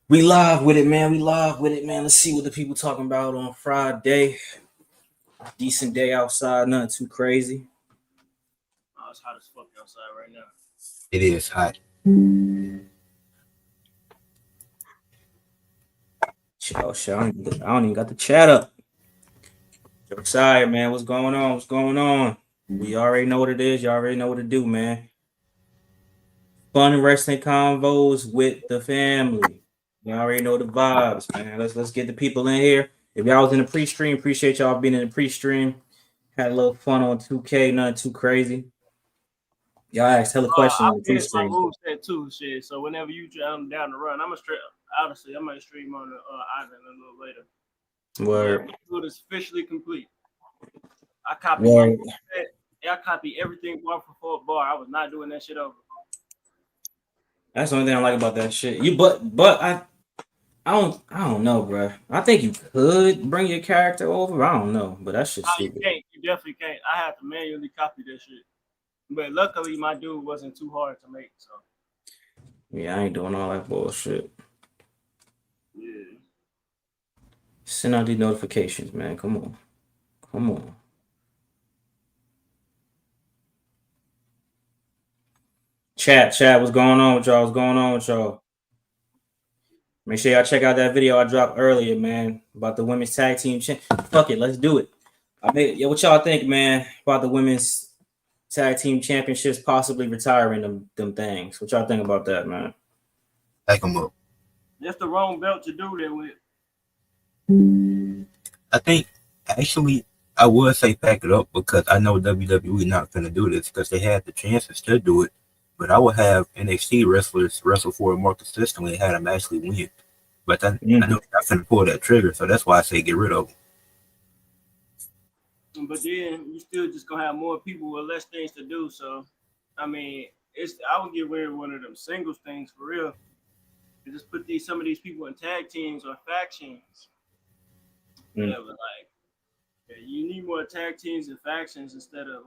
We live with it, man. We live with it, man. Let's see what the people talking about on Friday. Decent day outside, nothing too crazy. Oh, it's hot as fuck outside right now. It is hot. Chill. I don't even got the chat up. Josiah, man, what's going on? What's going on? We already know what it is. You already know what to do, man. Fun wrestling convos with the family. You already know the vibes, man. Let's get the people in here. If y'all was in the pre-stream, appreciate y'all being in the pre-stream. Had a little fun on 2K, nothing too crazy. Y'all asked hella questions I on the finished my pre-stream. move set too, shit. So whenever you down the run, I'm a straight. Honestly, I might stream on the island a little later. Word. But it is officially complete. I copied my Word. move set. I copied everything bar for full bar. I was not doing that shit over. That's the only thing I like about that shit. But I don't know, bro. I think you could bring your character over. I don't know, but that shit's Oh, you stupid. can't. You definitely can't. I have to manually copy that shit. But luckily, my dude wasn't too hard to make. So Yeah, I ain't doing all that bullshit. yeah. Send out these notifications, man. Come on. Chat. What's going on with y'all? What's going on with y'all? Make sure y'all check out that video I dropped earlier, man, about the women's tag team. Fuck it, let's do it. What y'all think, man, about the women's tag team championships possibly retiring them things? What y'all think about that, man? Take them up. That's the wrong belt to do that with. I think, actually, I would say pack it up because I know WWE not going to do this because they had the chances to do it. But I would have NXT wrestlers wrestle for it more consistently and have them actually win. But I know they're not going to pull that trigger, so that's why I say get rid of them. But then you still just gonna have more people with less things to do. So, I mean, I would get rid of one of them singles things for real. And just put some of these people in tag teams or factions. Yeah, but you need more tag teams and factions instead of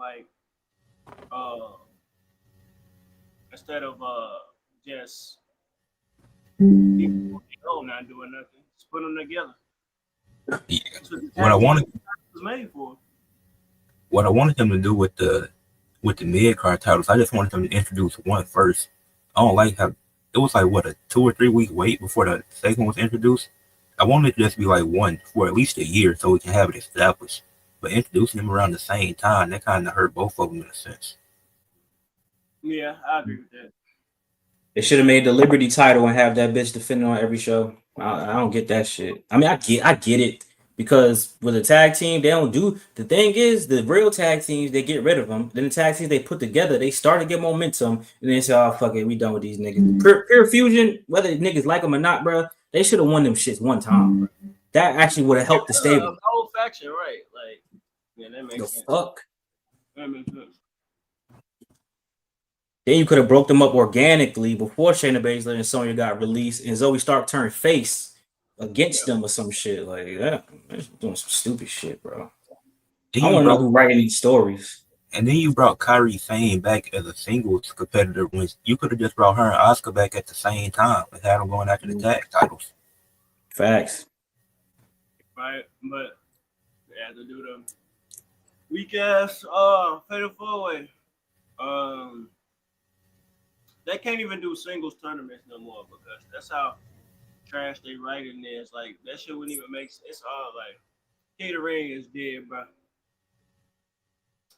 just people not doing nothing. Just put them together. Yeah. That's what the What I tag wanted, team was made for. what I wanted them to do with the mid card titles, I just wanted them to introduce one first. I don't like how it was like what a 2 or 3 week wait before the second was introduced. I wanted it to just be like one for at least a year so we can have it established. But introducing them around the same time, that kind of hurt both of them in a sense. Yeah, I agree with that. They should have made the Liberty title and have that bitch defending on every show. I don't get that shit. I mean, I get it because with a tag team, they don't do. The thing is, the real tag teams they get rid of them. Then the tag teams they put together, they start to get momentum, and then say, "Oh fuck it, we done with these niggas." Pure Fusion, whether niggas like them or not, bro, they should have won them shits one time. Bro. That actually would have helped the stable. Whole faction, right? Yeah, that makes sense. Fuck. That makes sense. Then you could have broke them up organically before Shayna Baszler and Sonya got released, and Zoe Stark turned face against them or some shit like that. Man, doing some stupid shit, bro. I want to know who writing these stories. And then you brought Kairi Sane back as a singles competitor when you could have just brought her and Asuka back at the same time and had them going after the tag titles. Facts. Right, but they had to do the weak ass fatal four way. They can't even do singles tournaments no more because that's how trash they writing is. Like that shit wouldn't even make sense. It's all like catering is dead, bro.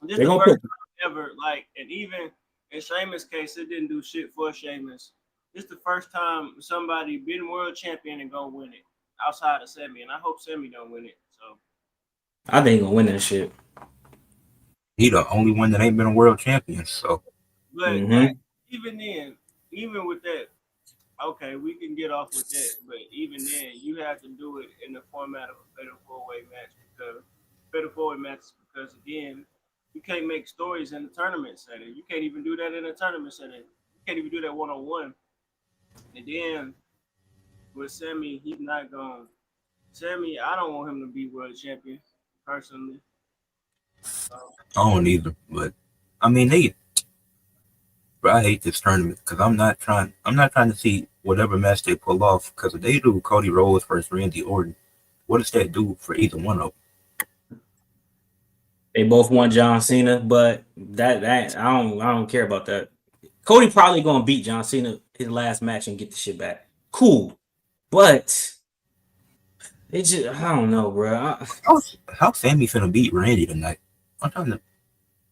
This is the first time ever, and even in Sheamus' case, it didn't do shit for Sheamus. This is the first time somebody been world champion and gonna win it outside of Sami, and I hope Sami don't win it. So I think he gonna win that shit. He the only one that ain't been a world champion, so. But even then, even with that, okay, we can get off with that. But even then, you have to do it in the format of a fatal four-way match because again, you can't make stories in the tournament setting. You can't even do that in a tournament setting. You can't even do that one-on-one. And then with Sami, he's not going. Sami, I don't want him to be world champion personally. I don't either, but I mean, bro, I hate this tournament because I'm not trying to see whatever match they pull off. Because if they do Cody Rhodes versus Randy Orton, what does that do for either one of them? They both want John Cena, but that I don't care about that. Cody probably gonna beat John Cena his last match and get the shit back. Cool, but it just I don't know, bro. How Sami finna beat Randy tonight? I'm trying to.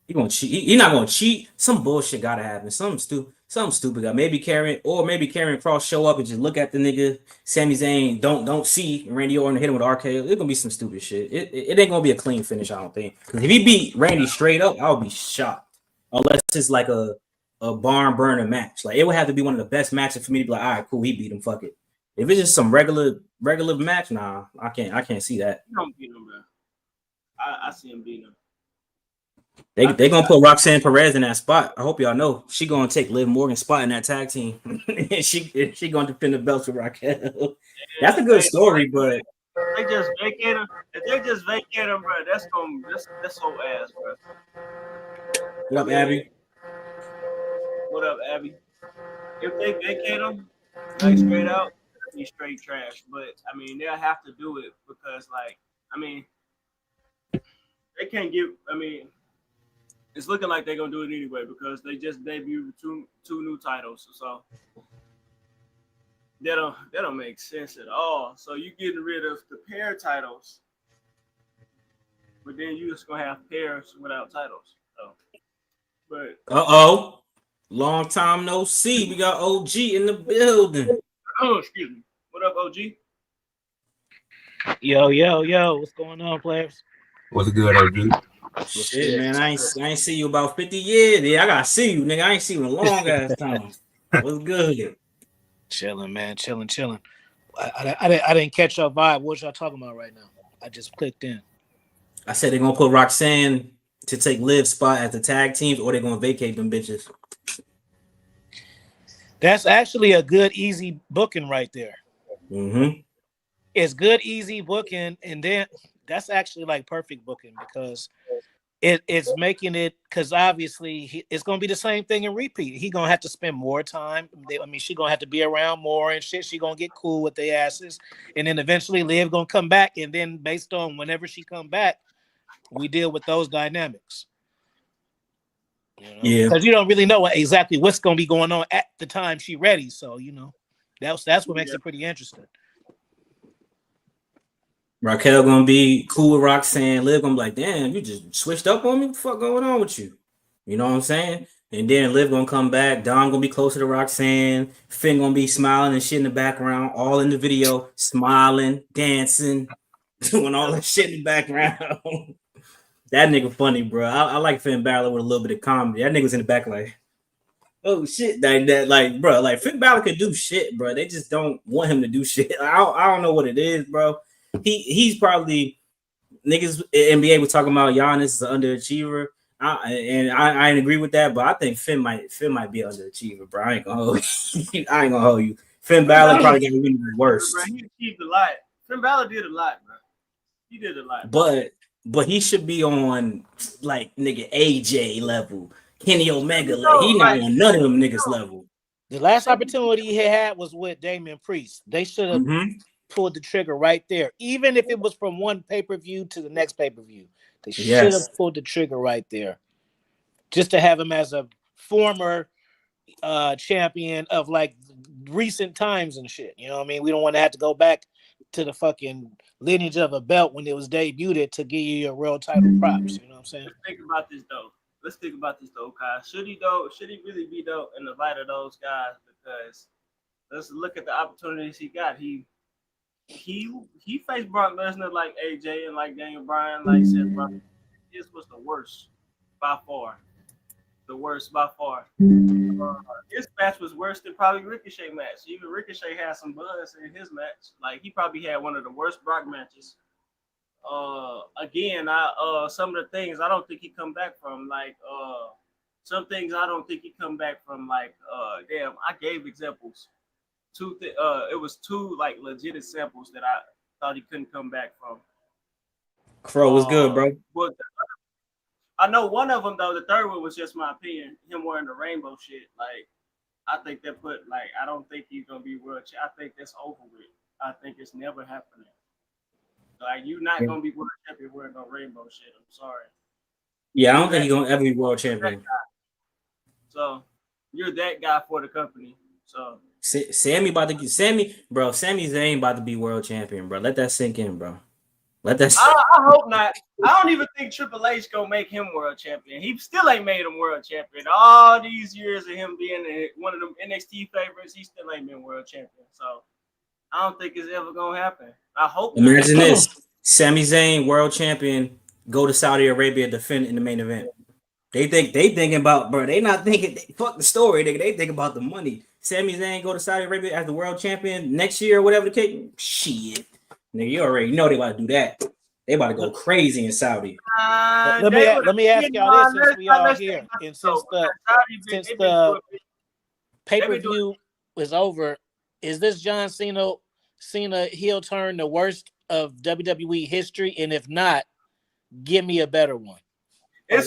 He gonna cheat. He not gonna cheat. Some bullshit gotta happen. Something stupid. Maybe Karrion Cross show up and just look at the nigga. Sami Zayn don't see Randy Orton hit him with RKO. It's gonna be some stupid shit. It ain't gonna be a clean finish. I don't think. Because if he beat Randy straight up, I'll be shocked. Unless it's like a barn burner match. Like it would have to be one of the best matches for me to be like, all right, cool, he beat him. Fuck it. If it's just some regular match, nah, I can't see that. You don't beat him, bro. I see him beating him. They gonna put Roxanne Perez in that spot. I hope y'all know she gonna take Liv Morgan's spot in that tag team. she gonna defend the belts with Raquel. That's a good story, but they just vacate him. If they just vacate him, bro, that's whole ass, bro. What up, Abby? What up, Abby? If they vacate him, like straight out, he's straight trash. But I mean, they'll have to do it because, like, I mean, they can't give. I mean, it's looking like they're gonna do it anyway because they just debuted two new titles. So that don't make sense at all. So you getting rid of the pair titles, but then you just gonna have pairs without titles. So, but long time no see. We got OG in the building. oh, excuse me. What up, OG? Yo, what's going on, players? What's good, OG? Shit, man, I ain't see you about 50 years. Yeah, I gotta see you, nigga. I ain't seen you in a long ass time. What's good? Chilling, man, chilling. I didn't catch your vibe. What y'all talking about right now? I just clicked in. I said they're gonna put Roxanne to take Liv's spot at the tag teams, or they're gonna vacate them bitches. That's actually a good, easy booking right there. Mm-hmm. It's good, easy booking, and then that's actually like perfect booking because it's making it because obviously it's gonna be the same thing in repeat. He gonna have to spend more time. She gonna have to be around more and shit. She gonna get cool with their asses, and then eventually Liv gonna come back, and then based on whenever she come back, we deal with those dynamics. Yeah, because you don't really know exactly what's gonna be going on at the time she ready. So that's what makes it pretty interesting. Raquel gonna be cool with Roxanne. Liv gonna be like, damn, you just switched up on me. What the fuck going on with you? You know what I'm saying? And then Liv gonna come back. Don gonna be closer to Roxanne. Finn gonna be smiling and shit in the background, all in the video, smiling, dancing, doing all that shit in the background. That nigga funny, bro. I like Finn Balor with a little bit of comedy. That nigga's in the back like, oh shit, like bro, like Finn Balor could do shit, bro. They just don't want him to do shit. I don't know what it is, bro. He's probably niggas NBA was talking about Giannis is an underachiever. I agree with that, but I think Finn might be an underachiever, bro. I ain't gonna hold you. Finn Balor probably gonna be the worst. Bro, he achieved a lot. Finn Balor did a lot, bro. He did a lot. But he should be on like nigga AJ level, Kenny Omega level. He not on none of them niggas level. The last opportunity he had was with Damian Priest. They should have pulled the trigger right there, even if it was from one pay-per-view to the next pay-per-view. They should have pulled the trigger right there, just to have him as a former champion of like recent times and shit. You know what I mean? We don't want to have to go back to the fucking lineage of a belt when it was debuted to give you your real title props. You know what I'm saying? Let's think about this though, Kyle. Should he really be though in the light of those guys? Because let's look at the opportunities he got. He faced Brock Lesnar like AJ and like Daniel Bryan, like Seth Rollins. This was the worst by far. The worst by far. His match was worse than probably Ricochet match. Even Ricochet had some buzz in his match. Like he probably had one of the worst Brock matches. Again, some of the things I don't think he come back from. Like some things I don't think he come back from. Like damn, I gave examples. It was two like legit examples that I thought he couldn't come back from. Crow was good, bro. But I know one of them though. The third one was just my opinion. Him wearing the rainbow shit. Like I think that I don't think he's gonna be world champion. I think that's over with. I think it's never happening. Like you're not gonna be world champion wearing no rainbow shit. I'm sorry. Yeah, I don't think he's gonna ever be world champion. So you're that guy for the company. So Sami Zayn about to be world champion, bro. Let that sink in, bro. Let that. I hope not. I don't even think Triple H gonna make him world champion. He still ain't made him world champion. All these years of him being one of them NXT favorites, he still ain't been world champion. So I don't think it's ever gonna happen. I hope. Imagine this: Sami Zayn, world champion, go to Saudi Arabia, defend in the main event. They thinking about, bro. They not thinking. Fuck the story, nigga. They think about the money. Sami Zayn go to Saudi Arabia as the world champion next year or whatever the case. Shit, nigga, you already know they about to do that. They about to go crazy in Saudi. Let me ask y'all this since we all here, and since the pay-per-view is over, is this John Cena heel turn the worst of WWE history? And if not, give me a better one. It's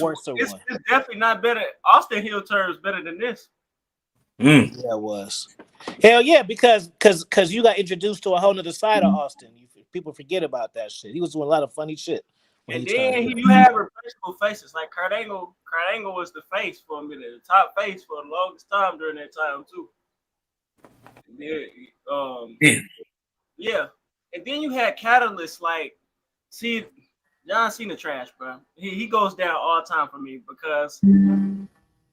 definitely not better. Austin heel turn is better than this. Yeah, it was. Hell yeah, because you got introduced to a whole nother side of Austin. People forget about that shit. He was doing a lot of funny shit. And then you have replaceable faces. Like Kurt Angle was the face for a minute, the top face for the longest time during that time too. Yeah. And then you had catalysts like, see, John Cena trash, bro. He goes down all time for me because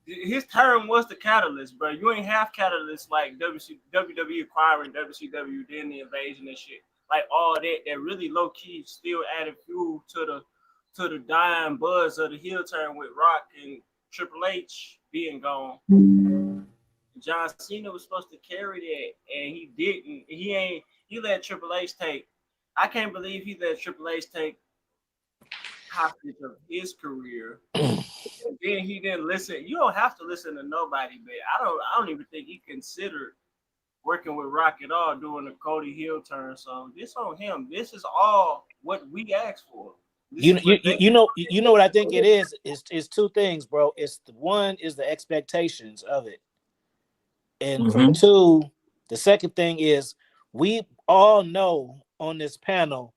his term was the catalyst, bro. You ain't have catalysts like WWE acquiring WCW, then the invasion and shit. Like all that really low key still added fuel to the dying buzz of the heel turn with Rock and Triple H being gone. John Cena was supposed to carry that, and he didn't. He let Triple H take. I can't believe he let Triple H take hostage of his career. And then he didn't listen. You don't have to listen to nobody, but I don't even think he considered working with Rock at all doing the Cody heel turn. So this on him. This is all what we asked for. You know what I think it is two things, bro. It's one is the expectations of it. And for two, the second thing is we all know on this panel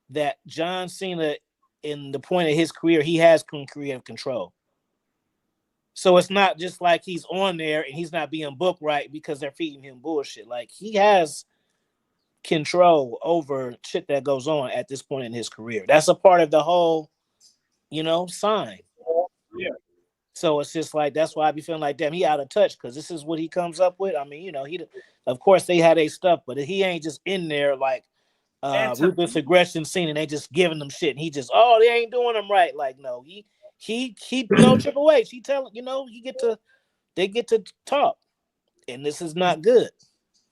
that John Cena, in the point of his career, he has creative control. So it's not just like he's on there and he's not being booked right because they're feeding him bullshit. Like he has control over shit that goes on at this point in his career. That's a part of the whole, sign. Yeah. So it's just like, that's why I be feeling like, damn, he out of touch because this is what he comes up with. I mean, he, of course they had a stuff, but he ain't just in there like ruthless aggression scene and they just giving them shit. And he just, they ain't doing them right. Like, no, he Triple H. He tell, they get to talk, and this is not good.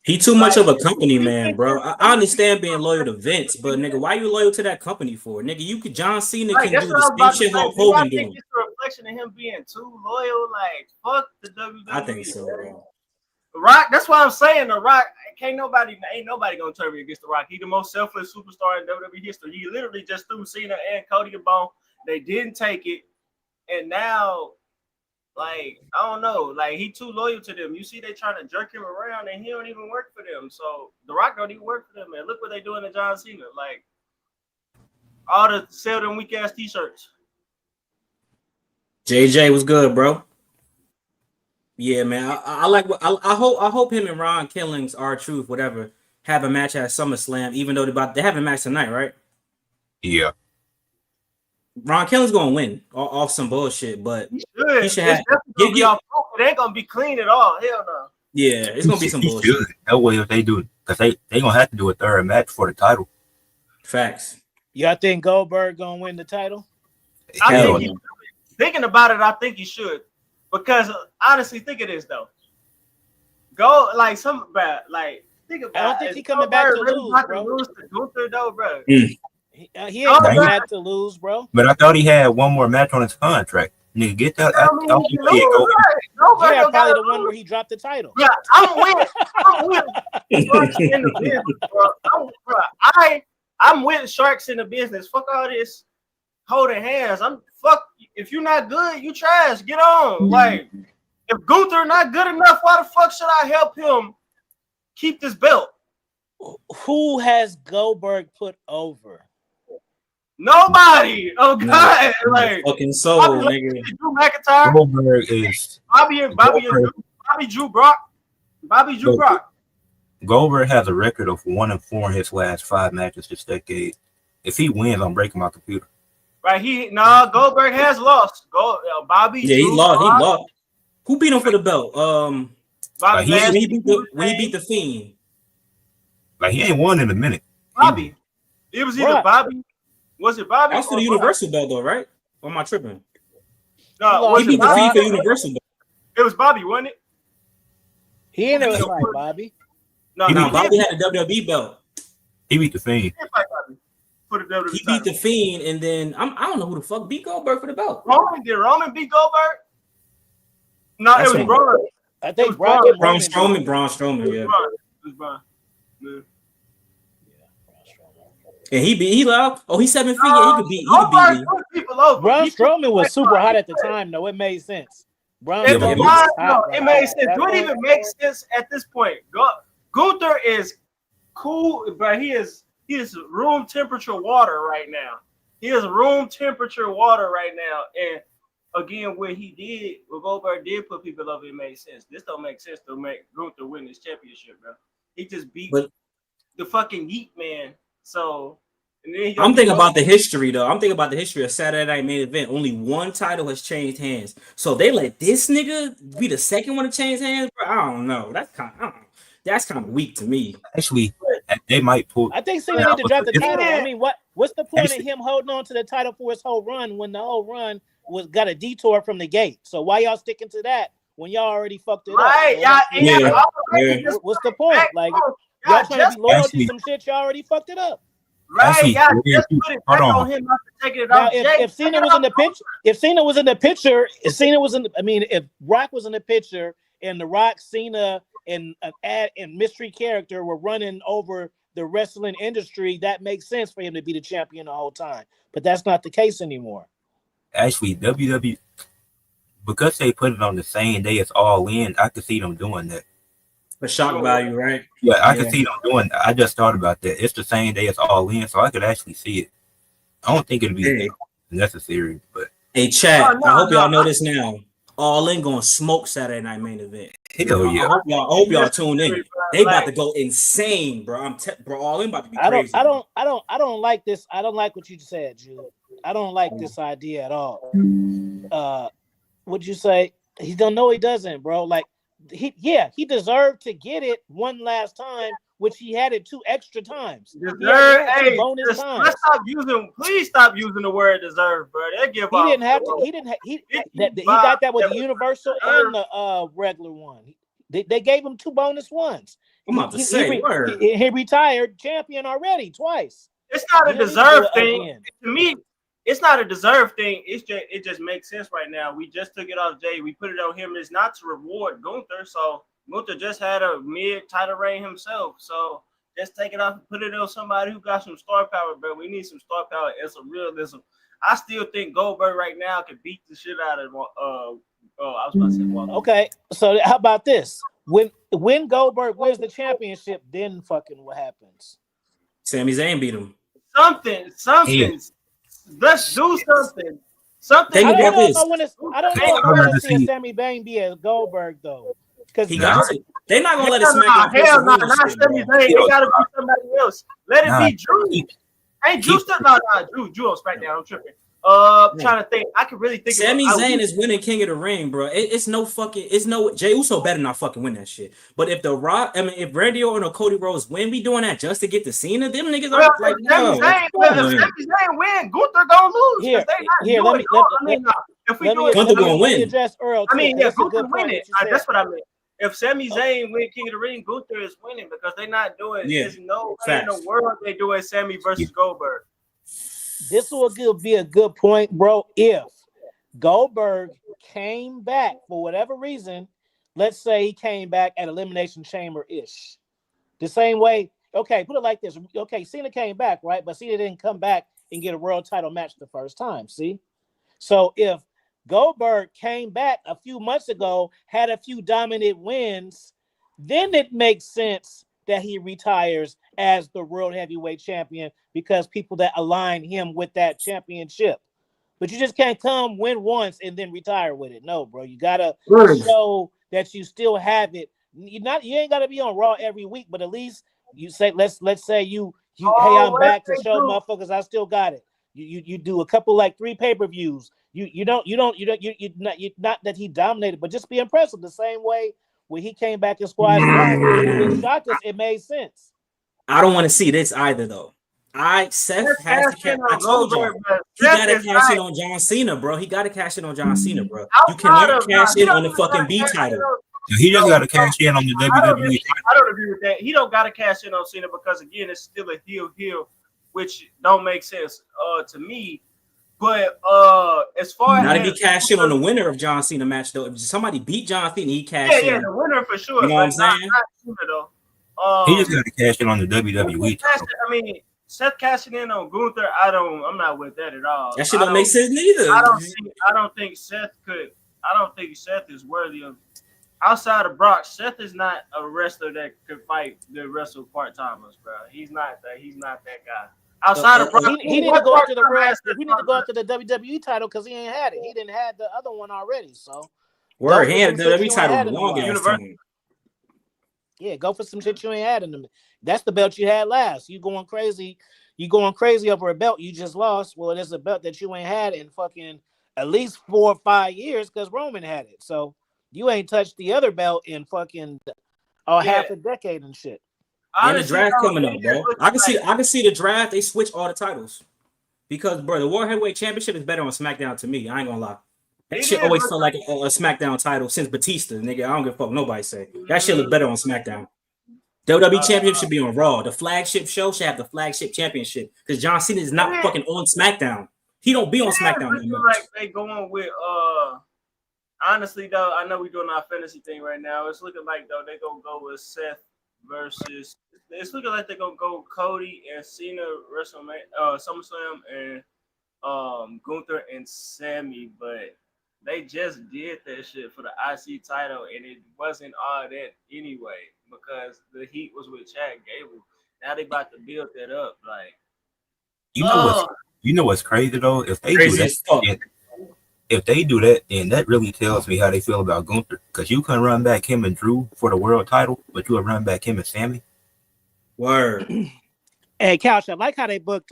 He too much of a company man, bro. I understand being loyal to Vince, but nigga, why you loyal to that company for? Nigga, John Cena can do the same shit Hulk Hogan doing. It's a reflection of him being too loyal. Like, fuck the WWE. I think so, bro. The Rock, that's why I'm saying The Rock, ain't nobody gonna turn me against The Rock. He the most selfless superstar in WWE history. He literally just threw Cena and Cody a bone. They didn't take it. And now, like, I don't know, like he too loyal to them. You see, they trying to jerk him around, and he don't even work for them. So The Rock don't even work for them, man. Look what they doing to John Cena. Like, all the sell them weak ass t-shirts. JJ was good, bro. Yeah, man. I like. I hope him and Ron Killings, R-Truth, whatever, have a match at SummerSlam. Even though they have a match tonight, right? Yeah. Ron Killings gonna win off some bullshit, but he should have. It ain't gonna be clean at all. Hell no. Yeah, it's gonna be some bullshit. Should. That way, if they do, because they gonna have to do a third match for the title. Facts. Y'all think Goldberg gonna win the title? Thinking about it, I think he should. Because honestly, think of this though. Think about. I don't think he coming back to lose, bro. Lose to Gunther though, bro. He ain't coming back to lose, bro. But I thought he had one more match on his contract. Nigga, get that. Yeah, probably the one where he dropped the title. Yeah, I'm with Sharks in the business, bro. I'm with Sharks in the business. Fuck all this holding hands. If you're not good, you trash. Get on. Like, If Gunther not good enough, why the fuck should I help him keep this belt? Who has Goldberg put over? Nobody. Oh God! Like fucking soul, nigga. Drew McIntyre. Goldberg is Bobby Drew Brock. Bobby Drew Brock. Goldberg has a record of 1-4 in his last 5 matches this decade. If he wins, I'm breaking my computer. Right? Goldberg has lost. Bobby. Yeah, Drew, he lost. Brock. He lost. Who beat him for the belt? Bobby when he beat the Fiend. Like he ain't won in a minute. Bobby. It was either Bobby. Was it Bobby? That was for the Universal belt, though, right? Or am I tripping? No, he beat the Fiend for the Universal belt. It was Bobby, wasn't it? He ain't never fight Bobby. No, Bobby had a WWE belt. He beat the Fiend. He beat the Fiend, and then I don't know who the fuck beat Goldberg for the belt. Did Roman beat Goldberg? No, it was Braun. I think Braun Strowman, yeah. It was Braun. Yeah. And he loud. Oh, he's 7 feet. Yeah, he could beat me. Braun Strowman was super hot at the time, though. It made sense. It made sense. Do it even make sense at this point? Gunther is cool, but he is room temperature water right now. He is room temperature water right now. And again, what Goldberg did put people over, it made sense. This don't make sense to make Gunther win this championship, bro. He just beat the fucking Yeet Man. So I'm thinking about the history, though. I'm thinking about the history of Saturday Night Main Event. Only one title has changed hands. So they let this nigga be the second one to change hands, bro. I don't know. That's kind of weak to me. Actually, they might pull. I think Cena need to drop the title. I mean, what's the point of him holding on to the title for his whole run when the whole run got a detour from the gate? So why y'all sticking to that when y'all already fucked it up? What's the point? Like y'all trying to be loyal to some shit, y'all already fucked it up. Right, just put it back on him not to take it off. If Cena was in the picture, if Rock was in the picture and the Rock, Cena, and mystery character were running over the wrestling industry, that makes sense for him to be the champion the whole time. But that's not the case anymore. Actually, WWE, because they put it on the same day as All In, I could see them doing that. For shock value, right? Yeah, I can see them doing that. I just thought about that. It's the same day as All In, so I could actually see it. I don't think it'd be necessary, but hey, chat. I hope y'all know this now. All In gonna smoke Saturday Night Main Event. Hell yeah! I hope y'all tune in. They about to go insane, bro. Bro, All In about to be crazy. I don't like this. I don't like what you said, Jude. I don't like this idea at all. What'd you say? He don't know he doesn't, bro. Like he deserved to get it one last time, which he had it 2 extra times. Please stop using the word deserve, bro. They give he didn't have to. He got that with the Universal and the regular one. They gave him 2 bonus ones. I'm about to say he retired champion already twice. It's not a deserve thing. To me, it's not a deserve thing. It just makes sense right now. We just took it off Jay. We put it on him. It's not to reward Gunther. So Gunther just had a mid-title reign himself. So just take it off and put it on somebody who got some star power, bro. We need some star power and some realism. I still think Goldberg right now can beat the shit out of I was about to say Walter. Okay, so how about this? When Goldberg wins the championship, then fucking what happens? Sami Zayn beat him. Something. Yeah. Let's do something. I don't know if I want to see Sami Zayn be a Goldberg though, because they're not gonna let it smack. Hell no, not Sami Zayn. They gotta be somebody else. Let it be Drew. Ain't Drew still Drew on SmackDown? I'm tripping. Trying to think. I can really think. Sami Zayn is winning King of the Ring, bro. It's no Jey Uso better not fucking win that shit. But if if Randy Orton or Cody Rhodes win, we doing that just to get to Cena. Them niggas are like, no. If Sami Zayn win, Gunther gonna lose. Gunther gonna win. Address Earl. Gunther win it. That's what I meant. If Sami Zayn win King of the Ring, Gunther is winning because they're not doing. There's no way in the world they doing Sami versus Goldberg. This will be a good point, bro. If Goldberg came back for whatever reason, let's say he came back at Elimination Chamber-ish. The same way, okay, put it like this. Okay, Cena came back, right? But Cena didn't come back and get a world title match the first time, see? So if Goldberg came back a few months ago, had a few dominant wins. Then it makes sense that he retires as the World Heavyweight Champion because people that align him with that championship. But you just can't come win once and then retire with it. No, bro. You gotta show that you still have it. You ain't gotta be on Raw every week, but at least you say let's say you hey, I'm back to show motherfuckers I still got it. You do a couple like 3 pay-per-views. You're not that he dominated, but just be impressive the same way when he came back and squashed Brock and shocked us. It made sense. I don't want to see this either though. Seth has to cash. I told you, he got to cash in on John Cena, bro. He got to cash in on John Cena, bro. You cannot cash in on the fucking B title. He just got to cash in on the WWE. I don't agree with that. He don't got to cash in on Cena because again, it's still a heel, which don't make sense to me. But as far as he cashed in on the winner of John Cena match though, if somebody beat John Cena, he cashed in. Yeah, the winner for sure. You know what I'm saying? Not Cena, though. He just got to cash in on the WWE. I mean, Seth cashing in on Gunther, I'm not with that at all. That shit don't make sense neither. I don't think Seth is worthy of. Outside of Brock, Seth is not a wrestler that could fight the wrestle part-timers, bro. He's not that guy. Outside of Brock, he need to go after the he need to go after the WWE title because he ain't had it. He didn't have the other one already. So he had the WWE title long. Yeah, go for some shit you ain't had in them. That's the belt you had last. You going crazy over a belt you just lost. Well, there's a belt that you ain't had in fucking at least 4 or 5 years because Roman had it. So you ain't touched the other belt in fucking half a decade and shit. And the draft coming up, bro. I can see the draft. They switch all the titles because, bro, the World Heavyweight Championship is better on SmackDown to me. I ain't gonna lie. That shit always felt like a SmackDown title since Batista, nigga. I don't give a fuck nobody say. That shit look better on SmackDown. WWE Championship should be on Raw. The flagship show should have the flagship championship because John Cena is not fucking on SmackDown. He don't be on SmackDown anymore. Like they going with honestly though, I know we're doing our fantasy thing right now. It's looking like though they gonna go with Seth versus. It's looking like they're gonna go Cody and Cena WrestleMania, SummerSlam, and Gunther and Sami, but they just did that shit for the IC title, and it wasn't all that anyway because the heat was with Chad Gable. Now they about to build that up, like. You know what's crazy though? If they do that, then that really tells me how they feel about Gunther. Because you can run back him and Drew for the world title, but you will run back him and Sami. Word. Hey, Couch, I liked how they booked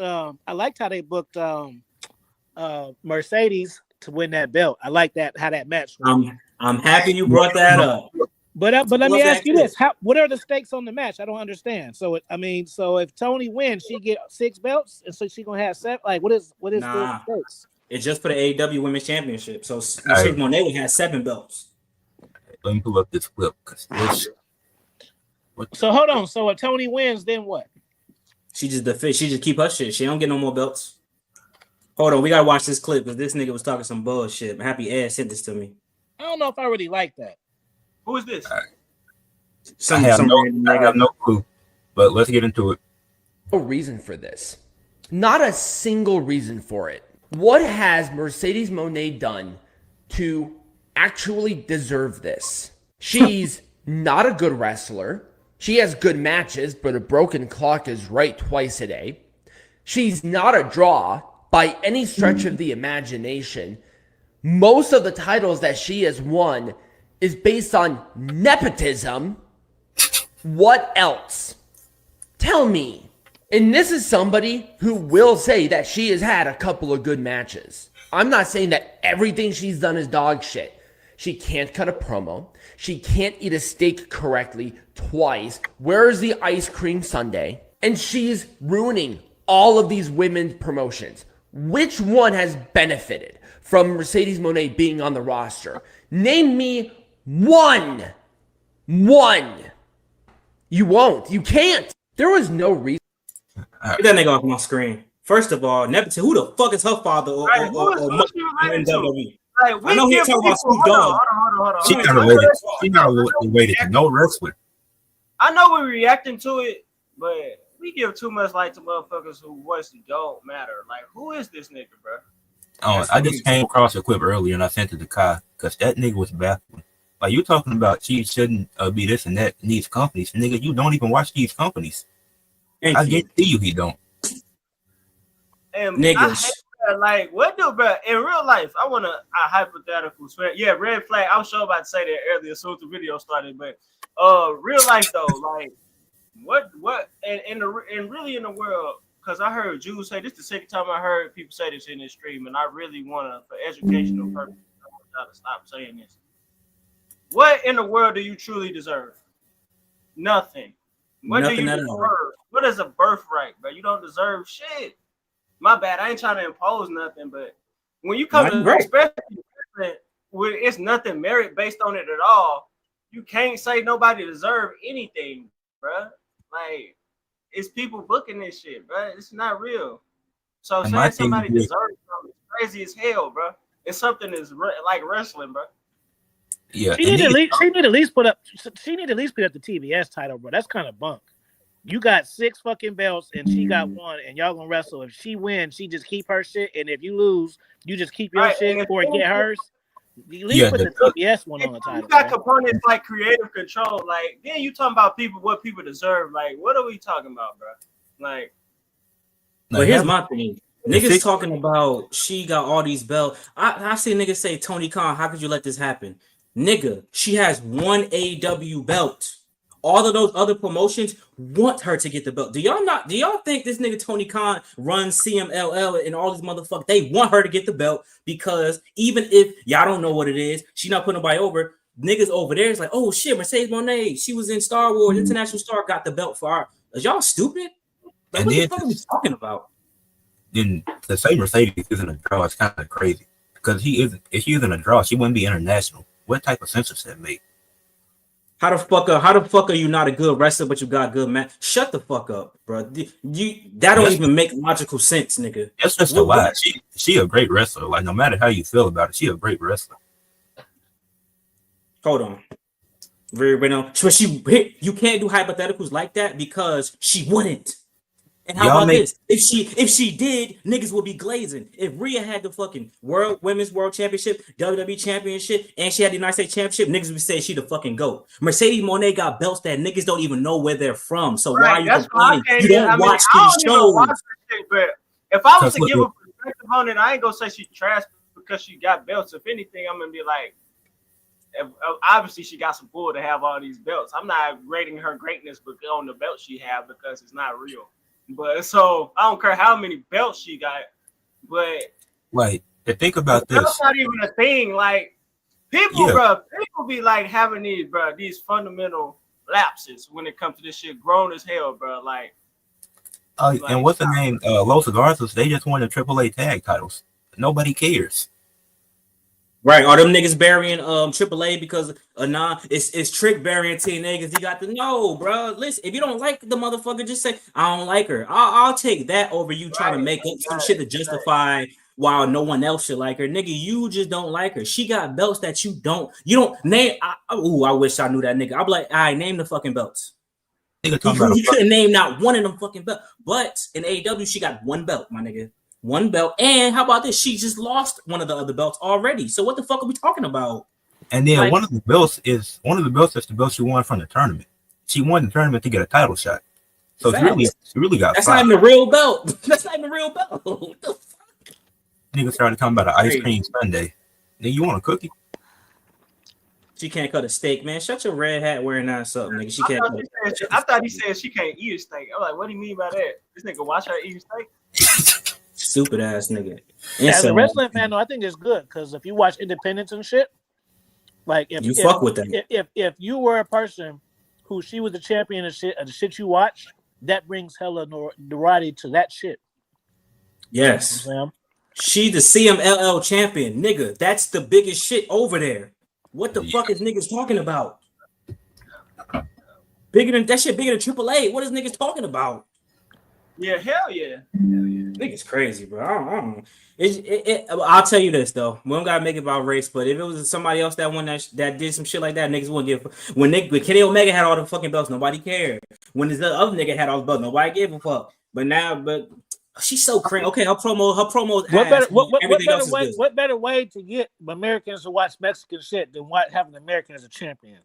Mercedes to win that belt. I like that how that match went. I'm happy you brought that up. But let me ask you this: what are the stakes on the match? I don't understand. So if Tony wins, she get 6 belts, and so she gonna have 7. Like, what is the stakes? It's just for the AEW Women's Championship. So Mone would have 7 belts. Let me pull up this clip. So hold on. So if Tony wins, then what? She just keep her shit. She don't get no more belts. Hold on, we gotta watch this clip because this nigga was talking some bullshit. Happy Ed sent this to me. I don't know if I really like that. Who is this? I have no clue, but let's get into it. No reason for this. Not a single reason for it. What has Mercedes Mone done to actually deserve this? She's not a good wrestler. She has good matches, but a broken clock is right twice a day. She's not a draw by any stretch of the imagination. Most of the titles that she has won is based on nepotism. What else? Tell me. And this is somebody who will say that she has had a couple of good matches. I'm not saying that everything she's done is dog shit. She can't cut a promo. She can't eat a steak correctly twice. Where's the ice cream sundae? And she's ruining all of these women's promotions. Which one has benefited from Mercedes Mone being on the roster? Name me one. You won't. You can't. There was no reason. Get that nigga off my screen. First of all, nepotism. Who the fuck is her father or mother in WWE? I know he's talking about Snoop Dogg. Hold on. She not related to no wrestler. I know we're reacting to it, but we give too much light to motherfuckers who voices don't matter. Like, who is this nigga, bro? I just came across a clip earlier and I sent it to Kai because that nigga was baffling. Like you talking about she shouldn't be this and that in these companies. Nigga, you don't even watch these companies. I guarantee you he don't. And Niggas. I hate that. Like, what do, bro? In real life, I want a hypothetical swear. Yeah, red flag. I was sure about to say that earlier as soon as the video started, but real life though, like what and really in the world, because I heard Jews say this the second time I heard people say this in this stream, and I really want to, for educational purposes, I want y'all to stop saying this. What in the world do you truly deserve? Nothing. What do you deserve? What is a birthright, bro? You don't deserve shit. My bad. I ain't trying to impose nothing, but when you come to especially where it's nothing merit based on it at all, you can't say nobody deserve anything, bro. Like it's people booking this shit, bro. It's not real. So saying somebody deserves something is crazy as hell, bro. It's something that's like wrestling, bro. Yeah, she need at least put up the TBS title, bro. That's kind of bunk. You got 6 fucking belts and she got 1, and y'all gonna wrestle. If she wins, she just keep her shit, and if you lose, you just keep your shit or get hers. At least put the TBS one on the title. You got components like creative control. Like then you talking about what people deserve. Like what are we talking about, bro? Like, but here's my thing. Niggas talking about she got all these belts. I see niggas say, Tony Khan, how could you let this happen? Nigga, she has 1 AEW belt. All of those other promotions want her to get the belt. Do y'all think this nigga Tony Khan runs CMLL and all these motherfuckers? They want her to get the belt because even if y'all don't know what it is, she not putting nobody over. Niggas over there is like, oh shit, Mercedes Mone, she was in Star Wars, International Star, got the belt for her. Is y'all stupid? Like, what the fuck are we talking about? Then to say Mercedes isn't a draw is kind of crazy because if she isn't a draw, she wouldn't be international. What type of sense does that make? How the fuck are you not a good wrestler, but you got good man? Shut the fuck up, bro. That don't even make logical sense, nigga. That's just a lie. She a great wrestler. Like no matter how you feel about it, she a great wrestler. Hold on. You can't do hypotheticals like that because she wouldn't. And how about this? If she did, niggas would be glazing. If Rhea had the fucking women's world championship, WWE championship, and she had the United States championship, niggas would say she the fucking GOAT. Mercedes Mone got belts that niggas don't even know where they're from. So why are you complaining? You don't watch these shows. But if I was to give a perspective on it, I ain't gonna say she trash because she got belts. If anything, I'm gonna be like, obviously she got some pull to have all these belts. I'm not rating her greatness on the belt she have because it's not real. But so I don't care how many belts she got, but like think about this. That's not even a thing. Like people, bro, people be like having these fundamental lapses when it comes to this shit. Grown as hell, bro. Like and what's the name? Los Garza, they just won the AAA tag titles. Nobody cares. Right, are them niggas burying AAA because it's Trick burying TNA because he got the no, bro. Listen, if you don't like the motherfucker, just say I don't like her. I'll take that over you trying to make up some shit to justify why no one else should like her, nigga. You just don't like her. She got belts that you don't name. I wish I knew that nigga. I'll be like, all right, name the fucking belts. You couldn't name not one of them fucking belts, but in AEW she got 1 belt, my nigga. 1 belt, and how about this? She just lost one of the other belts already. So what the fuck are we talking about? And then one of the belts is the belt she won from the tournament. She won the tournament to get a title shot. So she really got. That's not even a real belt. That's not even a real belt. What the fuck? Nigga started talking about an ice cream sundae. Then you want a cookie? She can't cut a steak, man. Shut your red hat wearing ass up, nigga. She can't. I thought he said she can't eat a steak. I'm like, what do you mean by that? This nigga watch her eat a steak. Stupid ass nigga. As a wrestling fan, though, I think it's good because if you watch independents and shit, like if you fuck with them, if you were a person who she was the champion of the shit you watch, that brings hella notoriety to that shit. Yes, she the CMLL champion, nigga. That's the biggest shit over there. What the fuck is niggas talking about? Bigger than AAA. What is niggas talking about? Yeah, hell yeah. Niggas crazy, bro. I don't know. I'll tell you this though. We don't gotta make it about race, but if it was somebody else that did some shit like that, niggas wouldn't give. When Kenny Omega had all the fucking belts, nobody cared. When this other nigga had all the belts, nobody gave a fuck. But She's so crazy. Okay, her promo's What ass. better what Everything better else is way good. what better way to get Americans to watch Mexican shit than having an American as a champion?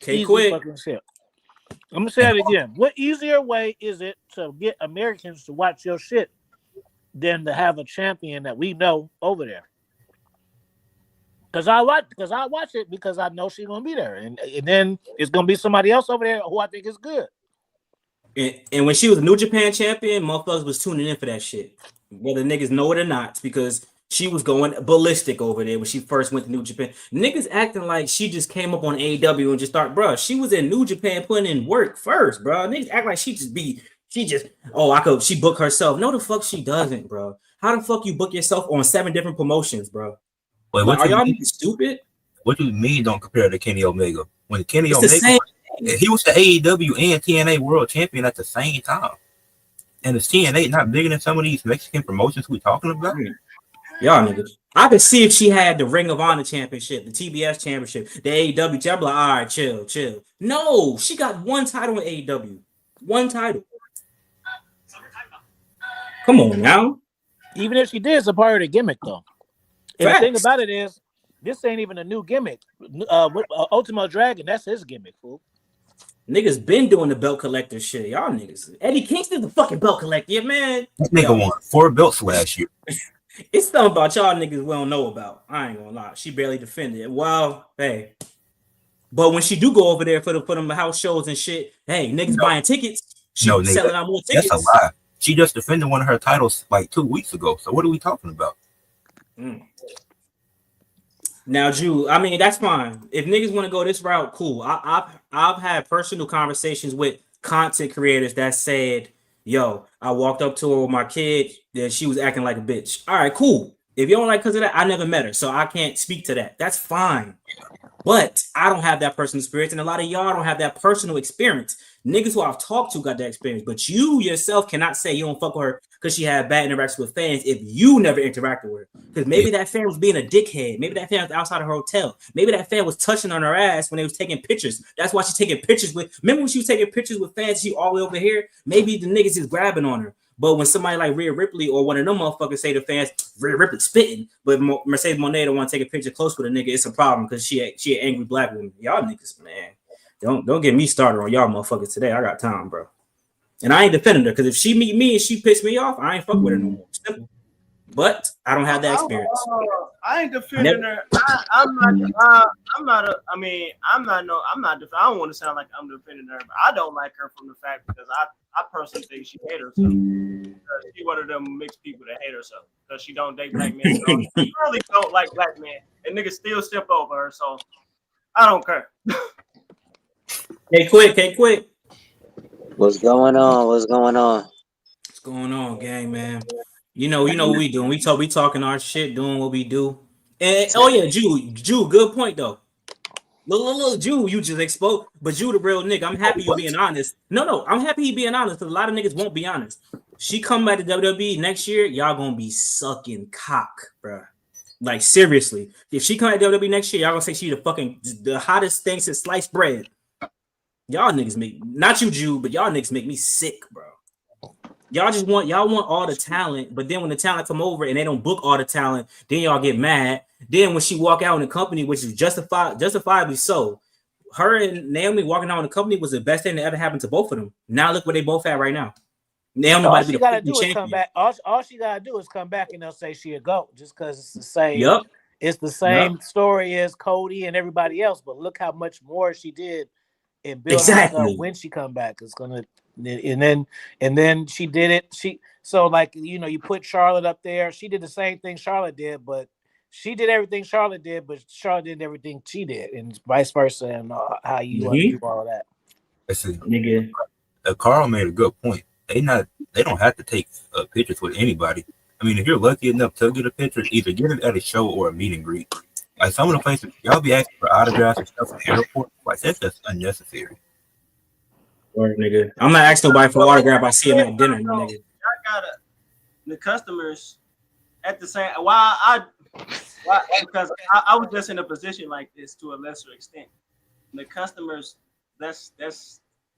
Okay, Easy quick. fucking shit. I'm gonna say it again. What easier way is it to get Americans to watch your shit than to have a champion that we know over there? Because I watch it because I know she's gonna be there, and then it's gonna be somebody else over there who I think is good. And when she was a New Japan champion, motherfuckers was tuning in for that shit, whether niggas know it or not, because she was going ballistic over there when she first went to New Japan. Niggas acting like she just came up on AEW and just start, bro. She was in New Japan putting in work first, bro. Niggas act like she book herself. No, the fuck she doesn't, bro. How the fuck you book yourself on 7 different promotions, bro? Wait, Like, are y'all niggas stupid? What do you mean don't compare to Kenny Omega? When Kenny It's Omega, the same. he was the AEW and TNA World Champion at the same time. And is TNA not bigger than some of these Mexican promotions we're talking about? Y'all niggas. I could see if she had the Ring of Honor Championship, the TBS Championship, the AEW championship. Like, all right, chill. No, she got one title in AEW. One title. Come on now. Even if she did, it's a part of the gimmick, though. And the thing about it is, this ain't even a new gimmick. Ultimo Dragon, that's his gimmick, fool. Niggas been doing the belt collector shit. Y'all niggas. Eddie Kingston's the fucking belt collector, yeah, man. That nigga won 4 belts last year. It's something about y'all niggas we don't know about. I ain't gonna lie. She barely defended it. Well, hey. But when she do go over there for them house shows and shit, hey, niggas buying tickets. She selling out more tickets. That's a lie. She just defended one of her titles like 2 weeks ago. So what are we talking about? Now, Drew, I mean, that's fine. If niggas want to go this route, cool. I've had personal conversations with content creators that said, yo, I walked up to her with my kid, and she was acting like a bitch. All right, cool. If you don't like because of that, I never met her, so I can't speak to that. That's fine. But I don't have that personal experience, and a lot of y'all don't have that personal experience. Niggas who I've talked to got that experience, but you yourself cannot say you don't fuck with her because she had bad interactions with fans if you never interacted with her. Because maybe that fan was being a dickhead. Maybe that fan was outside of her hotel. Maybe that fan was touching on her ass when they was taking pictures. That's why she's taking pictures with. Remember when she was taking pictures with fans? She all the way over here. Maybe the niggas is grabbing on her. But when somebody like Rhea Ripley or one of them motherfuckers say to fans, Rhea Ripley spitting, but Mercedes Moné don't want to take a picture close with a nigga, it's a problem because she an angry black woman. Y'all niggas, man. Don't get me started on y'all motherfuckers today. I got time, bro. And I ain't defending her because if she meet me and she piss me off, I ain't fuck with her no more. Simple. But I don't have that experience. I ain't defending her. I don't want to sound like I'm defending her, but I don't like her from the fact because I personally think she hate herself. She one of them mixed people that hate herself because she don't date black men. So she really don't like black men, and niggas still step over her. So I don't care. Hey, quick. What's going on? What's going on, gang, man? You know what we doing. We talking our shit, doing what we do. And oh yeah, Jew, good point though. Look, Jew, you just exposed, but Jew the real nigga. I'm happy you being honest. No, I'm happy he being honest because a lot of niggas won't be honest. She come back to WWE next year, y'all gonna be sucking cock, bro. Like seriously, if she come back to WWE next year, y'all gonna say she the hottest thing since sliced bread. Y'all niggas not you, Jew, but y'all niggas make me sick, bro. Y'all want all the talent, but then when the talent come over and they don't book all the talent, then y'all get mad. Then when she walk out in the company, which is justifiably so, her and Naomi walking out in the company was the best thing that ever happened to both of them. Now look where they both at right now. Naomi all she gotta do is come back. All she gotta do is come back and they'll say she a GOAT just because it's the same. Yep. It's the same story as Cody and everybody else, but look how much more she did and build herself when she come back. It's gonna and then she did it. So like you put Charlotte up there. She did the same thing Charlotte did, but she did everything Charlotte did, but Charlotte did everything she did, and vice versa. And how you do all that. Nigga, Carl made a good point. They don't have to take pictures with anybody. I mean, if you're lucky enough to get a picture, either get it at a show or a meet and greet. Like some of the places, y'all be asking for autographs and stuff at the airport. Like that's just unnecessary. Or nigga, I'm not asking nobody for autograph. I see him at dinner, nigga. I gotta the customers at the same. Because I was just in a position like this to a lesser extent. The customers, that's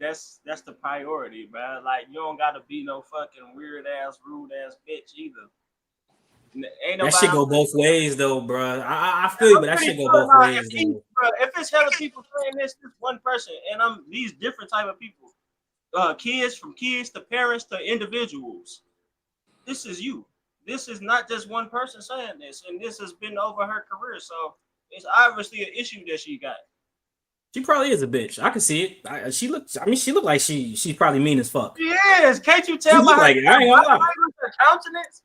that's the priority, bro. Like you don't gotta be no fucking weird ass, rude ass bitch either. Ain't That nobody. shit go both ways though, bro. I feel you, I'm but that pretty shit go sure both now, ways though. if it's hella people saying this one person, and I'm these different type of people, kids from kids to parents to individuals. This is you. This is not just one person saying this, and this has been over her career. So it's obviously an issue that she got. She probably is a bitch. I can see it. She looks. I mean, she look like she's probably mean as fuck. She is. Can't you She tell by look her like it. I ain't gonna lie. her countenance?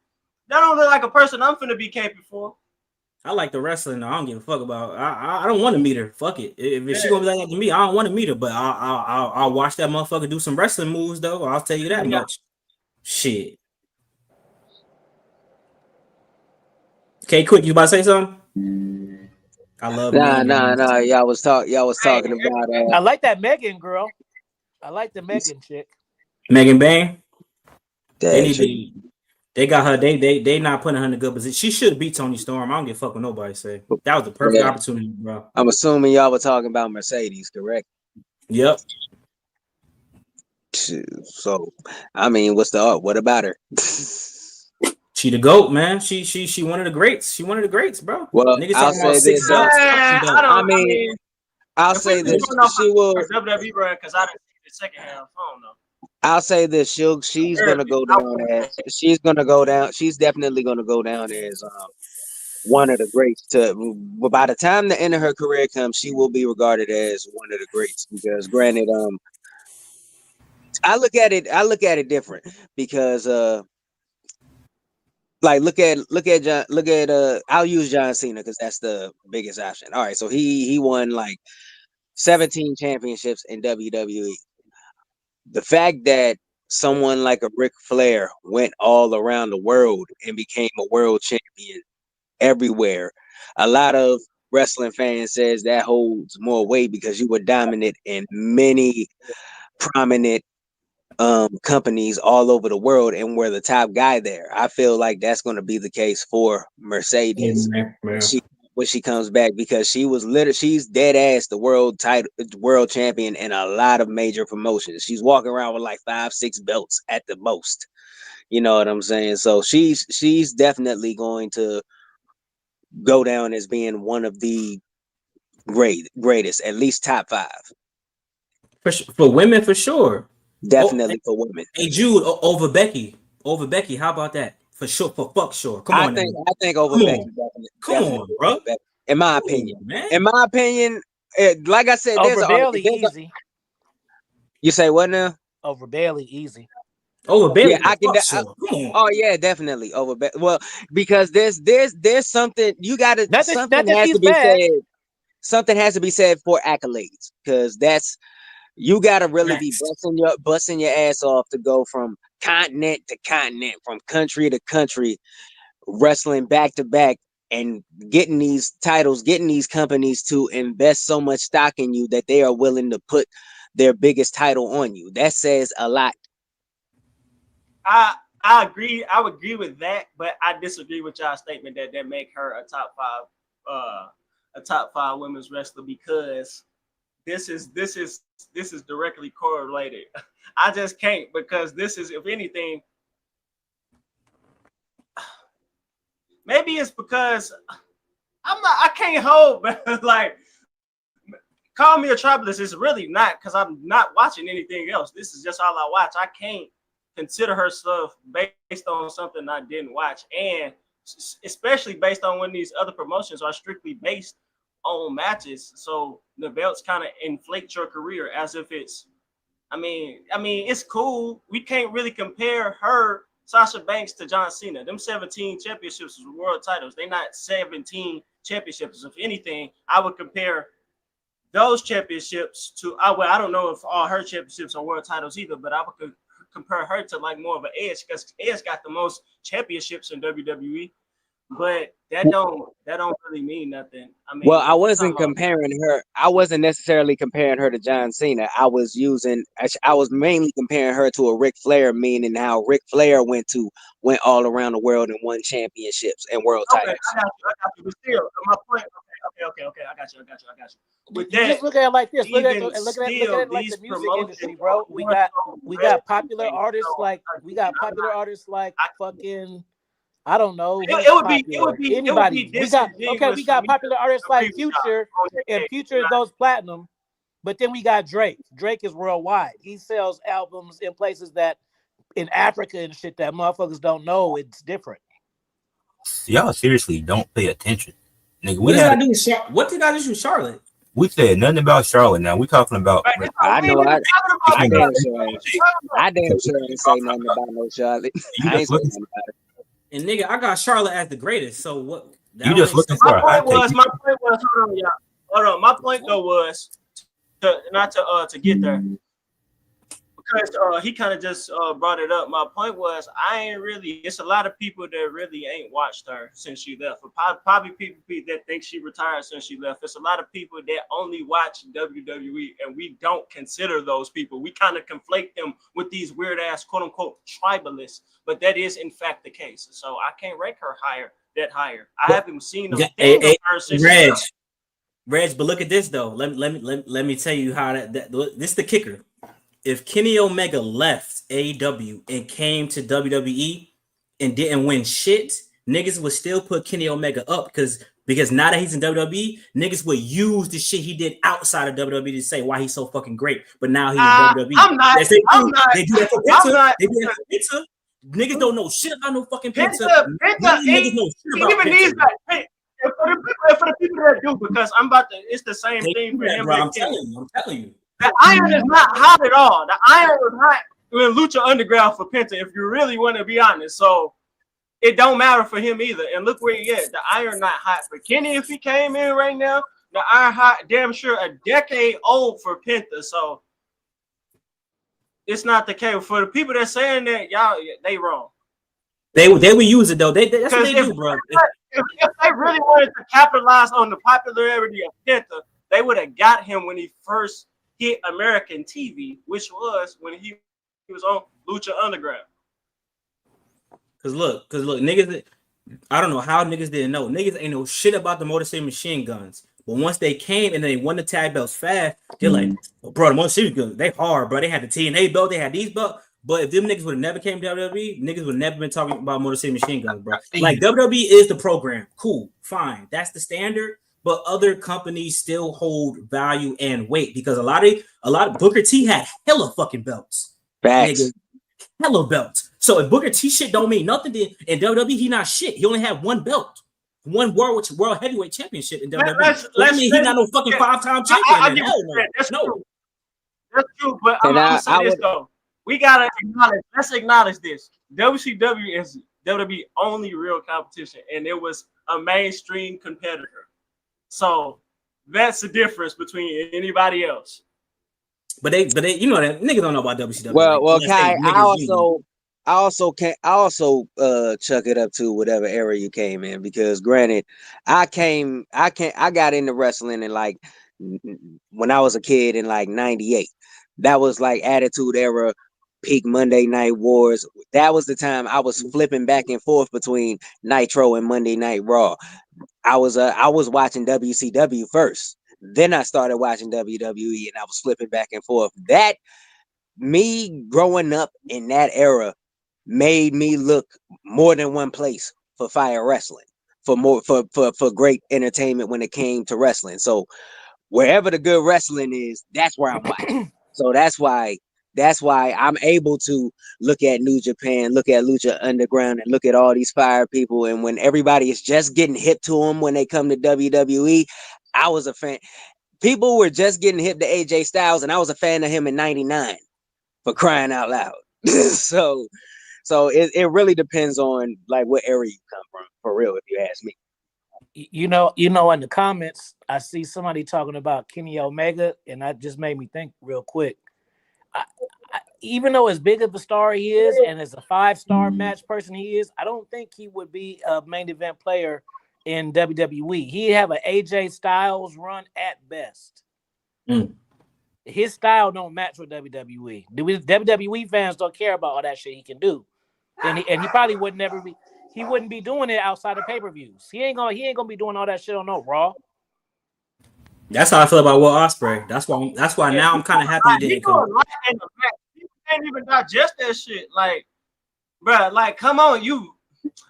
That don't look like a person I'm finna be caping for. I like the wrestling. I don't give a fuck about. I don't want to meet her. Fuck it. If she Yeah. gonna be like that to me, I don't want to meet her. But I'll watch that motherfucker do some wrestling moves though. I'll tell you that Yeah. much. Shit. Okay, quick. You about to say something? I love Megan. Nah. Y'all was talking about I like that Megan girl. I like the Megan chick. Megan Bang. They that need shit. to. They got her. They not putting her in a good position. She should beat Tony Storm. I don't give a fuck what nobody say. That was the perfect Yeah. opportunity, bro. I'm assuming y'all were talking about Mercedes, correct? Yep. So, I mean, what's the art? What about her? She the GOAT, man. She one of the greats. She one of the greats, bro. Well, Niggas I'll talking about say 6 this. belts. I mean, I'll if we say just this. going off She will. her WWE run, because I didn't see the second half. I don't know. I'll say this. She's gonna go down as. She's gonna go down. She's definitely gonna go down as one of the greats. By the time the end of her career comes, she will be regarded as one of the greats. Because granted, I look at it different because like look at John, I'll use John Cena because that's the biggest option. All right, so he won like 17 championships in WWE. The fact that someone like a Ric Flair went all around the world and became a world champion everywhere, a lot of wrestling fans says that holds more weight because you were dominant in many prominent companies all over the world and were the top guy there. I feel like that's going to be the case for Mercedes when she comes back because she's dead ass the world champion in a lot of major promotions. She's walking around with like 5-6 belts at the most. You know what I'm saying? So she's definitely going to go down as being one of the greatest, at least top 5. For women, for sure. Definitely for women. Hey Jude, over Becky. Over Becky. How about that? For sure. For fuck sure. Come on. I think over Becky. Come on, bro. In my opinion. In my opinion, like I said, over Bailey easy. You say what now? Over Bailey easy. Over Bailey. Yeah, I can. Come on. Oh yeah, definitely over Bailey. Well, because there's something you got to. Something has to be said. Something has to be said for accolades because that's. You gotta really be busting your ass off to go from continent to continent, from country to country, wrestling back to back, and getting these titles, getting these companies to invest so much stock in you that they are willing to put their biggest title on you. That says a lot. I agree. I would agree with that, but I disagree with y'all's statement that make her a top 5 women's wrestler because this is directly correlated. I just can't because this is, if anything, maybe it's because I can't hold, but like, call me a troublist. It's really not because I'm not watching anything else. This is just all I watch. I can't consider her stuff based on something I didn't watch, and especially based on when these other promotions are strictly based on matches. So the belts kind of inflate your career as if it's. I mean, it's cool. We can't really compare her, Sasha Banks, to John Cena. Them 17 championships was world titles. They're not 17 championships. If anything, I would compare those championships to. I don't know if all her championships are world titles either, but I would compare her to like more of an Edge because Edge got the most championships in WWE. But that don't really mean nothing. I mean, well, I wasn't comparing her. I wasn't necessarily comparing her to John Cena. I was mainly comparing her to a Ric Flair, meaning how Ric Flair went all around the world and won championships and world titles. I got you. But still, my point. Okay. I got you. With You that, just look at it like this. Look at even it still, like these the music promotions industry, bro. We got popular artists like fucking, I don't know who's it would popular. be Anybody. We got disingenuous for me popular to artists agree like with y'all Future, on that and case. Future goes platinum. But then we got Drake. Drake is worldwide. He sells albums in places that in Africa and shit that motherfuckers don't know. It's different. Y'all seriously don't pay attention. Nigga, What did I do with What did I do with Charlotte? we said nothing about Charlotte now. We talking about I know. I I damn sure ain't say nothing about no Charlotte. You I ain't just say looking nothing about it. And nigga, I got Charlotte as the greatest. So what? you just looking for a hot take. My point was, hold on, y'all. Hold on. My point though was to get there. Because he kind of just brought it up. My point was, it's a lot of people that really ain't watched her since she left. Probably people that think she retired since she left. It's a lot of people that only watch WWE, and we don't consider those people. We kind of conflate them with these weird ass quote unquote tribalists, but that is in fact the case. So I can't rank her higher. I haven't seen a thing of her since she left. Reg, but look at this though. Let me tell you how that this is the kicker. If Kenny Omega left AEW and came to WWE and didn't win shit, niggas would still put Kenny Omega up because now that he's in WWE, niggas would use the shit he did outside of WWE to say why he's so fucking great. But now he's in WWE. I'm not. They do that for Penta. They do that for Penta. Niggas don't know shit about no fucking Penta. Niggas know shit about even these guys. For the people that do, because it's the same thing for him. Bro, I'm telling you. The iron is not hot at all. The iron was hot in Lucha Underground for Penta, if you really want to be honest. So it don't matter for him either. And look where he is. The iron not hot for Kenny if he came in right now. The iron hot, damn sure a decade old for Penta. So it's not the case. For the people that saying that, y'all, they wrong. They would use it though. That's what they do, bro. If they really wanted to capitalize on the popularity of Penta, they would have got him when he first hit American TV, which was when he was on Lucha Underground. Cause look, niggas, I don't know how niggas didn't know. Niggas ain't know shit about the Motor City Machine Guns. But once they came and they won the tag belts fast, they're like, bro, the Motor City Guns, they hard, bro. They had the TNA belt, they had these belts. But if them niggas would have never came to WWE, niggas would have never been talking about Motor City Machine Guns, bro. Like WWE is the program. Cool, fine. That's the standard. But other companies still hold value and weight because a lot of Booker T had hella fucking belts. Facts. Nigga, hella belts. So if Booker T shit don't mean nothing, then in WWE he not shit. He only had one belt, one world heavyweight championship in WWE. That mean he not no fucking 5-time champion. No. That's true. But I'm gonna say this though. We gotta acknowledge. Let's acknowledge this. WCW is WWE only real competition, and it was a mainstream competitor. So that's the difference between anybody else. But they, you know that niggas don't know about WCW. Well, Kai, I also chuck it up to whatever era you came in because granted, I got into wrestling in like when I was a kid in like 98. That was like Attitude Era, peak Monday Night Wars. That was the time I was flipping back and forth between Nitro and Monday Night Raw. I was watching WCW first. Then I started watching WWE and I was flipping back and forth. That me growing up in that era made me look more than one place for fire wrestling, for great entertainment when it came to wrestling. So wherever the good wrestling is, that's where I'm watching. So that's why I'm able to look at New Japan, look at Lucha Underground, and look at all these fire people. And when everybody is just getting hip to them when they come to WWE, I was a fan. People were just getting hip to AJ Styles, and I was a fan of him in '99 for crying out loud. so it really depends on like what area you come from, for real, if you ask me. You know, in the comments, I see somebody talking about Kenny Omega, and that just made me think real quick. Even though as big of a star he is, and as a 5-star match person he is, I don't think he would be a main event player in WWE. He'd have an AJ Styles run at best. His style don't match with WWE. WWE fans don't care about all that shit he can do, and he probably would never be. He wouldn't be doing it outside of pay-per-views. He ain't gonna be doing all that shit on no Raw. That's how I feel about Will Ospreay. That's why now I'm kind of happy he He didn't doing a come. lot in the back. People can't even digest that shit. Like, bro, like, come on, you.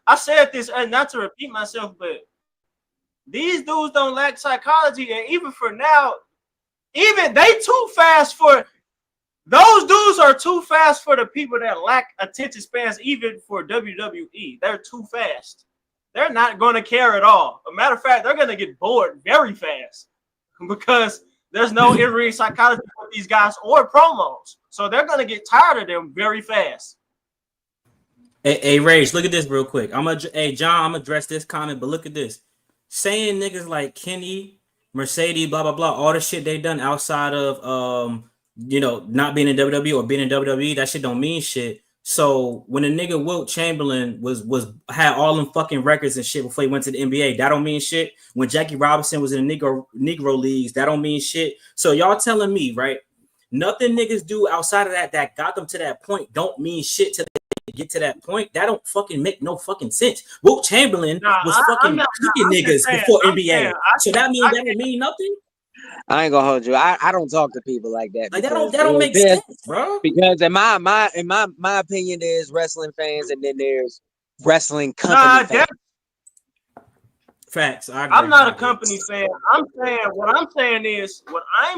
I said this, not to repeat myself, but these dudes don't lack psychology, and even for now, even they too fast for those dudes are too fast for the people that lack attention spans, even for WWE. They're too fast. They're not going to care at all. A matter of fact, they're going to get bored very fast because there's no in-ring psychology with these guys or promos. So they're going to get tired of them very fast. Hey, Rage, look at this real quick. Hey, John, I'm gonna address this comment, but look at this. Saying niggas like Kenny, Mercedes, blah blah blah, all the shit they done outside of not being in WWE or being in WWE, that shit don't mean shit. So when a nigga Wilt Chamberlain was had all them fucking records and shit before he went to the NBA, that don't mean shit. When Jackie Robinson was in the Negro leagues, that don't mean shit. So y'all telling me, right? Nothing niggas do outside of that got them to that point don't mean shit to get to that point. That don't fucking make no fucking sense. Wilt Chamberlain was fucking cooking niggas before NBA. So that means that don't mean nothing. I ain't gonna hold you. I don't talk to people like that. Like that don't make sense, bro. Because in my opinion, there's wrestling fans and then there's wrestling company fans. Facts. I agree. I'm not a company fan. What I'm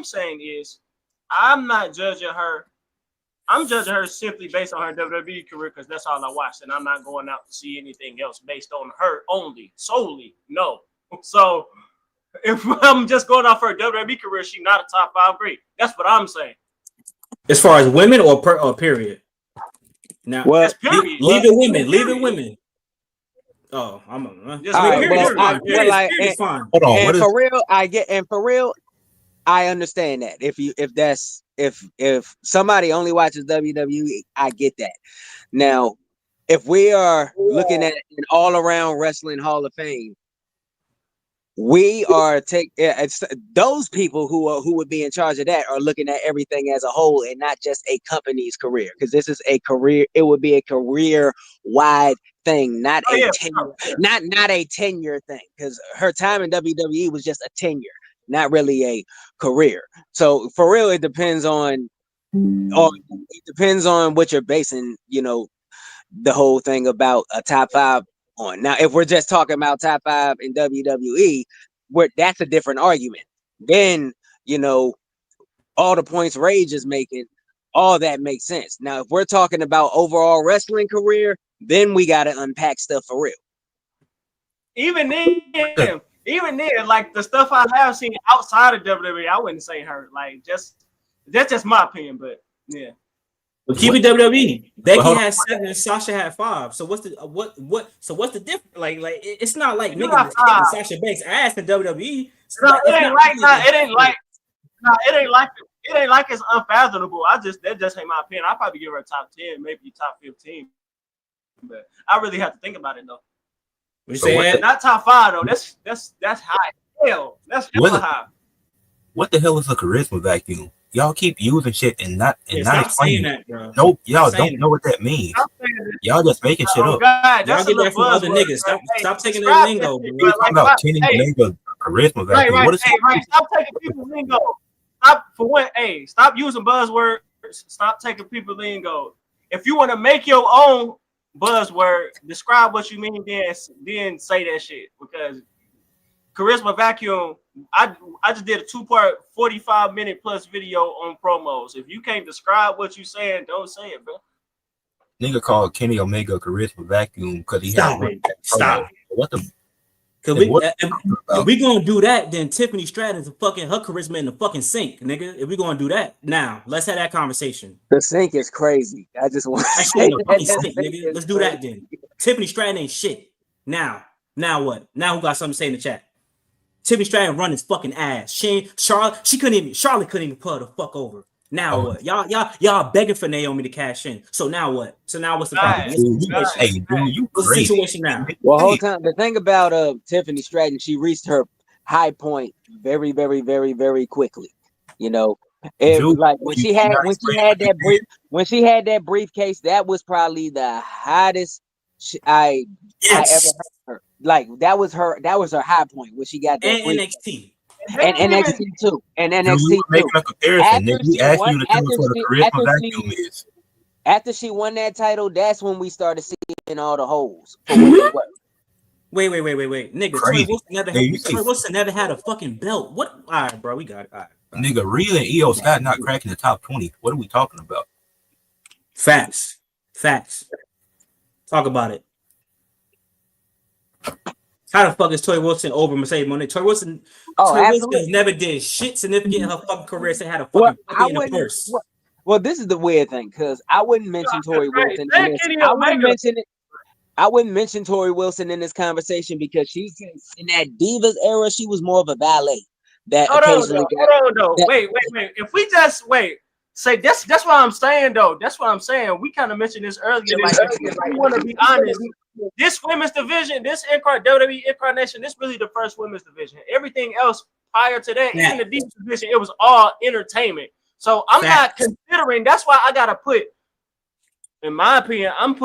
saying is I'm not judging her. I'm judging her simply based on her WWE career because that's all I watched, and I'm not going out to see anything else based on her solely. No. So if I'm just going off her WWE career, she's not a top 5 great. That's what I'm saying. As far as women or period? Now, period. Leave it women. Oh, I'm just period. It's fine. Hold on. And for real, I understand that. If somebody only watches WWE, I get that. Now, if we are looking at an all-around wrestling Hall of Fame, we are those people who would be in charge of that are looking at everything as a whole and not just a company's career, because this is a career. It would be a career-wide thing, not not a tenure thing, because her time in WWE was just a tenure, not really a career. So for real, it depends on what you're basing, the whole thing about a top 5 on. Now, if we're just talking about top 5 in WWE, that's a different argument. Then, all the points Rage is making, all that makes sense. Now, if we're talking about overall wrestling career, then we got to unpack stuff for real. Even then, like the stuff I have seen outside of WWE, I wouldn't say her. Like, that's just my opinion, but yeah. But keep it WWE. Becky had 7, Sasha had 5. So what's the So what's the difference? Like it's not like niggas kicking Sasha Banks ass in WWE. No, it ain't like it's unfathomable. That just ain't my opinion. I'll probably give her a top 10, maybe top 15. But I really have to think about it though. Not top 5 though. That's high. Hell, that's hella high. What the hell is a charisma vacuum? Y'all keep using shit and not explaining that, bro. Nope, y'all don't know what that means. Y'all just making shit up. God, y'all get that from other niggas. Stop taking the lingo. We're talking about Kenny Omega charisma vacuum. Right. Stop taking people's lingo. Stop using buzzwords. Stop taking people's lingo. If you want to make your own buzzword, describe what you mean, then say that shit. Because charisma vacuum, I just did a 2-part 45-minute plus video on promos. If you can't describe what you saying, don't say it, bro. Nigga called Kenny Omega charisma vacuum because he Stop. What the? Because if we gonna do that, then Tiffany Stratton's her charisma in the fucking sink, nigga. If we gonna do that, now let's have that conversation. The sink is crazy. I just want to say that sink, nigga. Let's do that then. Tiffany Stratton ain't shit. Now what? Now who got something to say in the chat? Tiffany Stratton run his fucking ass. Charlotte couldn't even pull her the fuck over. Now what? Y'all begging for Naomi to cash in. So now what? So now what's the problem? What's the situation now? Well, whole time the thing about Tiffany Stratton, she reached her high point very, very, very, very quickly. It was like when she had that briefcase, that was probably the hottest I ever heard her. Like that was her high point when she got that. And NXT. and NXT too, and NXT too. Making a comparison. We asked you to tell us what a charisma vacuum is. After she won that title, that's when we started seeing all the holes for what they were. Wait. Nigga, Tori Wilson never had a fucking belt. What? All right, bro, we got it. All right. Nigga, Rhea and Io Scott not cracking the top 20. What are we talking about? Facts. Talk about it. How the fuck is Tori Wilson over Mercedes Mone? Tori Wilson never did shit significant in her fucking career. So had a fucking in the purse. Well, this is the weird thing because I wouldn't mention Tori Wilson. I wouldn't mention Tori Wilson in this conversation because she's in that Divas era. She was more of a valet. Hold on. Wait. If we just say that's what I'm saying though. That's what I'm saying. We kind of mentioned this earlier. Like, if we want to be honest, this women's division, this WWE incarnation, this really the first women's division. Everything else prior to that, even the Divas division, it was all entertainment. So I'm not considering. That's why I gotta put. In my opinion, I'm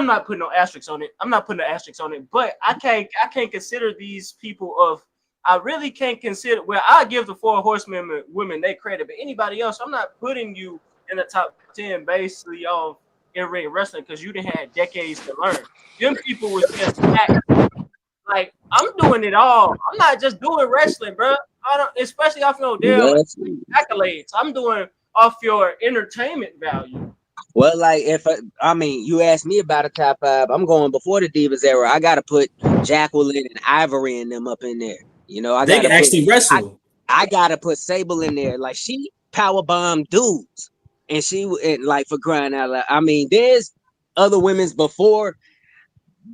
not putting no asterisks on it. I'm not putting no asterisks on it, but I can't consider these people of. I really can't consider. Well, I give the 4 horsemen women they credit, but anybody else, I'm not putting you in the top 10 basically of in-ring wrestling because you didn't have decades to learn. Them people was just like I'm doing it all. I'm not just doing wrestling, bro. I don't, especially off no damn accolades. I'm doing off your entertainment value. Well, like you asked me about a top 5, I'm going before the Divas era. I gotta put Jacqueline and Ivory and them up in there. You know, they can actually wrestle. I gotta put Sable in there. Like she powerbombed dudes, and like for crying out loud. I mean, there's other women's before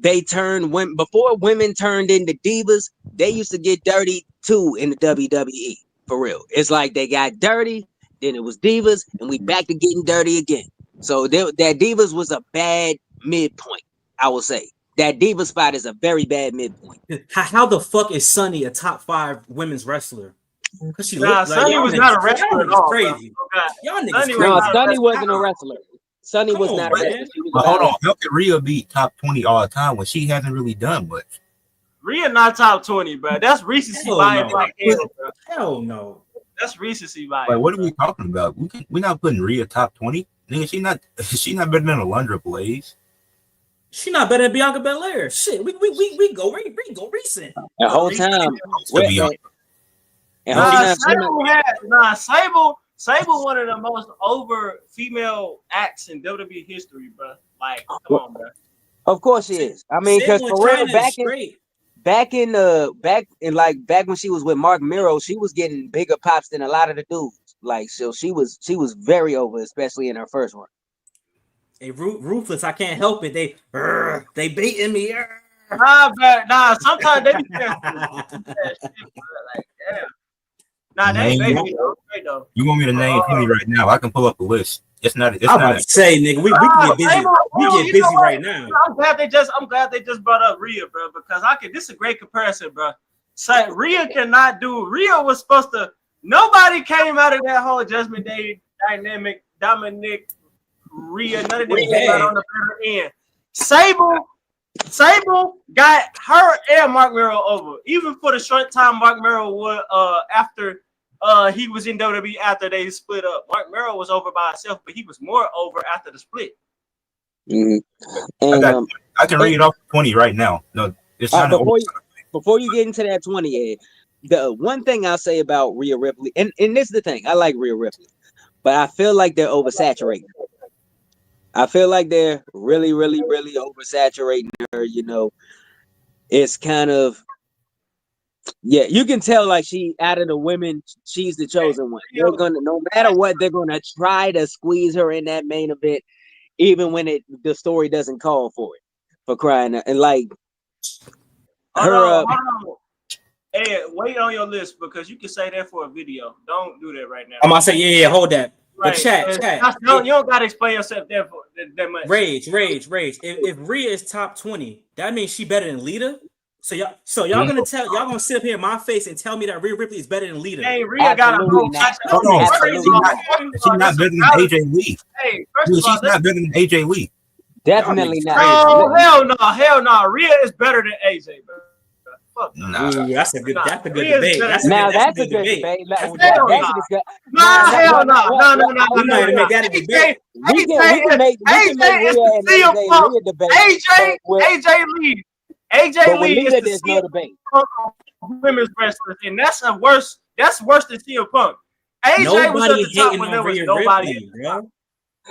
women turned into divas. They used to get dirty too in the WWE for real. It's like they got dirty, then it was divas, and we back to getting dirty again. So that divas was a bad midpoint, I will say. That diva spot is a very bad midpoint. How the fuck is Sunny a top 5 women's wrestler? Because Sunny was not a wrestler at all. Crazy. Y'all niggas crazy. No, Sunny wasn't a wrestler. Sunny was not a wrestler. But hold on, how can Rhea be top 20 all the time when she hasn't really done much? Rhea not top 20, bro. That's recency bias. Hell no. That's recency bias. Like, what are we talking about? We're not putting Rhea top 20. Nigga, she not better than Alundra Blaze. She not better than Bianca Belair. Shit, we go recent. The whole time. Sable one of the most over female acts in WWE history, bro. Like, come on, bro. Of course she is. I mean, because for real, back when she was with Mark Miro, she was getting bigger pops than a lot of the dudes. Like, so she was very over, especially in her first run. Hey, ruthless. I can't help it. They baiting me. Nah. Sometimes they be like, damn. Nah, they bait me though. You want me to name 20 right now? I can pull up the list. It's not. I'm about to say, nigga, we can get busy. We get busy right now. I'm glad they just brought up Rhea, bro, because this is a great comparison, bro. So Rhea cannot do. Rhea was supposed to. Nobody came out of that whole Judgment Day dynamic. Dominic, Rhea, none of them came out on the better end. Sable got her and Mark Miro over, even for the short time Mark Miro was after he was in WWE after they split up. Mark Miro was over by himself, but he was more over after the split. Mm-hmm. And, I can read off 20 right now. No, it's not before you get into that 20, Ed, the one thing I'll say about Rhea Ripley, and this is the thing, I like Rhea Ripley, but I feel like they're oversaturating. I feel like they're really, really, really oversaturating her. You know, it's kind of, you can tell like she out of the women, she's the chosen one. They're gonna, no matter what, they're gonna try to squeeze her in that main event, even when the story doesn't call for it. For crying out, and like hold on. Hey, wait on your list because you can say that for a video. Don't do that right now. I'm gonna say, yeah, hold that. But chat. You don't gotta explain yourself there for that much. Rage. If Rhea is top 20, that means she better than Lita. So y'all gonna sit up here in my face and tell me that Rhea Ripley is better than Lita? Hey, Rhea got a whole match. She's not better than AJ Lee. Hey, she's not better than AJ Lee. Definitely not. Oh hell no. Rhea is better than AJ, bro. Fuck. Nah. Ooh, that's a good Rhea is debate. better That's than- Now that's a good good debate. Like, That's a that's good debate. a discussion. Nah, hell no. We might have to make that a debate. We can make Rhea and AJ Lee a debate. AJ Lee. AJ But with Lee is Lita, the there's no CM debate. Punk of women's wrestlers, and that's worse than CM Punk. AJ was at Nobody the top hating when on there was Rhea nobody. Ripley, bro.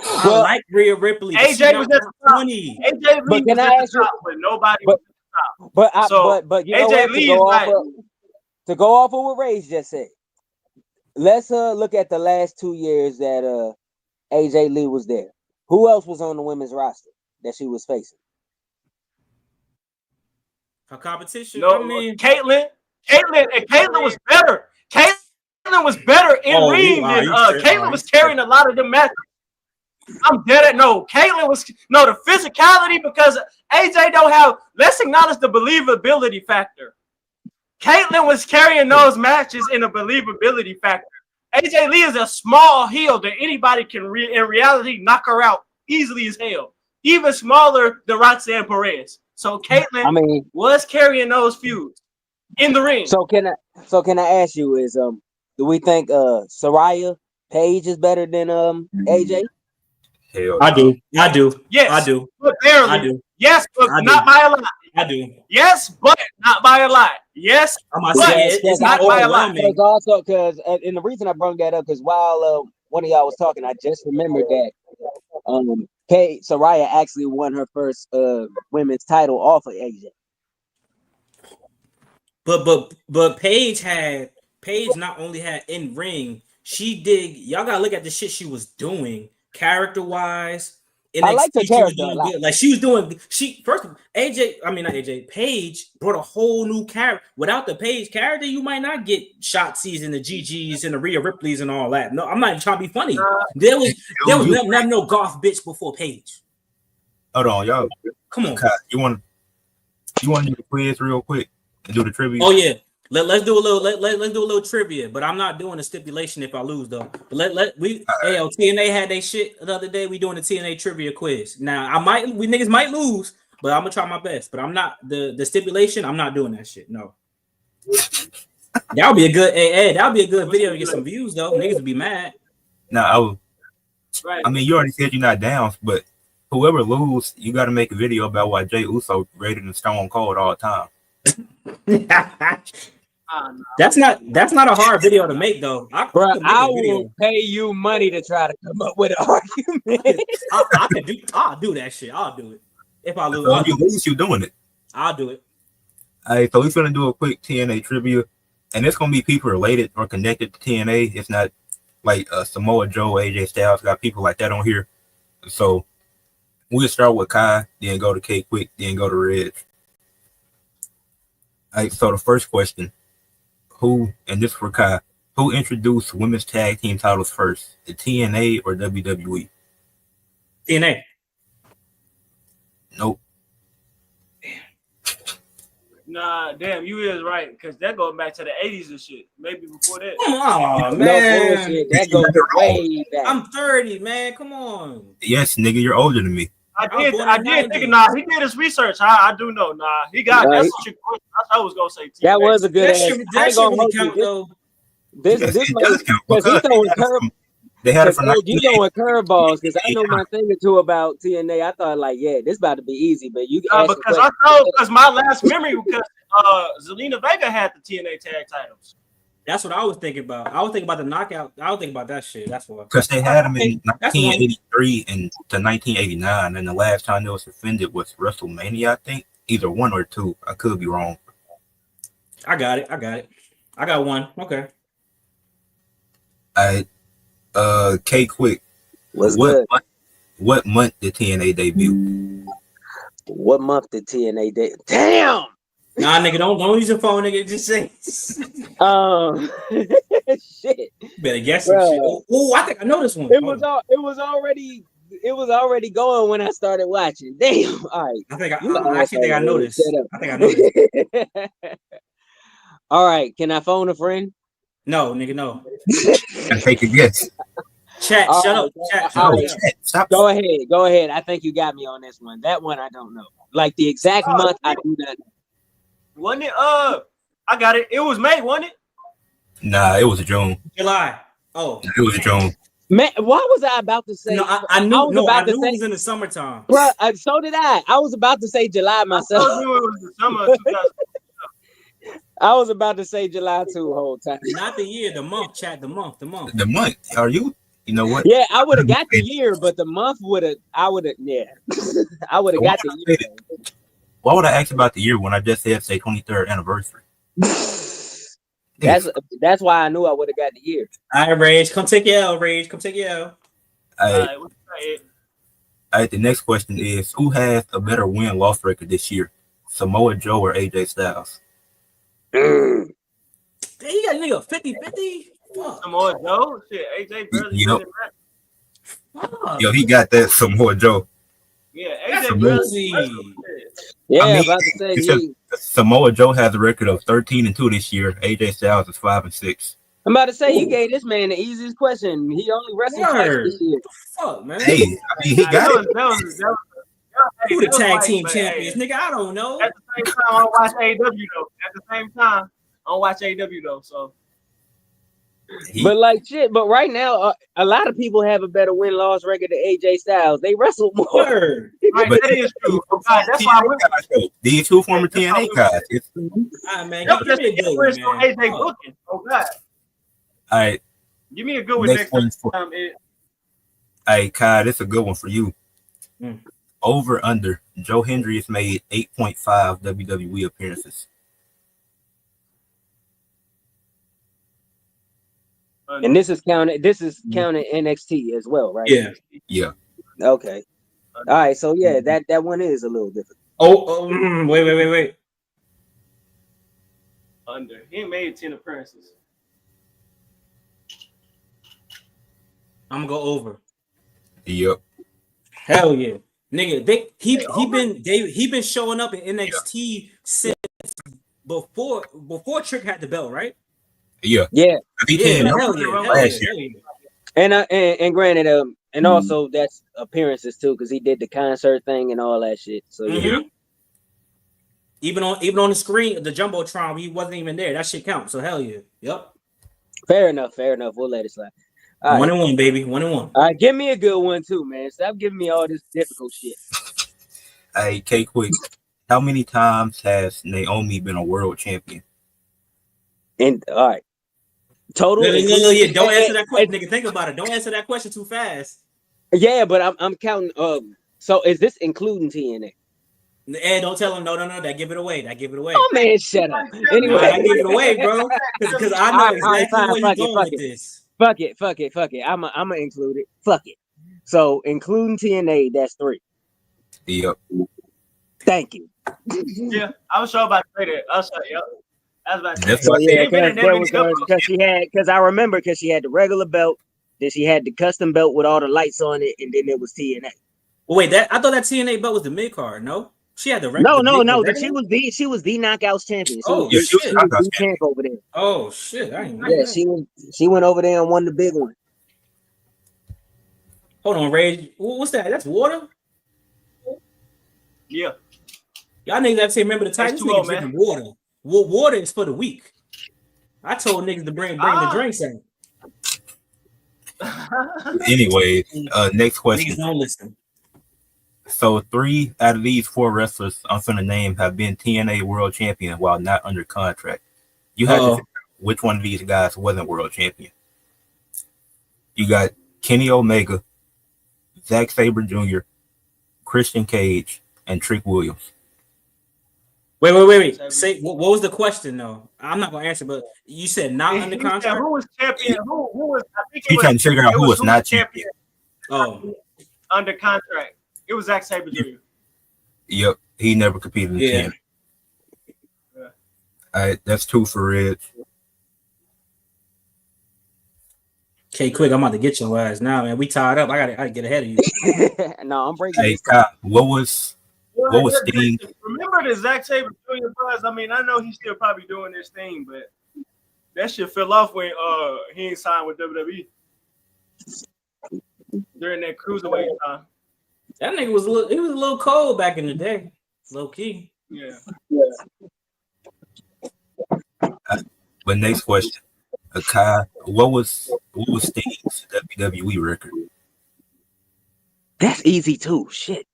I Well, like Rhea Ripley. But AJ was at the top. funny. AJ Lee But was can I at ask the you- top when nobody but- was at the top. But So, you know AJ what? Lee is like, To go off of what Ray's just said, let's look at the last 2 years that AJ Lee was there. Who else was on the women's roster that she was facing? Her competition. no, I mean, Caitlyn was better. Caitlyn was better in ring than Caitlyn was carrying a lot of the matches. I'm dead at no. Caitlyn was the physicality because AJ don't have. Let's acknowledge the believability factor. Caitlyn was carrying those matches in a believability factor. AJ Lee is a small heel that anybody can in reality knock her out easily as hell, even smaller than Roxanne Perez. So Caitlyn was carrying those feuds in the ring. So can I ask you do we think Saraya Paige is better than AJ? Hell, I do. Yes, I do. But barely. I do. Yes, but not by a lot. I do. Yes, but not by a lot. Yes, I'm but it's not by a lot. Because and the reason I brought that up because while one of y'all was talking, I just remembered that Saraya actually won her first women's title off of AJ. But Paige not only had in ring, y'all gotta look at the shit she was doing character wise. I like the character a lot. Like she was doing Paige brought a whole new character. Without the Paige character, you might not get Shotzi's and the GGs and the Rhea Ripley's and all that. No, I'm not even trying to be funny. There was no golf bitch before Paige. Hold on, y'all. Come on. You want to do the quiz real quick and do the trivia? Oh yeah. Let's do a little trivia, but I'm not doing a stipulation if I lose though. But TNA had their shit the other day. We doing the TNA trivia quiz. Now we niggas might lose, but I'm gonna try my best. But I'm not the stipulation. I'm not doing that shit. No. That would be a good that would be a good video to get some views though. Niggas would be mad. No, I mean, you already said you're not down, but whoever lose, you got to make a video about why Jey Uso rated than Stone Cold all the time. That's not a hard video to make though. I will pay you money to try to come up with an argument. I'll do that shit. I'll do it. If I lose, if you lose, you're doing it. I'll do it. All right, so we're gonna do a quick TNA trivia, and it's gonna be people related or connected to TNA. It's not like Samoa Joe, AJ Styles, got people like that on here. So we'll start with Kai, then go to K Quick, then go to Reg. All right, so the first question. And this for Kai, who introduced women's tag team titles first, the TNA or WWE? TNA. Nope. Nah, damn, you is right, because that goes back to the 80s and shit. Maybe before that. Come on, man. No bullshit. That goes way back. I'm 30, man. Come on. Yes, nigga, you're older than me. I did think, nah, he did his research. I do know. Nah, he got that's a trick question. That's what I was gonna say. TNA. That was a good answer. That shit really count, though. This does count because he throwing curveballs. They had it for you throwing curveballs because I know my thing or two about TNA. I thought like, yeah, this about to be easy, but you because my last memory because Zelina Vega had the TNA tag titles. That's what I was thinking about. I was thinking about the knockout. I was thinking about that shit. That's what. Because they had them in 1983 and to 1989, and the last time they was defended was WrestleMania, I think. Either one or two. I could be wrong. I got it. I got one. Okay. All right. K Quick. What month did TNA debut? What month did TNA debut? Damn. Nah, nigga, don't use your phone, nigga. Just say. Shit. Better guess some shit. Oh, I think I know this one. It was already going when I started watching. Damn. All right. I think I know this. I think I know this. All right. Can I phone a friend? No, nigga, no. I take a guess. Chat, shut up. Chat. Stop. Go ahead. I think you got me on this one. That one I don't know. Like the exact month, I do not know. Wasn't it? I got it. It was May, wasn't it? Nah, it was June. July. Oh, It was June. Man, why was I about to say? no, I knew. was about to it say, was in the summertime. bro. So did I. I was about to say July I myself. told you it was the summer of 2000. I was about to say July too the whole time. Not the year, the month. Chat the month. The month. The month. Are you? You know what? Yeah, I would have got the year, but the month would have. I would have. Yeah, I would have got the year. Why would I ask about the year when I just said say 23rd anniversary? That's why I knew I would have got the year. All right, Rage, come take your L. Rage, come take your L. All right. What's that? All right. The next question is: who has a better win-loss record this year, Samoa Joe or AJ Styles? Damn, you got a nigga 50-50? Fuck. Samoa Joe? Shit, AJ barely Yep. did that. Fuck. Yo, he got that Samoa Joe. Yeah, That's AJ crazy. barely. Yeah, I mean, about to say because Samoa Joe has a record of 13-2 this year. AJ Styles is 5-6. I'm about to say you gave this man the easiest question. He only wrestled twice this year. Fuck, man. Hey, I mean, he got it. Who the tag team champions? Nigga, I don't know. At the same time, I don't watch AEW though. At the same time, I don't watch AEW though. So, But like shit. But right now, a lot of people have a better win-loss record than AJ Styles. They wrestle more. Word. right, But that is true. God, that's why I went. These two former TNA guys. It's, All right, man. That was Give just me a the good difference one, on man. AJ Fuck. booking. Oh God, all right. give me a good one Next next one. time. Hey, Kai, this is a good one for you. Mm. Over under. Joe Hendry has made 8.5 WWE appearances. And this is counted. This is counted NXT as well, right? Yeah. Yeah. Okay. All right. So yeah, that one is a little different. Wait. Under. He ain't made 10 appearances. I'm gonna go over. Yep. Hell yeah, nigga. He been showing up in NXT since before Trick had the belt, right? Yeah. Yeah. He Yeah, came hell up yeah, last year. hell yeah. And granted, and also that's appearances too, because he did the concert thing and all that shit. So yeah. Mhm. Even on the screen, the jumbotron, he wasn't even there. That shit counts. So hell yeah. Yep. Fair enough. We'll let it slide. All 1-1, baby. 1-1. All right, give me a good one too, man. Stop giving me all this difficult shit. Hey, K Quick, how many times has Naomi been a world champion? And all right, total. Yeah, don't answer that question, nigga. Think about it. Don't answer that question too fast. Yeah, but I'm counting. So is this including TNA? And don't tell him no. That give it away. Oh man, shut up. Anyway, I give it away, bro. Because I know exactly where you're going with this. Fuck it. I'ma include it. Fuck it. So including TNA, that's 3. Yep. Thank you. Yeah, I was sure about to say that. I was like, yep. I was about to say That's So what I yeah, because I remember because she had the regular belt, then she had the custom belt with all the lights on it, and then it was TNA. Well, wait, I thought that TNA belt was the mid card. No, she had the No. But she was the Knockouts champion. She was the champ over there. Oh shit! I ain't know Yeah, that. she went over there and won the big one. Hold on, Ray. What's that? That's water. Yeah. Y'all niggas have to say, remember the Titans H2O, niggas drinking water. Water is for the weak. I told niggas to bring the drinks in. Anyway, next Niggas question. don't listen. So 3 out of these 4 wrestlers I'm finna name have been TNA world champion while not under contract. You have to figure out which one of these guys wasn't world champion. You got Kenny Omega, Zack Sabre Jr., Christian Cage, and Trick Williams. Wait. Say what was the question though? I'm not gonna answer, but you said not under contract. Who was champion? Who was? I think He's trying to figure out who was not champion. Under contract. It was Zack Sabre Jr. Yep, he never competed in TNA. Yeah. All right, that's 2 for Red. Okay, quick, I'm about to get your ass now, man. We tied up. I gotta get ahead of you. No, I'm breaking. Hey, Kyle, what was Sting? Remember the Zack Sabre Jr. buzz? I mean, I know he's still probably doing this thing, but that shit fell off when he ain't signed with WWE during that cruiserweight time. That nigga was a little cold back in the day, low key. Yeah. But next question, Kai, what was Sting's WWE record? That's easy too. Shit.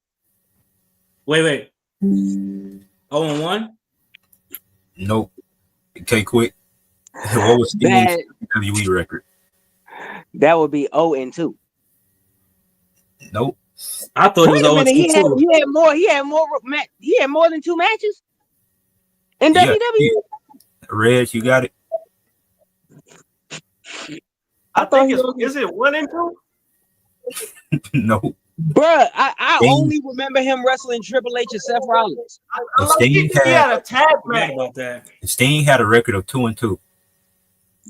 Wait. 0-1? Nope. Okay, quick. What was Sting's WWE record? That would be 0-2. Nope. I thought it was 0-2 too. He had more than 2 matches in WWE. Reg, you got it. I think is it 1 and 2? No. Bruh, I only remember him wrestling Triple H and Seth Rollins. He had a tag match about that. Sting had a record of 2-2.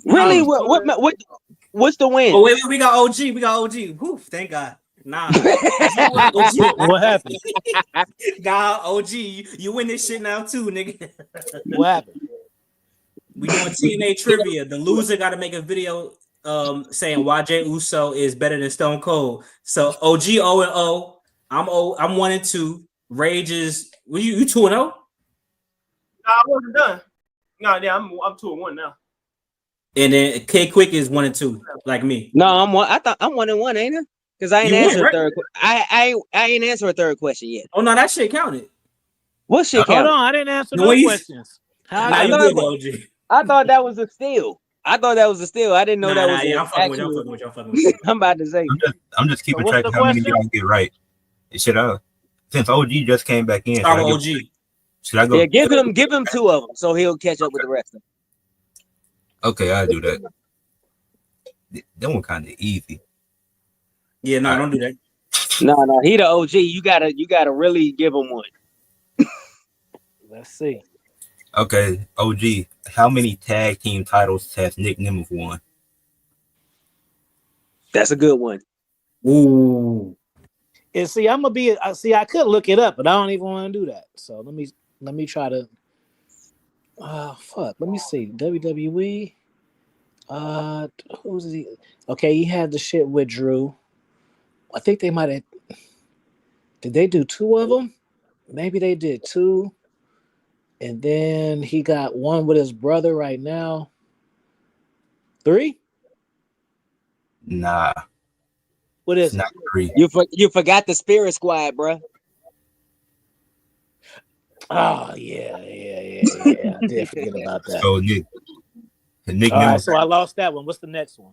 Really? What's the win? Oh wait, we got OG. Whew, thank God. Nah. What happened? Nah, OG, you win this shit now too, nigga. What happened? We doing TNA trivia. The loser got to make a video saying why Jey Uso is better than Stone Cold. So OG 0-0. I'm 1-2. Rage is you 2-0? No, I wasn't done. No, yeah, I'm 2-1 now. And then K Quick is 1-2, like me. No, I thought I'm 1-1, ain't I? Because I ain't answered a third. I ain't answered a third question yet. Oh no, that shit counted. What shit Hold counted? on, I didn't answer no questions. Nah, you good, OG. I thought that was a steal. I didn't know that was. Yeah, I'm fucking with you. I'm about to say. I'm just keeping track of how many y'all get right. Should I? Since OG just came back in. Start with OG. Should I go? Yeah, give him 2 of them so he'll catch up with the rest of them. Okay, I'll do that. That one kind of easy. Yeah, no, don't do that. No, he the OG. You gotta really give him one. Let's see. Okay, OG. How many tag team titles has Nick Nemeth won? That's a good one. Ooh. And see, I could look it up, but I don't even want to do that. So let me try to. Fuck. Let me see. WWE. Who's he? Okay, he had the shit with Drew. I think they might have. Did they do 2 of them? Maybe they did 2. And then he got 1 with his brother right now. 3? Nah. What is it? Not 3. You forgot the Spirit Squad, bro. Oh yeah. I did forget about that. So Nick All Nemeth. right, so I lost that one. What's the next one?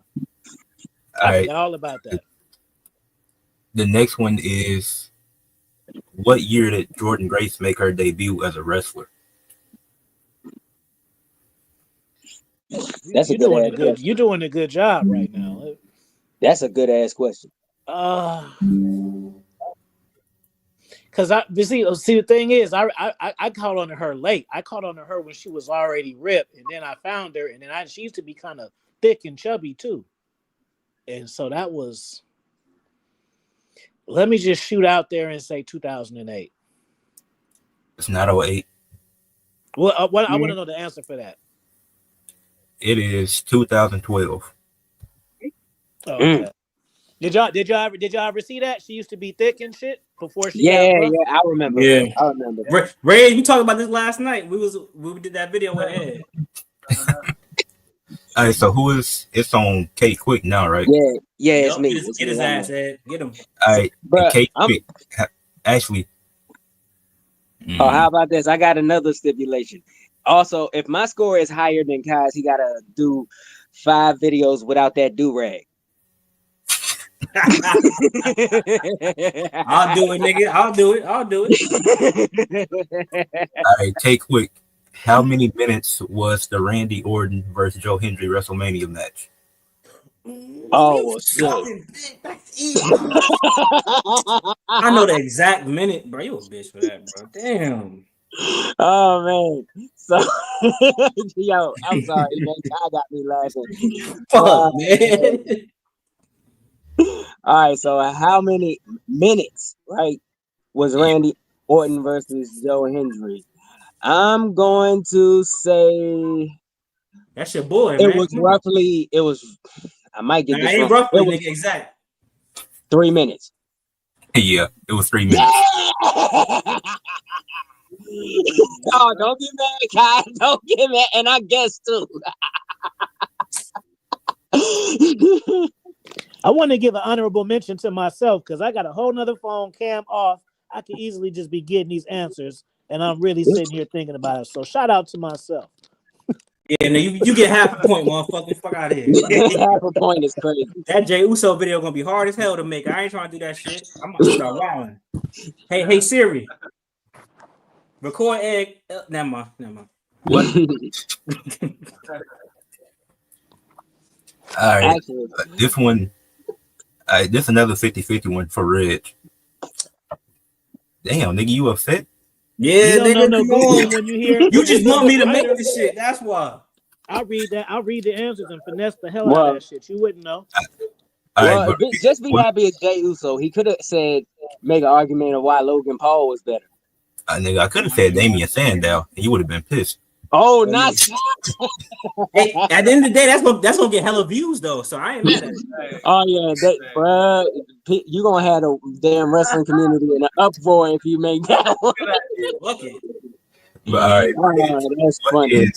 I forgot all about that. The next one is, what year did Jordan Grace make her debut as a wrestler? That's You're doing a good job right now. That's a good ass question. Because see, the thing is, I caught on to her late. I caught on to her when she was already ripped, and then I found her, and then she used to be kind of thick and chubby too. And so that was. Let me just shoot out there and say 2008. It's not 08. Well, I want to know the answer for that. It is 2012. Oh, okay. Did y'all ever see that? She used to be thick and shit before she Yeah, got yeah, I remember. Yeah. I remember. Ray, we talked about this last night. We did that video with Ed. All right, so it's on K Quick now, right? Yeah, it's me. Get his ass, Ed. Get him. All right, Bruh, K Quick. Actually. Oh, how about this? I got another stipulation. Also, if my score is higher than Kai's, he gotta do 5 videos without that do-rag. I'll do it, nigga. I'll do it. All right, K Quick. How many minutes was the Randy Orton versus Joe Hendry WrestleMania match? Oh, shit. I know the exact minute, bro. You a bitch for that, bro. Damn. Oh man. So yo, I'm sorry, man. I got me laughing. Fuck, man. All right, so how many minutes, right, was Randy Orton versus Joe Hendry? I'm going to say that's your boy, it man. was roughly. I might get this wrong. Roughly, nigga, exact. 3 minutes. Yeah, it was 3 minutes. Oh, don't get mad, Kai. Don't get mad. And I guess too. I want to give an honorable mention to myself because I got a whole nother phone cam off. I could easily just be getting these answers, and I'm really sitting here thinking about it. So shout out to myself. Yeah, no, you get half a point, motherfucker. Fuck out of here. Half a point is crazy. That Jay Uso video gonna be hard as hell to make. I ain't trying to do that shit. I'm gonna start wilding. Hey Siri, record egg. Never mind. What? All right. Actually, This one. This another 50-50 one for Reg. Damn, nigga, you upset? Yeah, You don't know nigga, no come Google on. when you hear. You just want me to make Writer. this shit. That's why. I'll read the answers and finesse the hell out of that shit. You wouldn't know. All well, right, but just be happy it's Jey Uso. He could have said, make an argument of why Logan Paul was better. nigga, I could have said Damian Sandow, and you would have been pissed. Oh, not. Hey, at the end of the day, that's gonna get hella views though. So I ain't mad at it. Oh yeah, you gonna have a damn wrestling community in an uproar if you make that one. Fuck it. But all right, Oh, that's funny.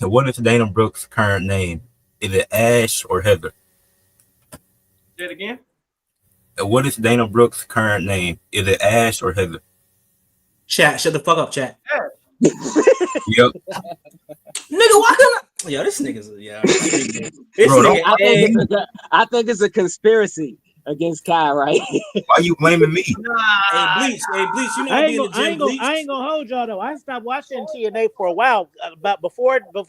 What is Dana Brooks' current name? Is it Ash or Heather? Say it again. What is Dana Brooks' current name? Is it Ash or Heather? Chat, shut the fuck up, chat. Yep. Nigga, why couldn't I? Yo, this nigga's this Bro, nigga, I think it's a conspiracy against Kai, right? Why you blaming me? Hey, Bleach, you know I be in the gym, Bleach. ain't gonna hold y'all though. I stopped watching TNA for a while. About before Dolph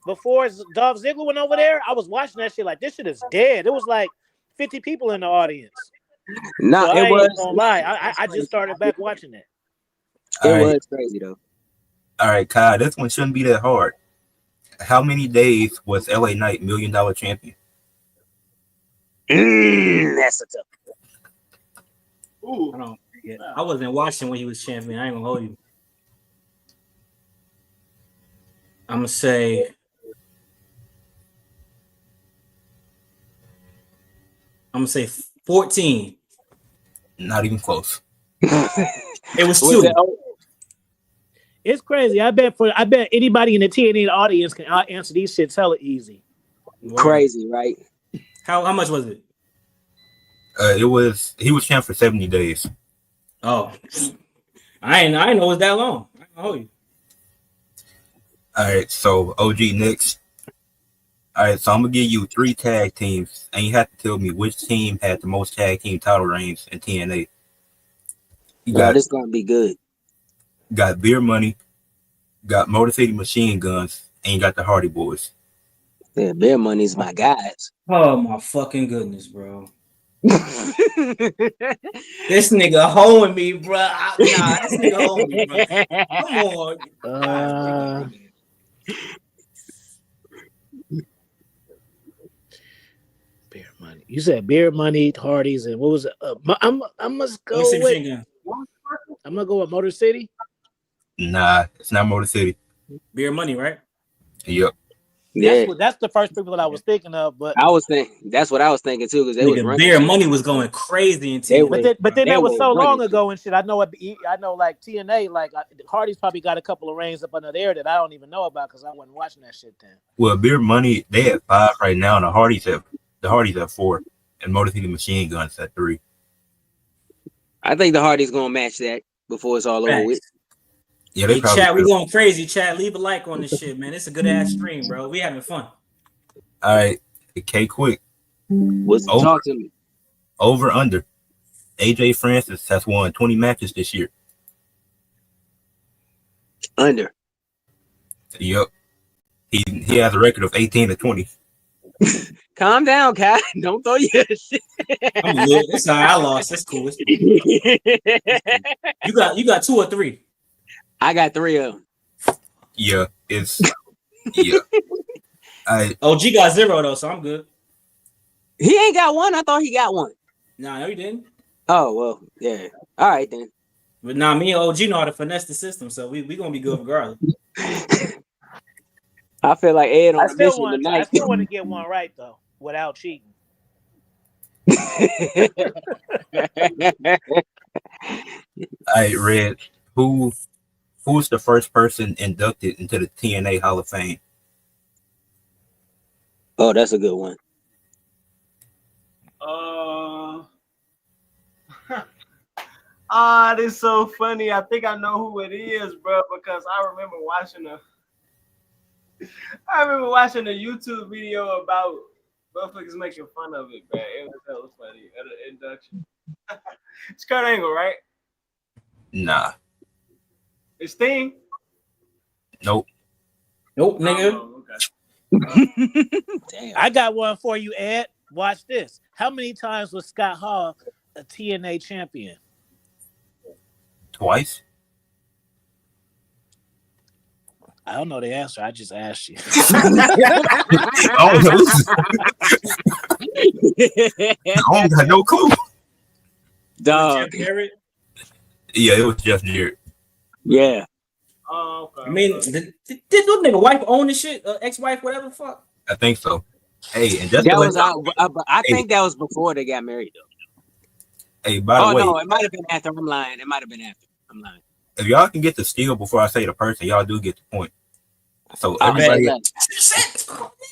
Ziggler went over there, I was watching that shit like this shit is dead. It was like 50 people in the audience. No, So it I was. ain't gonna lie. I just started back watching it. It was crazy though. All right, Kai, this one shouldn't be that hard. How many days was LA Knight $1 million champion? That's a tough. Ooh. I wasn't watching when he was champion. I ain't gonna hold you. I'm gonna say 14. Not even close. It was 2. It's crazy. I bet anybody in the TNA audience can answer these shits hella easy. Crazy, right? How much was it? He was champ for 70 days. Oh, I ain't know it was that long. I ain't gonna hold you. All right, so OG next. All right, so I'm gonna give you 3 tag teams, and you have to tell me which team had the most tag team title reigns in TNA. This is gonna be good. Got Beer Money, got Motor City Machine Guns, and you got the Hardy Boys. Yeah, Beer Money's my guys. Oh my fucking goodness, bro. This nigga holding me, bro. This nigga holding me, bro. Come on. Beer Money. You said Beer Money, Hardy's, and what was it? I must go with. I'm gonna go with Motor City. Nah, it's not Motor City. Beer Money, right? Yep. Yeah, that's the first people that I was thinking of, but I was thinking that's what I was thinking too because they was running. Beer Money was going crazy in TNA. But then that was so long ago and shit. I know like TNA, like Hardy's probably got a couple of reigns up under there that I don't even know about because I wasn't watching that shit then. Well, Beer Money, they have 5 right now, and the Hardys have 4, and Motor City Machine Guns at 3. I think the Hardys gonna match that before it's all over with. Yeah, they chat, we going crazy. Chat, leave a like on this shit, man. It's a good ass stream, bro. We having fun. All right, K Quick. Talk to me. Over under. AJ Francis has won 20 matches this year. Under. Yep. He has a record of 18-20. Calm down, Kai. Don't throw your shit. I'm good. It's all right. I lost. That's cool. You got 2 or 3. I got 3 of them. Yeah, it's yeah. OG got 0 though, so I'm good. He ain't got 1. I thought he got 1. Nah, no, he didn't. Oh well, yeah. All right then. But nah, me and OG know how to finesse the system, so we gonna be good regardless. I feel like Ed on I a mission tonight. I still want to get one right though, without cheating. I read who's the first person inducted into the TNA Hall of Fame? Oh, that's a good one. This is so funny. I think I know who it is, bro, because I remember watching a YouTube video about motherfuckers making fun of it, bro. It was hella funny at an induction. It's Kurt Angle, right? Nah. It's Sting? Nope. Nope, nigga. Oh, okay. Damn. I got one for you, Ed. Watch this. How many times was Scott Hall a TNA champion? Twice. I don't know the answer. I just asked you. I don't got no clue. Dog. Yeah, it was Jeff Jarrett. Yeah. Oh, okay. I mean, did this nigga wife own this shit? Ex-wife, whatever the fuck? I think so. Hey, and just That to let was y'all- I think that was before they got married though. hey, by the way, No, it might have been after. I'm lying. It might have been after. I'm lying. if y'all can get the steal before I say the person, y'all do get the point. So I bet everybody, that.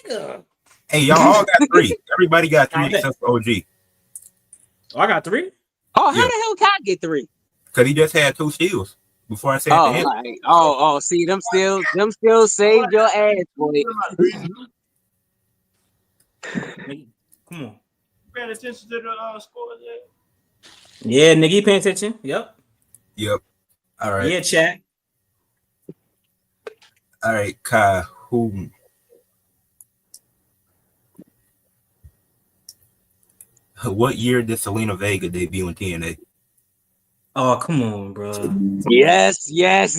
Nigga. hey, y'all all got 3. Everybody got 3 I bet. except for OG. Oh, I got 3? Oh, how Yeah. the hell can I get 3? Because he just had 2 steals before I said Oh, the end. right. Oh, see, them still saved your ass, boy. Nigga, come on. Paying attention to the scores yet? Yeah, nigga, you paying attention? Yep. Yep. All right. Yeah, chat. All right, Kai. What year did Selena Vega debut in TNA? Oh, come on, bro. Yes. That's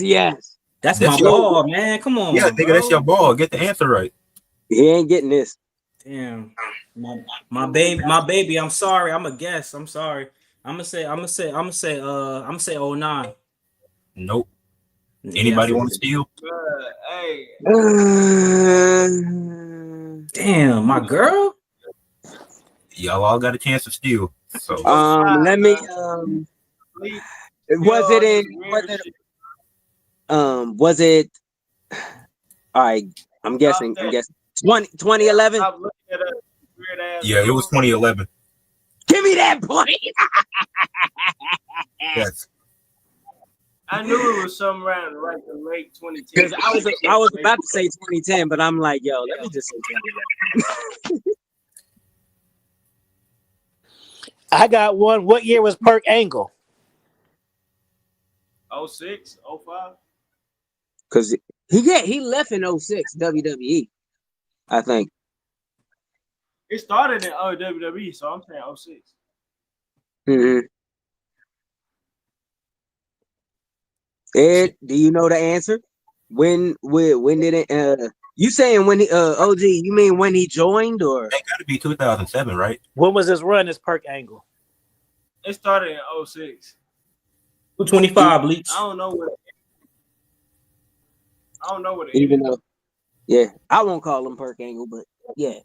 That's my your- ball, man. Come on, Yeah, nigga, bro. that's your ball. Get the answer right. He ain't getting this. Damn. My baby. I'm sorry. I'm a guess. I'm sorry. I'm gonna say 09. Nope. Yeah, Anybody I want to steal? Hey. Damn, my girl. Y'all all got a chance to steal. So Let me was it all right, I'm guessing 2011. Stop looking at us, weird ass. yeah, it was 2011. Give me that point. Yes. I knew it was somewhere around like the late 2010. Because I was about to say 2010, but I'm like, yo, let me just say 2011. I got one. What year was Perk Angle? 06, 05. Because he left in 06 WWE, I think. It started in WWE, so I'm saying 06. Mm-hmm. Ed, do you know the answer? When did it? You saying when he OG? You mean when he joined or? That got to be 2007, right? When was his run as Perk Angle? It started in 06. 225 bleach. I don't know what it Even is. though, yeah, I won't call him Perk Angle, but yeah.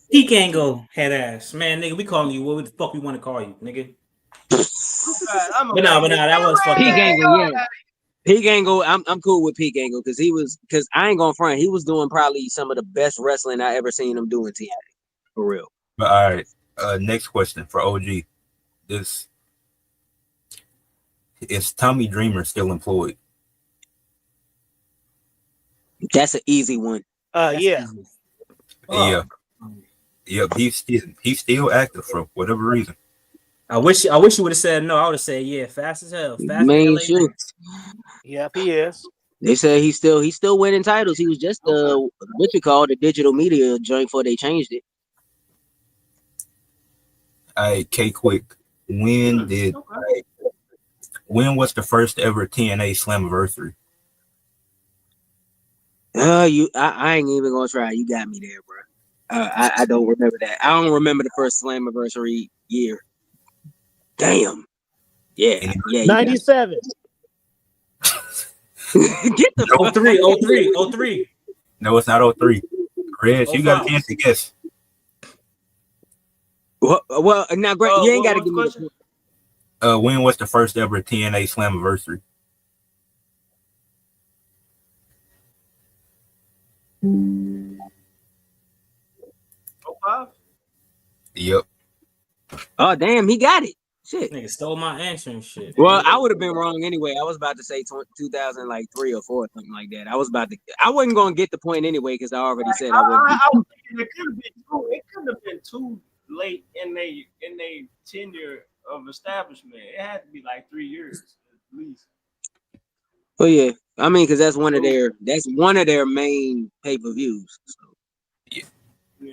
He can't go head ass. Man, nigga, we calling you what the fuck we want to call you, nigga. But no, that was fucked Peak up. Angle, yeah. Peak Angle, I'm cool with Peak Angle because I ain't gonna front. He was doing probably some of the best wrestling I ever seen him do in TNA, for real. But all right. Next question for OG. Is Tommy Dreamer still employed? That's an easy one. Yeah. Yeah. Yep. He's still active for whatever reason. I wish you would have said no. I would have said yeah, fast as hell. Fast Man, as sure. Yep, he is. They said he's still winning titles. He was just what you call the digital media joint before they changed it. All right, K Quick. When was the first ever TNA Slammiversary? I ain't even gonna try. You got me there, bro. I don't remember that. I don't remember the first Slammiversary year. Damn. Yeah. 97. Get the 03. No, it's not 03. Reg, you got a chance to guess. Well, now, Grant, you ain't got to give me the point. When was the first ever TNA Slammiversary? 5? Yep. Oh damn, he got it. Shit. Nigga stole my answer and shit. Well, I would have been wrong anyway. I was about to say 2003 or 4 or something like that. I wasn't gonna get the point anyway because I already said I wouldn't. I was thinking it couldn't have been too late in they tenure of establishment. It had to be like 3 years at least. Oh yeah, I mean, because that's one of their main pay-per-views. So. Yeah.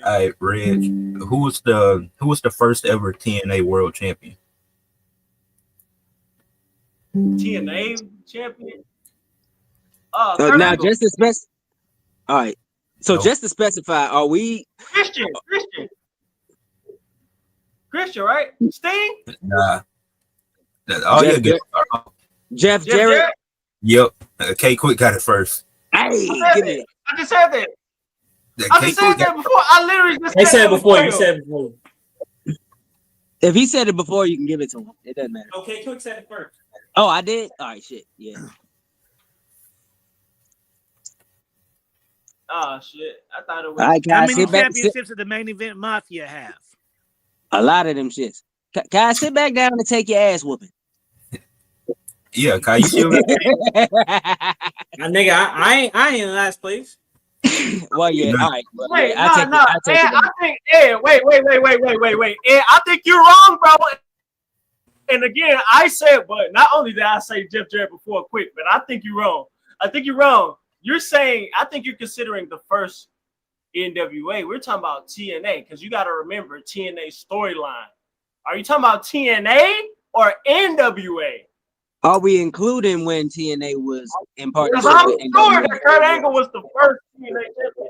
All right, Reg. Who was the first ever TNA World Champion? TNA champion. Now, just to specify. All right. So Nope. just to specify, are we Christian, right? Sting. Nah. Yeah. Jeff Jarrett? Yep. K Quick got it first. Hey, give me. I just said that. I just said that before. I literally just They said it before. You said it before. If he said it before, you can give it to him. It doesn't matter. Okay, Quick said it first. Oh, I did? All right, shit. Yeah. Oh shit! I thought it was. All right, How guys, many sit back. championships did the main event Mafia have? A lot of them shits. Guys, sit back down and take your ass whooping. Yeah, Kai, you still got Nigga, I ain't in last place. Well, yeah, all right. Well, Wait, yeah, I take it back. think, wait. Ed, I think you're wrong, bro. And again, I said, but not only did I say Jeff Jarrett before Quick, but I think you're wrong. You're saying, I think you're considering the first NWA. We're talking about TNA because you got to remember TNA storyline. Are you talking about TNA or NWA? Are we including when TNA was in partnership Because I'm with sure NWA? that Kurt Angle was the first TNA champion.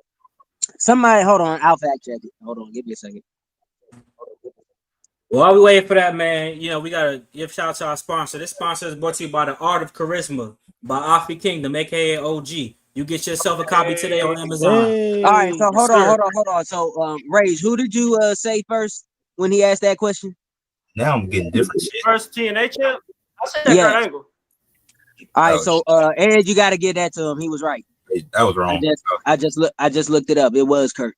Somebody, hold on. I'll fact check it. Hold on. Give me a second. While we waiting for that, man, we gotta give shout out to our sponsor. This sponsor is brought to you by the Art of Charisma by Afi Kingdom, aka OG. You get yourself a copy today on Amazon. Hey. All right, so hold on. So, Rage, who did you say first when he asked that question? Now I'm getting different shit. First TNA champ? I said Yeah. Kurt Angle. All right, so Ed, you got to get that to him. He was right. That was wrong. I just looked it up. It was Kurt.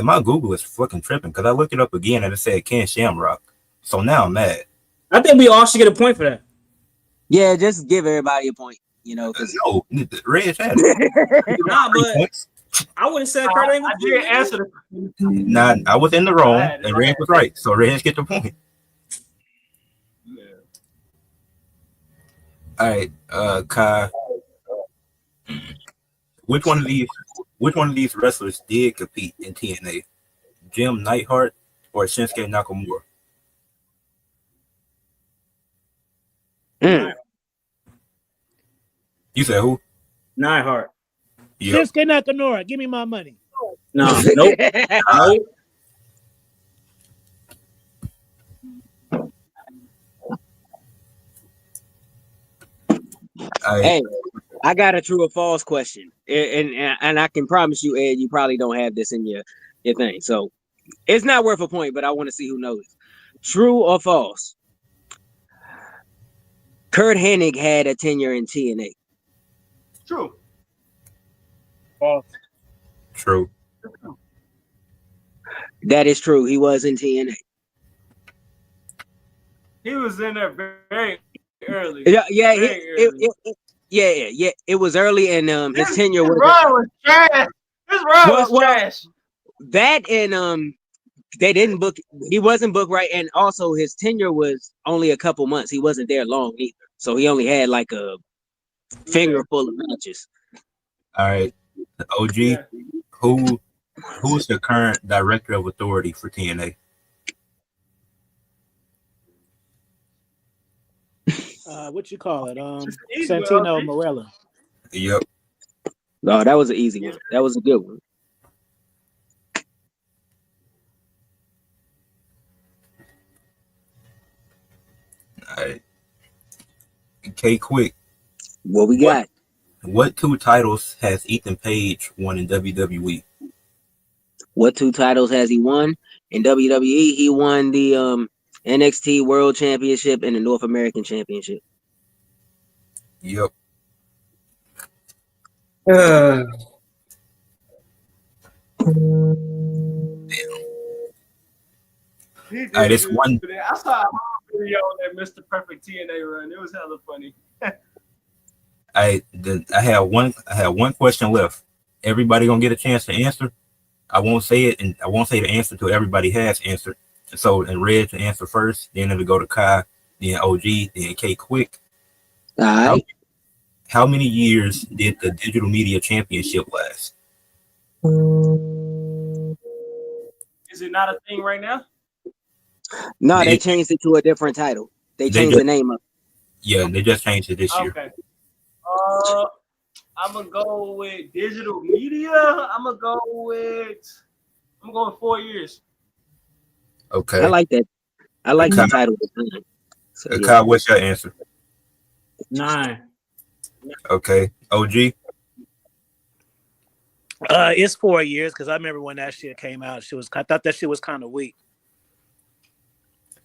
My Google is fucking tripping because I looked it up again and it said Ken Shamrock. So now I'm mad. I think we all should get a point for that. Yeah, just give everybody a point, because No, Red had it. Nah, but I would have said Kurt Angle. I did answer the Nah, I was in the wrong and Red was right. So Red get the point. Yeah. All right, Kai. Which one of these wrestlers did compete in TNA? Jim Neidhart or Shinsuke Nakamura? You said who? Neidhart. Yep. Shinsuke Nakamura, give me my money. No, nope. Nope. Hey, I got a true or false question, and I can promise you, Ed, you probably don't have this in your thing, so it's not worth a point. But I want to see who knows. True or false? Kurt Hennig had a tenure in TNA. True. False. True. That is true. He was in TNA. He was in there very early. Yeah. It was early, and his tenure his was. run was trash. His run was trash. That and they didn't book. He wasn't booked right, and also his tenure was only a couple months. He wasn't there long either, so he only had like a finger full of matches. All right, OG. Yeah. Who's the current director of authority for TNA? What you call it? Easy, Santino OG. Morella. Yep. No, that was an easy one. That was a good one. All right. K Quick. What we got? What 2 titles has Ethan Page won in WWE? What 2 titles has he won in WWE? He won the NXT World Championship and the North American Championship. Yep. Damn. He did All right, it's good one. for that. I saw a whole video on that Mr. Perfect TNA run. It was hella funny. I had one question left. Everybody gonna get a chance to answer. I won't say it, and I won't say the answer till everybody has answered. So, and Red to answer first, then it'll go to Kai, then OG, then K Quick. All right. How many years did the Digital Media Championship last? Is it not a thing right now? No, they changed it to a different title. They changed the name up. Yeah, they just changed it this year. Okay. I'm gonna go with digital media. I'm going 4 years. Okay. I like that. I like the title. So, yeah. Kyle, what's your answer? 9. Okay. OG? It's 4 years because I remember when that shit came out. I thought that shit was kind of weak.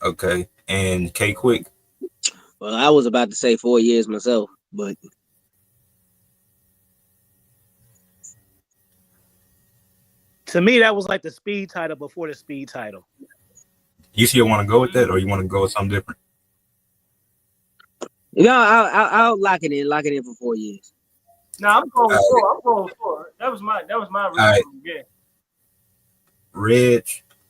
Okay. And K Quick? Well, I was about to say 4 years myself, but to me, that was like the speed title before the speed title. You still want to go with that, or you want to go with something different? No, I'll lock it in. Lock it in for 4 years. No, I'm going with 4. I'm going with 4. That was my reason. Yeah. Reg,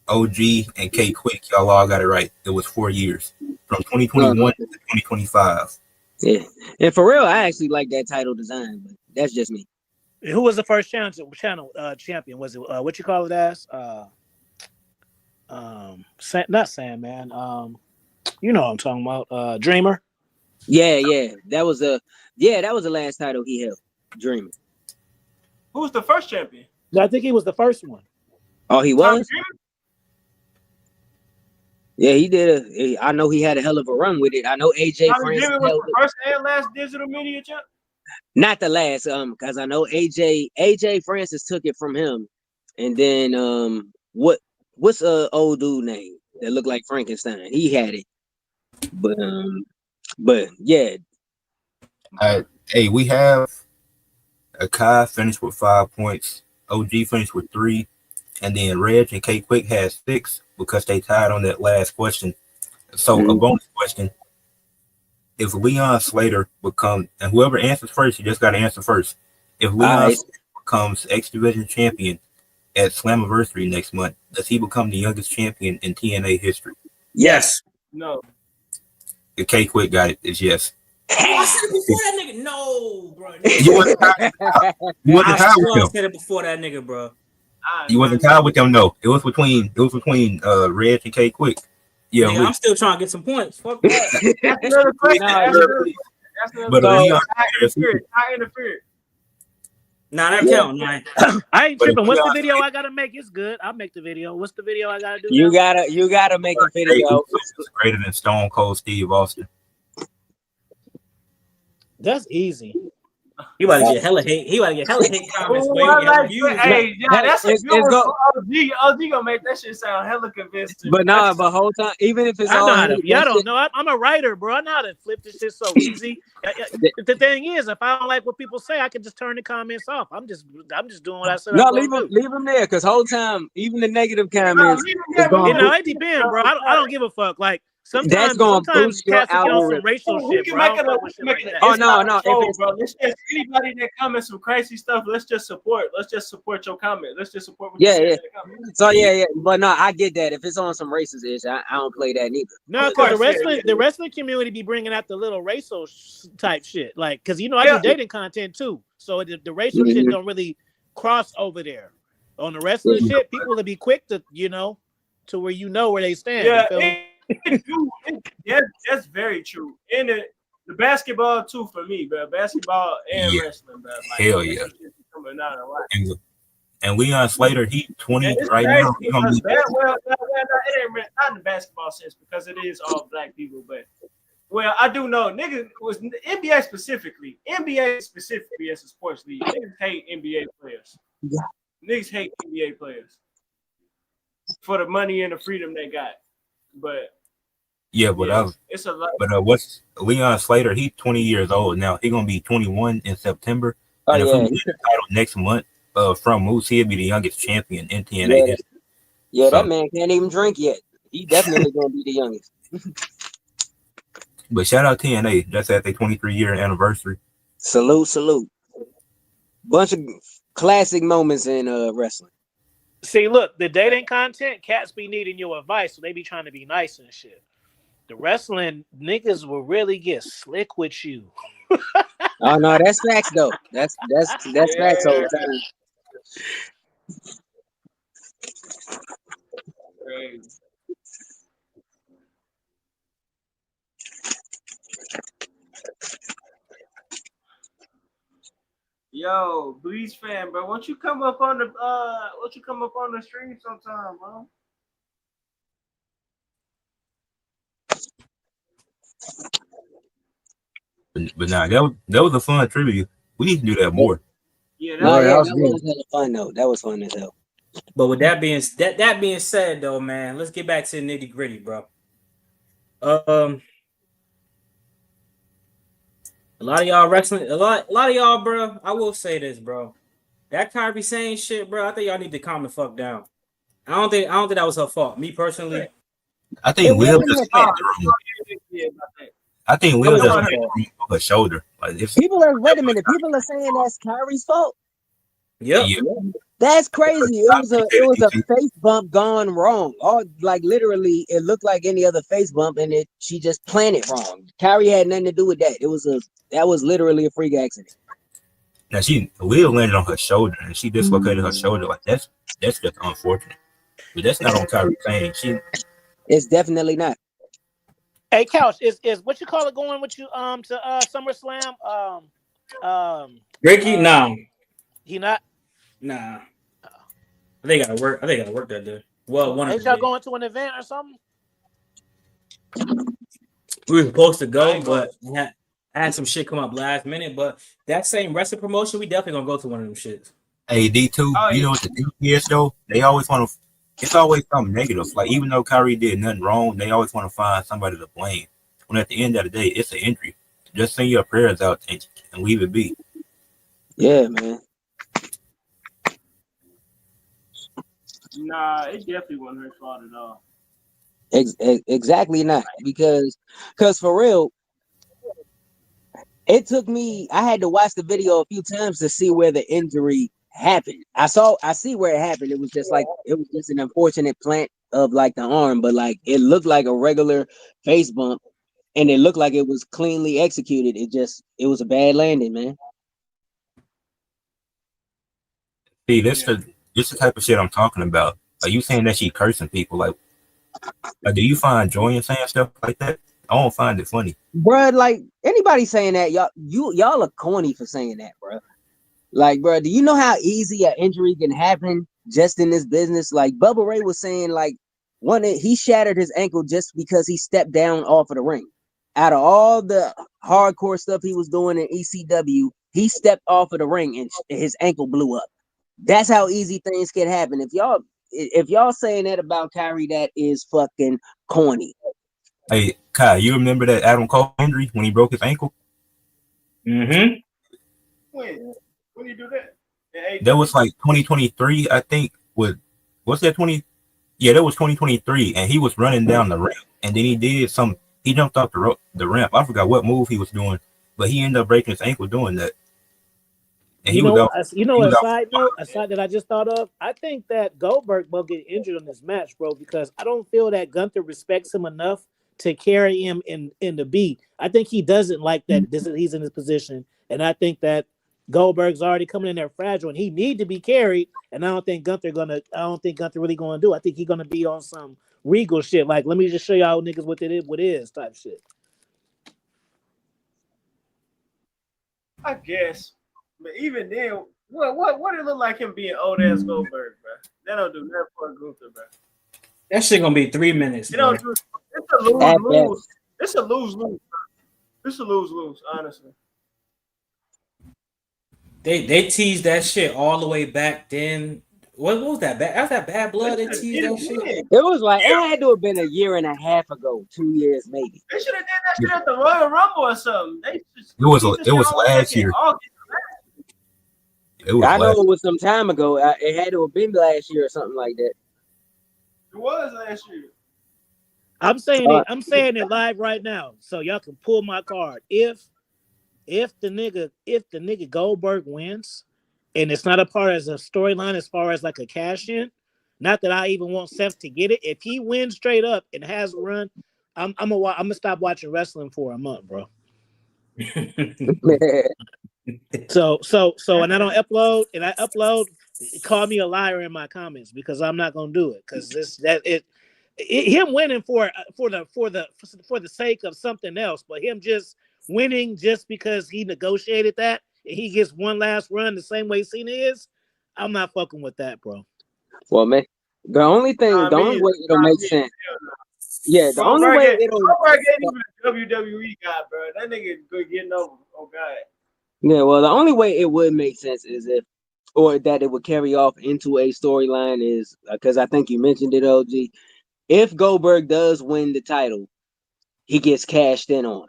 OG, and K Quick, y'all all got it right. It was 4 years, from 2021 to 2025. Yeah, and for real, I actually like that title design, but that's just me. Who was the first champion? Was it what you call it as? Not Sandman. You know what I'm talking about. Dreamer. Yeah. That was the last title he held. Dreamer. Who was the first champion? I think he was the first one. Oh, he was? Yeah, he did. I know he had a hell of a run with it. I know AJ Francis was the first and last digital media champ. Not the last, because I know AJ Francis took it from him, and then what's old dude name that looked like Frankenstein? He had it, but yeah. Hey, we have Kai finished with 5 points, OG finished with 3, and then Reg and K Quick had 6 because they tied on that last question. So a bonus question. If Leon Slater becomes, and whoever answers first, you just got to answer first. If Leon Slater becomes X Division champion at Slammiversary next month, does he become the youngest champion in TNA history? Yes. No. If K Quick got it, it's yes. Oh, I said it before that nigga. No, bro. You wasn't tied with him. I said it before that nigga, bro. You wasn't tied with them, no. It was between Reg and K Quick. Yeah, nigga, I'm still trying to get some points. Fuck that. That's another question. But I interfered. Nah, that count, man. I ain't tripping. What's the video I gotta make? It's good. I'll make the video. What's the video I gotta do? You gotta make a video. It's greater than Stone Cold Steve Austin. That's easy. He about to get hella hate. He about to get hella hate comments. Hey, yeah, that's a good one. OG gonna make that shit sound hella convincing. But but whole time, even if it's I all know how to, y'all don't know. I'm a writer, bro. I know how to flip this shit so easy. The thing is, if I don't like what people say, I can just turn the comments off. I'm just doing what I said. No, leave them there, because whole time, even the negative comments. It depends, bro. I don't give a fuck. Like sometimes cats get on some racial shit, bro. No. Bro, let's just anybody that comments some crazy stuff. Let's just support your comment. Let's just support. What yeah. So yeah. But no, I get that. If it's on some racist ish, I don't play that neither. No, because the wrestling community be bringing out the little racial type shit, like because I do dating content too. So the racial shit don't really cross over there. On the wrestling shit, people will be quick to to where they stand. Yeah, that's very true. And the basketball too for me, bro. Basketball and wrestling, bro. Like, hell yeah. And Leon Slater, he 20 right now. It ain't not in the basketball sense because it is all black people, but I do know niggas was NBA specifically as a sports league. Niggas hate NBA players. Yeah. Niggas hate NBA players for the money and the freedom they got. But it's a lot. But what's Leon Slater? He's 20 years old now. He's gonna be 21 in September. And if he wins the title next month from Moose, he'll be the youngest champion in TNA history. Yeah, that man can't even drink yet. He definitely gonna be the youngest. But shout out TNA. That's at their 23-year anniversary. Salute. Bunch of classic moments in wrestling. See, look, the dating content, cats be needing your advice, so they be trying to be nice and shit. The wrestling niggas will really get slick with you. Oh no, that's facts though. That's facts all the time. Crazy. Yo, Bleach fan, bro. Won't you come up on the stream sometime, bro? But nah, that was a fun trivia. We need to do that more. Yeah, No, Boy, yeah, was that good. was hella fun though. That was fun as hell. But with that being said, though, man, let's get back to the nitty gritty, bro. A lot of y'all wrestling, a lot of y'all, bro. I will say this, bro. That Kyrie saying shit, bro. I think y'all need to calm the fuck down. I don't think that was her fault. Me personally, I think Will wasn't just her came fault. the room. yeah, about that. I think That Will was just her came fault. the room on her shoulder. Like if People are wait a minute. People are saying that's Kyrie's fault. Yep. yeah, That's crazy. It was a Complicated. face bump gone wrong. Or like literally, it looked like any other face bump, and she just planned it wrong. Kyrie had nothing to do with that. That was literally a freak accident. Now Will landed on her shoulder and she dislocated her shoulder. Like that's just unfortunate. But that's not on Kyrie saying. It's definitely not. Hey, Couch, is what you call it going with you to SummerSlam? Ricky, nah. He not. I think I gotta work. That day. Well, one of Ain't the y'all days. going to an event or something? We were supposed to I go, ain't going. but I had some shit come up last minute. But that same wrestling promotion, we definitely gonna go to one of them shits. Hey D2, Oh, you yeah. know what the thing is though? They always want to. It's always something negative. Like even though Kyrie did nothing wrong, they always want to find somebody to blame. When at the end of the day, it's an injury. Just send your prayers out and leave it be. Yeah, man. Nah, it definitely wasn't her fault at all. Exactly not because for real, it took me. I had to watch the video a few times to see where the injury happened. I see where it happened. It was just an unfortunate plant of like the arm, but like it looked like a regular face bump, and it looked like it was cleanly executed. It was a bad landing, man. See, this the type of shit I'm talking about. Are you saying that she cursing people? Like do you find joy in saying stuff like that? I don't find it funny. Bruh, like anybody saying that, y'all are corny for saying that, bruh. Like, bruh, do you know how easy an injury can happen just in this business? Like Bubba Ray was saying, like he shattered his ankle just because he stepped down off of the ring. Out of all the hardcore stuff he was doing in ECW, he stepped off of the ring and his ankle blew up. That's how easy things can happen. If y'all saying that about Kyrie, that is fucking corny. Hey, Kai, you remember that Adam Cole injury when he broke his ankle? Mm-hmm. When you do that? That was like 2023, I think. What's that 20? Yeah, that was 2023, and he was running down the ramp, and then he jumped off the ramp. I forgot what move he was doing, but he ended up breaking his ankle doing that. And he was out. A side note, a side that I just thought of. I think that Goldberg will get injured in this match, bro, because I don't feel that Gunther respects him enough to carry him in the beat. I think he doesn't like that. He's in his position, and I think that Goldberg's already coming in there fragile, and he need to be carried. And I don't think Gunther really gonna do. I think he's gonna be on some regal shit. Like, let me just show y'all niggas what it is type shit. I guess. But even then, what it look like him being old ass Goldberg, bro? That don't do nothing for Gunther, bro. That shit gonna be 3 minutes. It don't do. It's a lose-lose. It's a lose-lose. It's a lose-lose, honestly. They teased that shit all the way back then. What was that? That was that Bad Blood. They teased that shit. It was like it had to have been a year and a half ago, 2 years maybe. They should have did that shit at the Royal Rumble or something. It was last year. I know it was some time ago. It had to have been last year or something like that. It was last year. I'm saying it live right now, so y'all can pull my card. If the nigga Goldberg wins, and it's not a part as a storyline as far as like a cash in, not that I even want Seth to get it. If he wins straight up and has a run, I'm gonna stop watching wrestling for a month, bro. So, and I don't upload, and I upload. Call me a liar in my comments because I'm not gonna do it because him winning for the sake of something else, but him just winning just because he negotiated that and he gets one last run the same way Cena is. I'm not fucking with that, bro. Well, man, the only way it'll make sense. Yeah, the only way it'll. Goldberg ain't even a WWE guy, bro. That nigga good getting over. Oh God. Yeah, well, the only way it would make sense is that it would carry off into a storyline is because I think you mentioned it, OG. If Goldberg does win the title, he gets cashed in on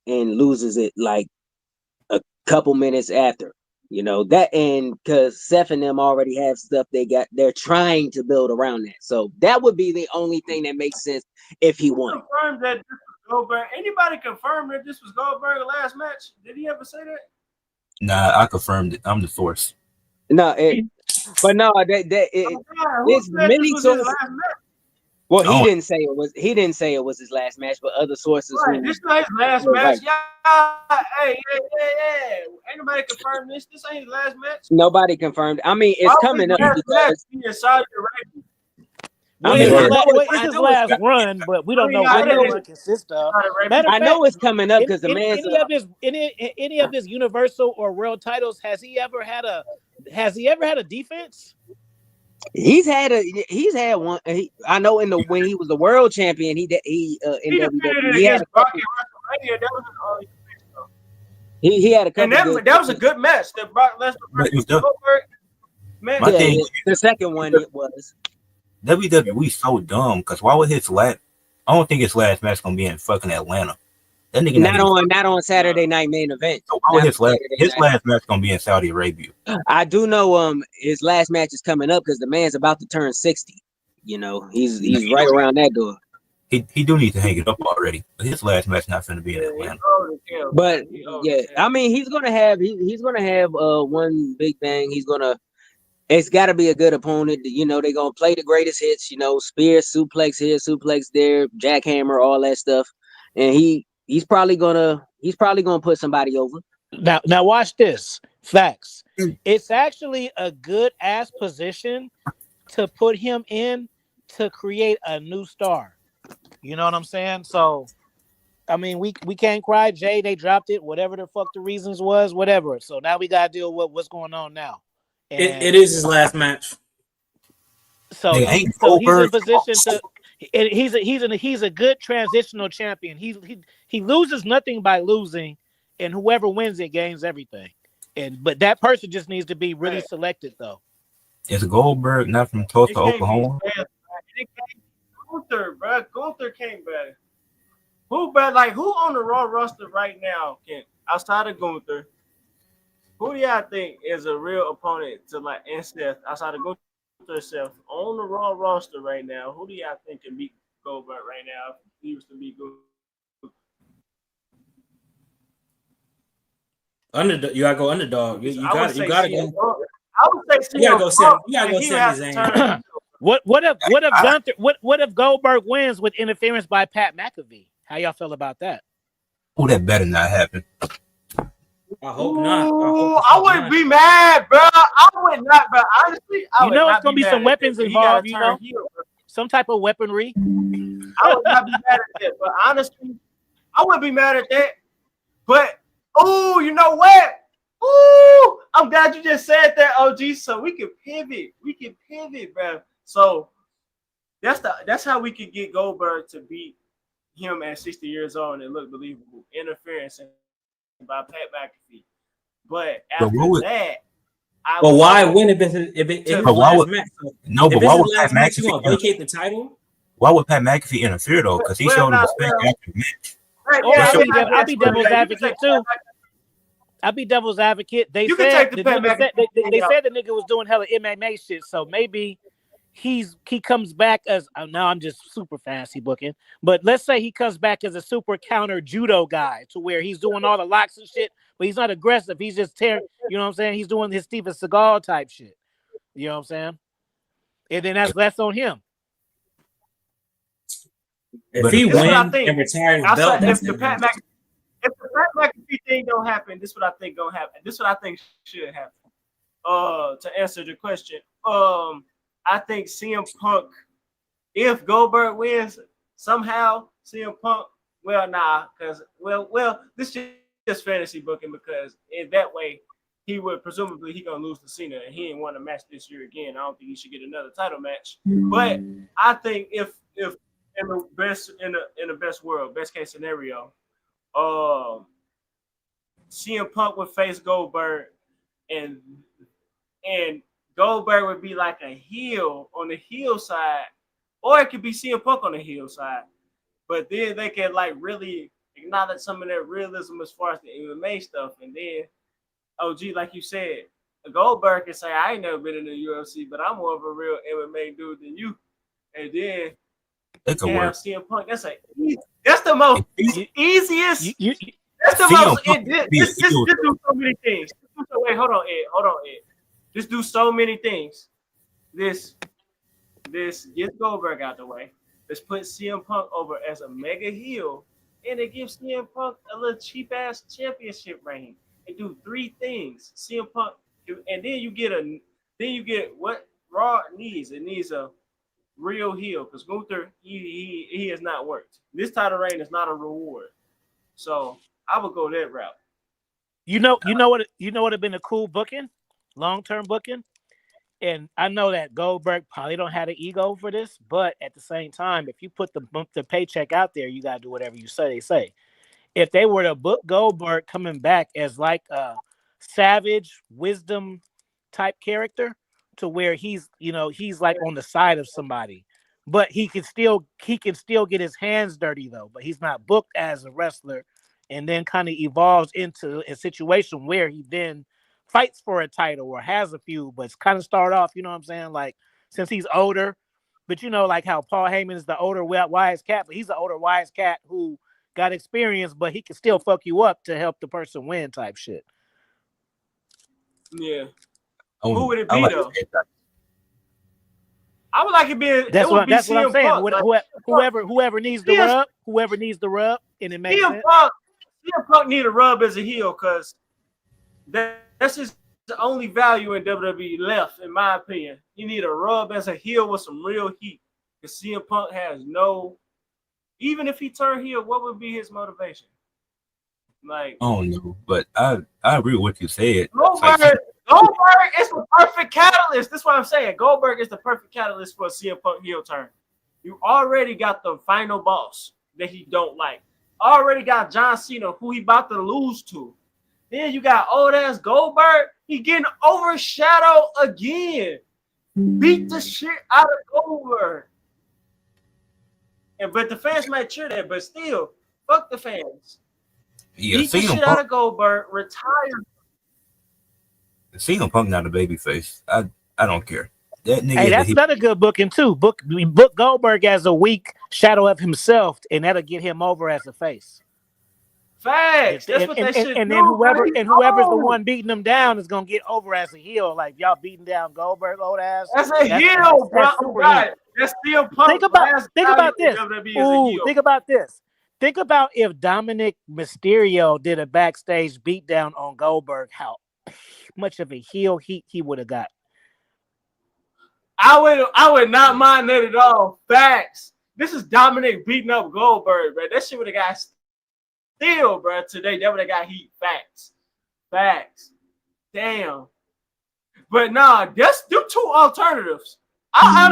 and loses it like a couple minutes after. You know that, and because Seth and them already have stuff they're trying to build around that. So that would be the only thing that makes sense if he won. Confirmed that this was Goldberg. Anybody confirmed that this was Goldberg's last match? Did he ever say that? Nah, I confirmed it. I'm the source. No, it's many sources. Well, he didn't say it was. He didn't say it was his last match, but other sources. Right, this not his last match. Yeah, hey. Ain't nobody confirmed this. This ain't his last match. Nobody confirmed. I mean, it's coming up because Saudi Arabia. It's his last run, but we don't know what the run consists of. I know it's coming up because the man. Any of his Universal or World titles, has he ever had a defense? He's had one. I know when he was the world champion, he in WWE. He had a couple. And that was a good match. That Brock Lesnar versus Goldberg. Man, the second one it was. WWE so dumb because why would his last? I don't think his last match gonna be in fucking Atlanta. That nigga not on Saturday Night Main Event. So why would his last match gonna be in Saudi Arabia? I do know his last match is coming up because the man's about to turn 60. You know, he's right around that door. He do need to hang it up already. But his last match not gonna be in Atlanta. But yeah, I mean he's gonna have one big bang. It's got to be a good opponent. You know, they're going to play the greatest hits, you know, spear, suplex here, suplex there, jackhammer, all that stuff. And he's probably going to put somebody over. Now watch this. Facts. It's actually a good ass position to put him in to create a new star. You know what I'm saying? So, I mean, we can't cry. Jay, they dropped it, whatever the fuck the reasons was, whatever. So now we got to deal with what's going on now. It is his last match. So he's in position to. He's a good transitional champion. He loses nothing by losing, and whoever wins it gains everything. But that person just needs to be really selected, though. Is Goldberg not from Tulsa, Oklahoma? Gunther came back. Who on the Raw roster right now outside of Gunther? Who do y'all think is a real opponent to Seth outside of Gunther himself on the Raw roster right now? Who do y'all think can beat Goldberg right now if he was to beat Underdog, you gotta go underdog. You gotta go. I would say you gotta go. Sami Zayn. What if Goldberg wins with interference by Pat McAfee? How y'all feel about that? Oh, that better not happen. I hope not. I wouldn't be mad, bro. I would not, but honestly, it's gonna be some weapons involved. You know, some type of weaponry. I would not be mad at that, but honestly, I wouldn't be mad at that. But you know what? I'm glad you just said that, OG. So we can pivot. Bro. So that's how we could get Goldberg to beat him at 60 years old and it look believable. Interference by Pat McAfee. But after that, why wouldn't if it's his last match? No, but why would Pat McAfee vacate the title? Why would Pat McAfee interfere though? Because he showed him respect after the match. I'll be devil's advocate too. I'll be devil's advocate. They said the nigga was doing hella MMA shit, so maybe he comes back as now I'm just super fancy booking, but let's say he comes back as a super counter judo guy to where he's doing all the locks and shit, but he's not aggressive. He's just tearing, you know what I'm saying? He's doing his Steven Seagal type shit. You know what I'm saying? And then that's on him. If he This is what I wins think. and retires the belt, If the Pat McAfee thing don't happen, this is what I think gonna happen. This is what I think should happen. To answer the question, I think CM Punk, if Goldberg wins somehow, CM Punk, because this is just fantasy booking, because in that way he would presumably gonna lose to Cena, and he ain't won a match this year again. I don't think he should get another title match. But I think if in the best world, best case scenario, CM Punk would face Goldberg, and Goldberg would be like a heel on the heel side, or it could be CM Punk on the heel side. But then they can like really acknowledge some of that realism as far as the MMA stuff, and then OG, like you said, Goldberg can say, "I ain't never been in the UFC, but I'm more of a real MMA dude than you," and then It could work. CM Punk. That's the most easiest. That's the CM most. Punk Just do so many things. Wait, hold on, Ed. Just do so many things. This gets Goldberg out the way. Let's put CM Punk over as a mega heel, and it gives CM Punk a little cheap ass championship reign. And do 3 things. CM Punk, and then you get what Raw needs. It needs a real heel, because Gunther he has not worked. This title reign is not a reward. So I would go that route. You know what would have been a cool booking, long-term booking, and I know that Goldberg probably don't have the ego for this, but at the same time, if you put the paycheck out there, you gotta do whatever you say. They say if they were to book Goldberg coming back as like a savage wisdom type character, to where he's like on the side of somebody, but he can still get his hands dirty though, but he's not booked as a wrestler, and then kind of evolves into a situation where he then fights for a title or has a few, but it's kind of start off, you know what I'm saying? Like, since he's older, but like how Paul Heyman is the older wise cat, but he's the older wise cat who got experience, but he can still fuck you up to help the person win type shit. Yeah. Who would it be though? I would like it be. That's what I'm saying. Punk. Whoever needs the rub, and it makes sense. CM Punk need a rub as a heel, because that's his only value in WWE left, in my opinion. You need a rub as a heel with some real heat, because CM Punk has no. Even if he turned heel, what would be his motivation? Like, oh no, but I agree with what you said. Goldberg is the perfect catalyst. That's what I'm saying. Goldberg is the perfect catalyst for a CM Punk heel turn. You already got the final boss that he don't like. Already got John Cena, who he about to lose to. Then you got old ass Goldberg. He getting overshadowed again. Beat the shit out of Goldberg. But the fans might cheer that, but still, fuck the fans. Yeah, beat the shit out of Goldberg, retire. CM Punk not a baby face. I don't care. That nigga, hey, that's another good booking too. Book Goldberg as a weak shadow of himself, and that'll get him over as a face. Facts. That's what they should do. And then whoever's the one beating him down is gonna get over as a heel. Like, y'all beating down Goldberg, old ass. That's a heel, bro. Right. That's CM Punk. Think about this. Ooh, think about this. Think about if Dominic Mysterio did a backstage beatdown on Goldberg, how much of a heel heat he would have got. I would not mind that at all. Facts. This is Dominic beating up Goldberg, bro. That shit would have got still, bro. Today that would have got heat. Facts. Damn. But nah, that's them 2 alternatives. I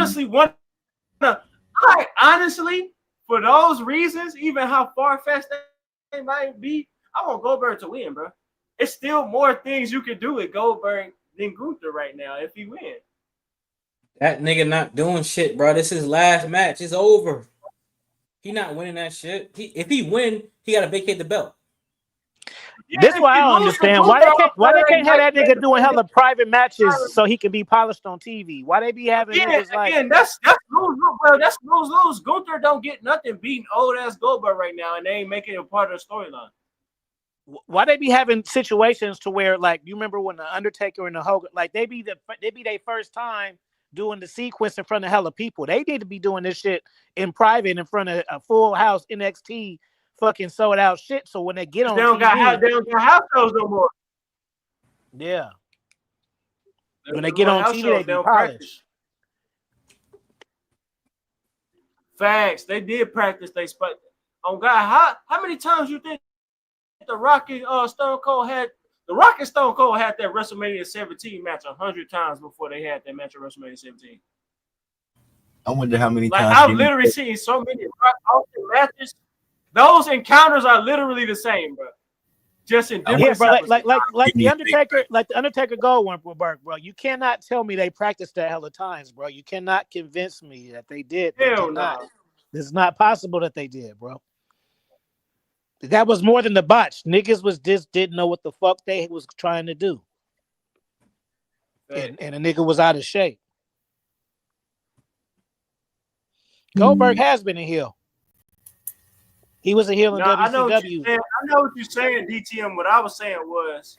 honestly, for those reasons, even how far-fetched they might be, I want Goldberg to win, bro. It's still more things you can do with Goldberg than Gunther right now if he wins. That nigga not doing shit, bro. This is his last match. It's over. He not winning that shit. If he win, he got to vacate the belt. This is why I don't understand. Why they can't have that nigga doing hella private matches so he can be polished on TV? Why they be having niggas like that's lose. Gunther don't get nothing beating old ass Goldberg right now, and they ain't making it a part of the storyline. Why they be having situations to where, like, you remember when the Undertaker and the Hogan, like they be their first time doing the sequence in front of hella people. They need to be doing this shit in private in front of a full house NXT fucking sold out shit. So when they get on they don't TV, got house shows no more. Yeah. When they get on TV, they be polished. Facts. They did practice. They spot. Oh God, how many times you think the Rock and Stone Cold had that WrestleMania 17 match 100 times before they had that match at WrestleMania 17? I wonder how many times. I've literally seen so many Rock matches. Those encounters are literally the same, bro. Just in different. Yeah, bro. Like the Undertaker Goldberg, bro. You cannot tell me they practiced that hella times, bro. You cannot convince me that they did. Hell no. It's not possible that they did, bro. That was more than the botch. Niggas didn't know what the fuck they was trying to do. And a nigga was out of shape. Goldberg has been a heel. He was a heel in WCW. I know what you're saying, DTM. What I was saying was,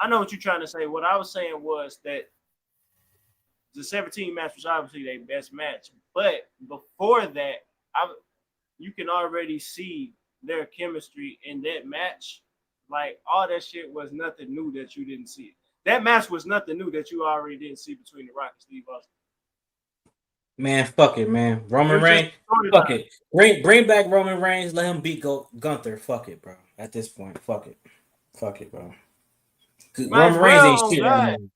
I know what you're trying to say. What I was saying was that the 17 match was obviously their best match. But before that, you can already see their chemistry in that match. Like, all that shit was nothing new that you didn't see. That match was nothing new that you already didn't see between The Rock and Steve Austin. Man, fuck it, man. Roman Reigns, fuck it. Bring back Roman Reigns. Let him beat Gunther. Fuck it, bro. At this point, fuck it, bro. Roman Reigns ain't shit right now.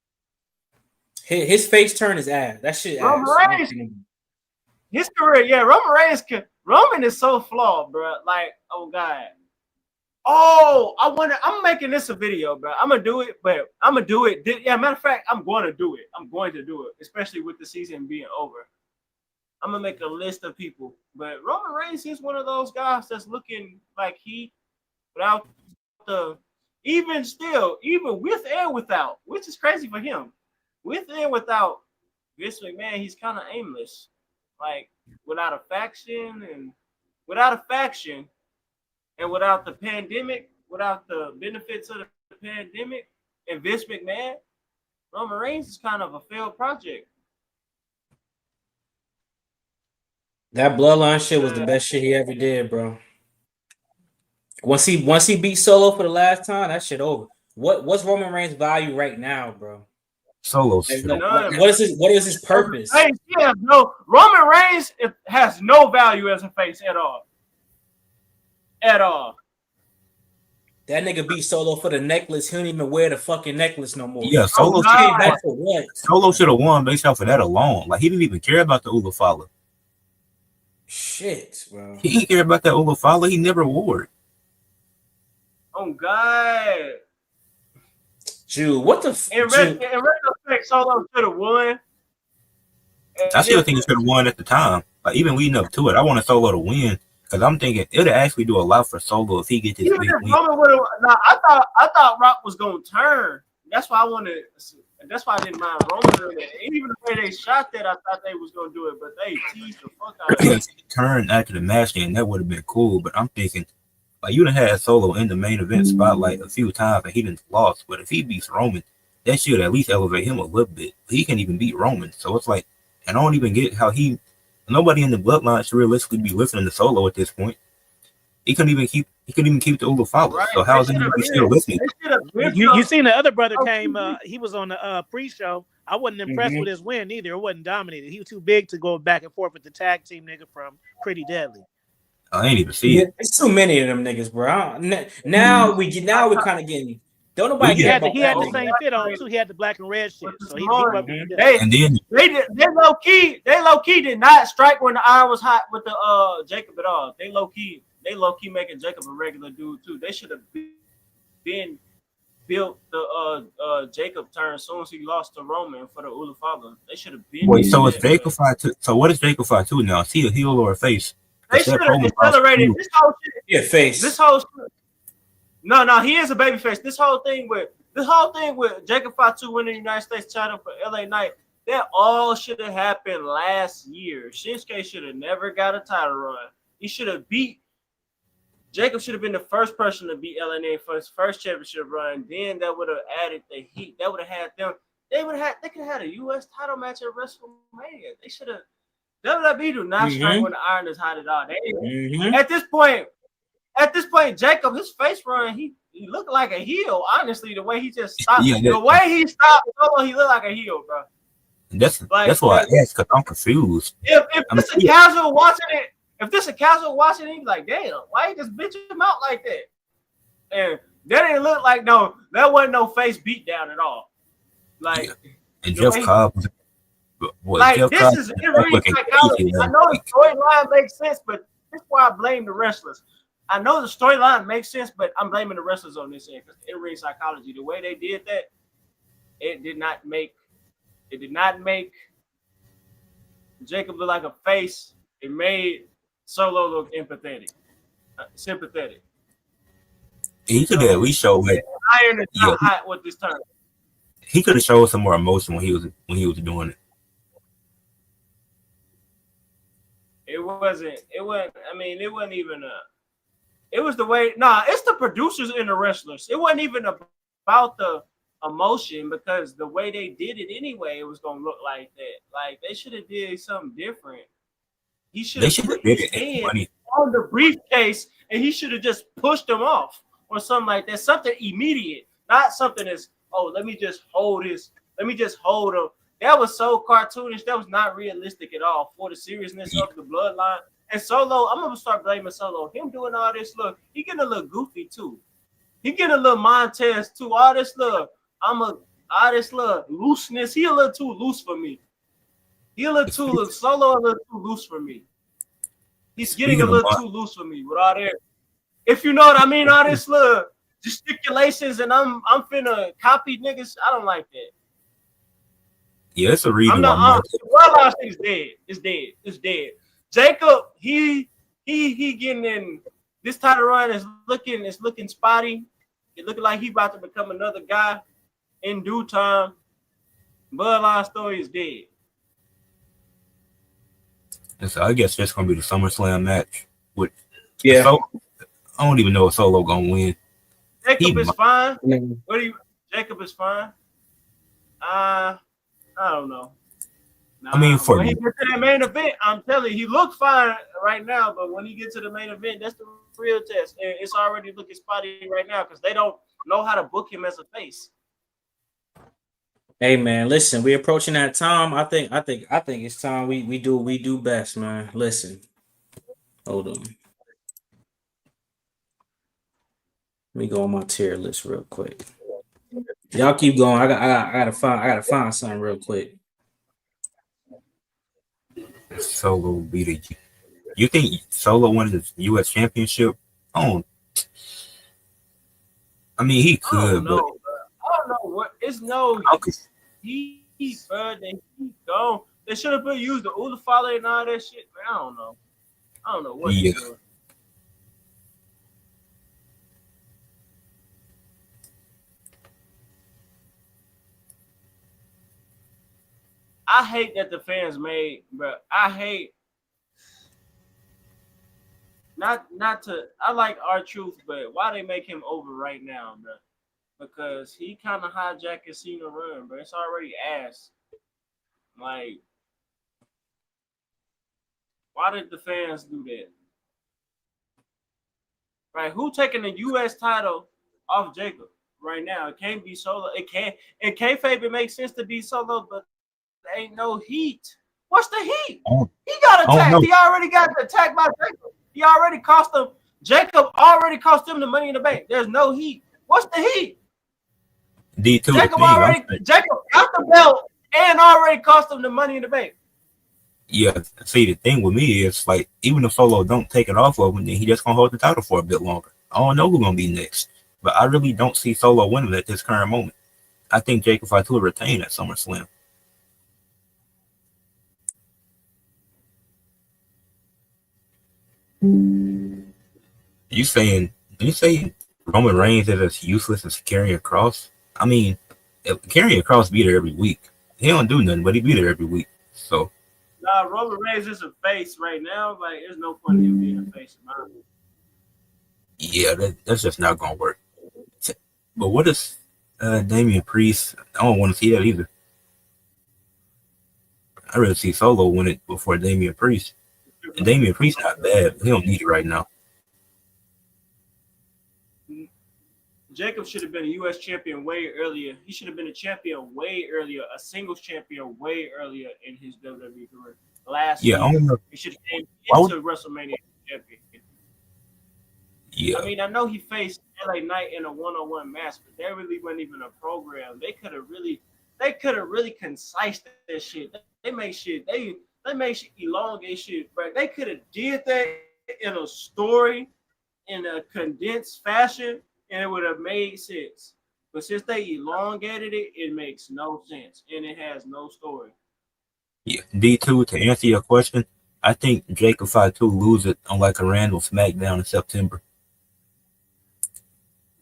His face turn is ass. That shit Roman ass. Reigns, his career, yeah. Roman is so flawed, bro. Like, oh God. Oh, I'm making this a video, bro. I'm gonna do it. Yeah, matter of fact, I'm going to do it, especially with the season being over. I'm gonna make a list of people, but Roman Reigns is one of those guys that's looking like he, without the, even with and without, which is crazy for him, with and without Vince McMahon, he's kind of aimless, like without a faction and without the pandemic, without the benefits of the pandemic, and Vince McMahon, Roman Reigns is kind of a failed project. That Bloodline shit was the best shit he ever did, bro. Once he beat Solo for the last time, that shit over. What's Roman Reigns' value right now, bro? Solo. What is his purpose? Roman Reigns has no value as a face at all. At all. That nigga beat Solo for the necklace. He don't even wear the fucking necklace no more. Yeah, Solo came back for what? Solo should have won based off of that alone. Like, he didn't even care about the Ula Fala. Shit, bro. He didn't care about that Ula Fala. He never wore it. Oh God. Jude, what the in retrospect, Solo should have won. I still think he should have won at the time. Like, even leading up to it, I wanted Solo to win. Because I'm thinking it would actually do a lot for Solo if he gets his big win. I thought Rock was gonna turn. That's why I didn't mind Roman. Even the way they shot that, I thought they was gonna do it, but they teased the fuck out of it. Turn after the match, and that would have been cool. But I'm thinking, like, you done had Solo in the main event spotlight a few times, and he didn't lost. But if he beats Roman, that should at least elevate him a little bit. He can't even beat Roman, so it's like, and I don't even get how nobody in the Bloodline should realistically be listening to Solo at this point. He couldn't even keep the Ula Fala. Right. So how is anybody still listening? You seen the other brother came? He was on the pre-show. I wasn't impressed with his win either. It wasn't dominated. He was too big to go back and forth with the tag team nigga from Pretty Deadly. I ain't even see it. It's too many of them niggas, bro. Now we're kind of getting. Don't nobody he had the same fit on too. He had the black and red shit. So he they low key did not strike when the iron was hot with the Jacob at all. They low key making Jacob a regular dude too. They should have been built the Jacob turn as soon as he lost to Roman for the Ula Fala. They should have been. Wait, so it's Jacob 5-2. So what is Jacob 5-2 now? Is he a heel or a face? They should have accelerated this whole shit. Yeah, face. This whole shit. No, he is a babyface. This whole thing with Jacob Fatu winning the United States title for LA Knight, that all should have happened last year. Shinsuke should have never got a title run. He should have beat. Jacob should have been the first person to beat LA Knight for his first championship run. Then that would have added the heat. That would have had them. They could have had a U.S. title match at WrestleMania. They should have. WWE do not strike when the iron is hot at all. At this point, Jacob, his face run, he looked like a heel. Honestly, the way he just stopped, the way he stopped, he looked like a heel, bro. That's why I asked, because I'm confused. If this a casual watching it, he's like, damn, why you just bitch him out like that? And that didn't look like that wasn't no face beat down at all. Like, and Jeff Cobb. Like, this is in-ring psychology. I know the storyline makes sense, but that's why I blame the wrestlers. I know the storyline makes sense, but I'm blaming the wrestlers on this end because in-ring psychology, the way they did that, it did not make Jacob look like a face. It made Solo look sympathetic. He could have at least showed iron is not hot with this turn. He could have showed some more emotion when he was doing it. It wasn't even it was the way. It's the producers and the wrestlers. It wasn't even about the emotion because the way they did it anyway, it was gonna look like that. Like, they should have did something different. He should have put his hand on the briefcase and he should have just pushed him off or something like that. Something immediate, not something that's, let me just hold him. That was so cartoonish. That was not realistic at all for the seriousness of the bloodline. And Solo, I'm gonna start blaming Solo. Him doing all this, look, he getting a little goofy too. He getting a little Montez too. All this little looseness. He a little too loose for me. Solo a little too loose for me. He's getting a little too loose for me with all that. If you know what I mean, all this little gesticulations and I'm finna copy niggas. I don't like that. Yeah, it's a reason. Bloodline is dead. It's dead. Jacob, he getting in this title run is looking spotty. It looking like he about to become another guy in due time. Bloodline story is dead. And so I guess that's gonna be the SummerSlam match. Yeah. I don't even know if Solo gonna win. Jacob is fine. Jacob is fine. I don't know. I mean, when he gets to that main event, I'm telling you, he looks fine right now. But when he gets to the main event, that's the real test. And it's already looking spotty right now because they don't know how to book him as a face. Hey man, listen, we're approaching that time. I think it's time we do best, man. Listen, hold on. Let me go on my tier list real quick. Y'all keep going. I gotta find something real quick. Solo beat it. You think Solo won the U.S. Championship? I mean, he could, I don't know what. It's no. He gone. They should have used the Ula Fale and all that shit. Man, I don't know what he's doing. I hate that the fans made, bro. I hate not to. I like R-Truth, but why they make him over right now, bro? Because he kind of hijacked Cena run, bro. It's already ass. Like, why did the fans do that? Right? Who taking the U.S. title off Jacob right now? It can't be Solo. It can't. In kayfabe, it makes sense to be Solo, but there ain't no heat. What's the heat? He got attacked. He already got attacked by Jacob. He already cost him. Jacob already cost him the Money in the Bank. There's no heat. What's the heat? Jacob got the belt and already cost him the Money in the Bank. Yeah, see, the thing with me is, like, even if Solo don't take it off of him, then he just gonna hold the title for a bit longer. I don't know who's gonna be next, but I really don't see Solo winning at this current moment. I think Jacob Fatu will retain at SummerSlam. You saying Roman Reigns is as useless as carrying a cross. I mean, carrying a cross be there every week. He don't do nothing, but he be there every week. So. Nah, Roman Reigns is a face right now. Like, there's no point in him being a face. Yeah, that's just not gonna work. But what is Damian Priest? I don't want to see that either. I rather see Solo win it before Damian Priest. And Damian Priest not bad. He don't need it right now. Jacob should have been a U.S. champion way earlier. He should have been a champion way earlier, a singles champion way earlier in his WWE career. Last year, he should have came into WrestleMania champion. Yeah. I mean, I know he faced LA Knight in a one-on-one match, but there really wasn't even a program. They could have really concised that shit. They make shit elongate shit, but they could have did that in a story in a condensed fashion, and it would have made sense. But since they elongated it, it makes no sense, and it has no story. Yeah, D2, to answer your question, I think Jacob Fatu lose it on like a random SmackDown in September.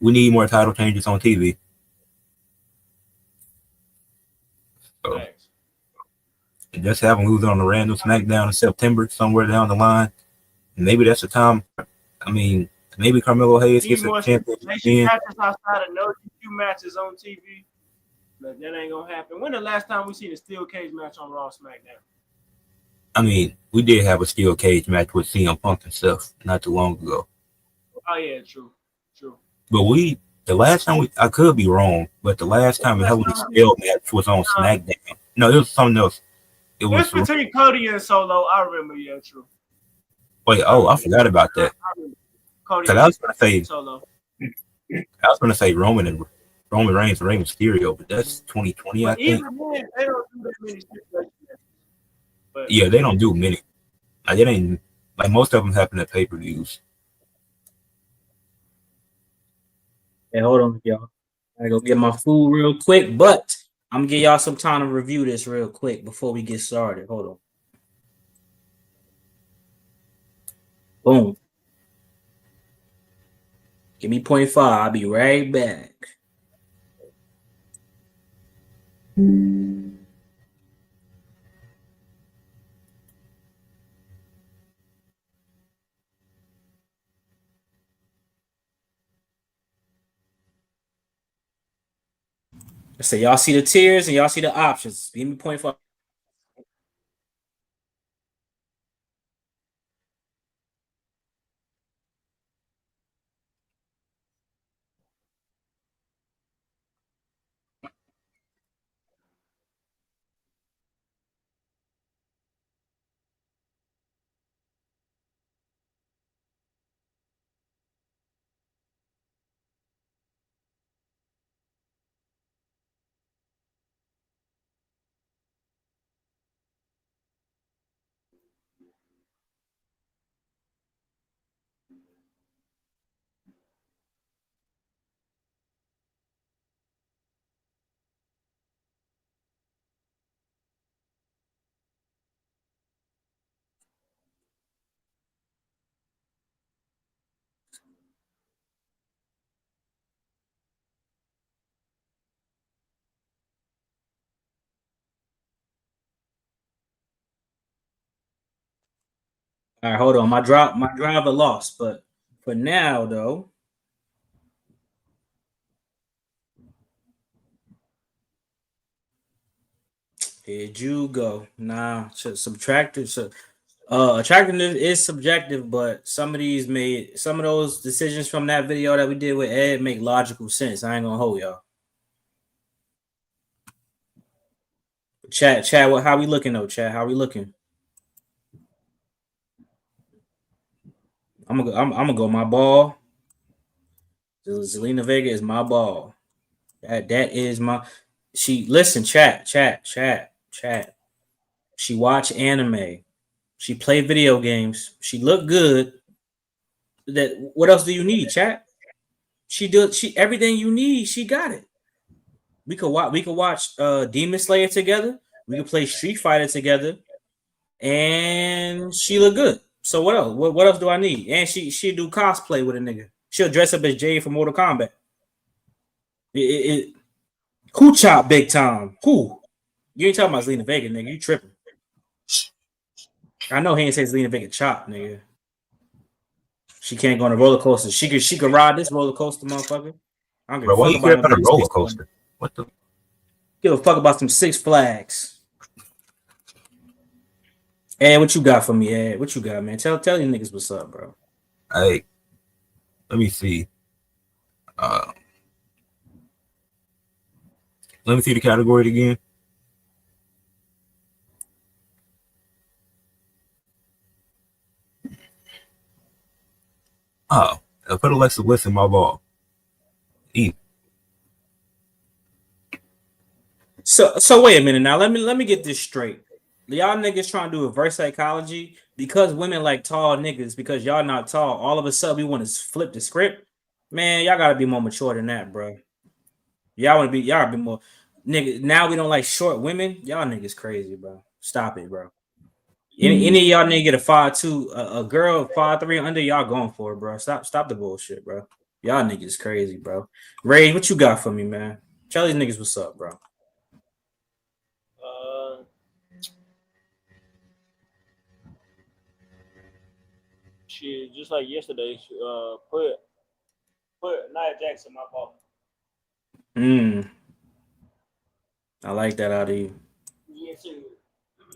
We need more title changes on TV. So, just have him lose it on a random SmackDown in September, somewhere down the line. Maybe that's the time. I mean, maybe Carmelo Hayes gets a championship. Matches outside of no DQ matches on TV. But that ain't gonna happen. When the last time we seen a steel cage match on Raw SmackDown? I mean, we did have a steel cage match with CM Punk and stuff not too long ago. Oh yeah, true. But the last time I could be wrong, but the last time a Hell in a Cell match was on SmackDown. No, it was something else. It was between Cody and Solo. I remember, yeah, true. Wait, I forgot about that. Because I was gonna say Roman Reigns and Rey Mysterio, but that's 2020, I think. Even then, they don't do that many situations. Yeah, they don't do many. Like, it ain't like most of them happen at pay-per-views. Hey, hold on, y'all. I gotta go get my food real quick, but I'm gonna give y'all some time to review this real quick before we get started. Hold on. Boom. Give me 0.5. I'll be right back. So y'all see the tiers and y'all see the options. Give me 0.5. All right, hold on. My driver lost, but for now though, here you go. Nah, subtractive. So, attractiveness is subjective, but some of those decisions from that video that we did with Ed make logical sense. I ain't gonna hold y'all. Chat. How we looking though? Chat, how we looking? I'm gonna go my ball. Zelina Vega is my ball. That is my. Chat. She watch anime. She play video games. She look good. What else do you need, chat? She everything you need. She got it. We could watch Demon Slayer together. We could play Street Fighter together, and she look good. So what else? What else do I need? And she do cosplay with a nigga. She'll dress up as Jade from Mortal Kombat. Who chop big time? Who? You ain't talking about Zelina Vega, nigga. You tripping. I know he ain't say Zelina Vega chop, nigga. She can't go on a roller coaster. She could ride this roller coaster, motherfucker. I don't give Bro, a why fuck you care about about a roller coaster? What the? Give a fuck about some Six Flags. Ed, what you got for me, Ed? What you got, man? Tell these niggas what's up, bro. Hey, let me see. Let me see the category again. Oh, I put Alexa Bliss in my ball. So wait a minute now. Let me get this straight. Y'all niggas trying to do reverse psychology because women like tall niggas because y'all not tall. All of a sudden we want to flip the script. Man, y'all gotta be more mature than that, bro. Y'all be more nigga. Now we don't like short women. Y'all niggas crazy, bro. Stop it, bro. Any of y'all nigga get a 5'2", a girl 5'3" under, y'all going for it, bro. Stop the bullshit, bro. Y'all niggas crazy, bro. Ray, what you got for me, man? Tell these niggas what's up, bro. Shit, just like yesterday, put Nia Jax in my ball. I like that out of you. Yes, sir.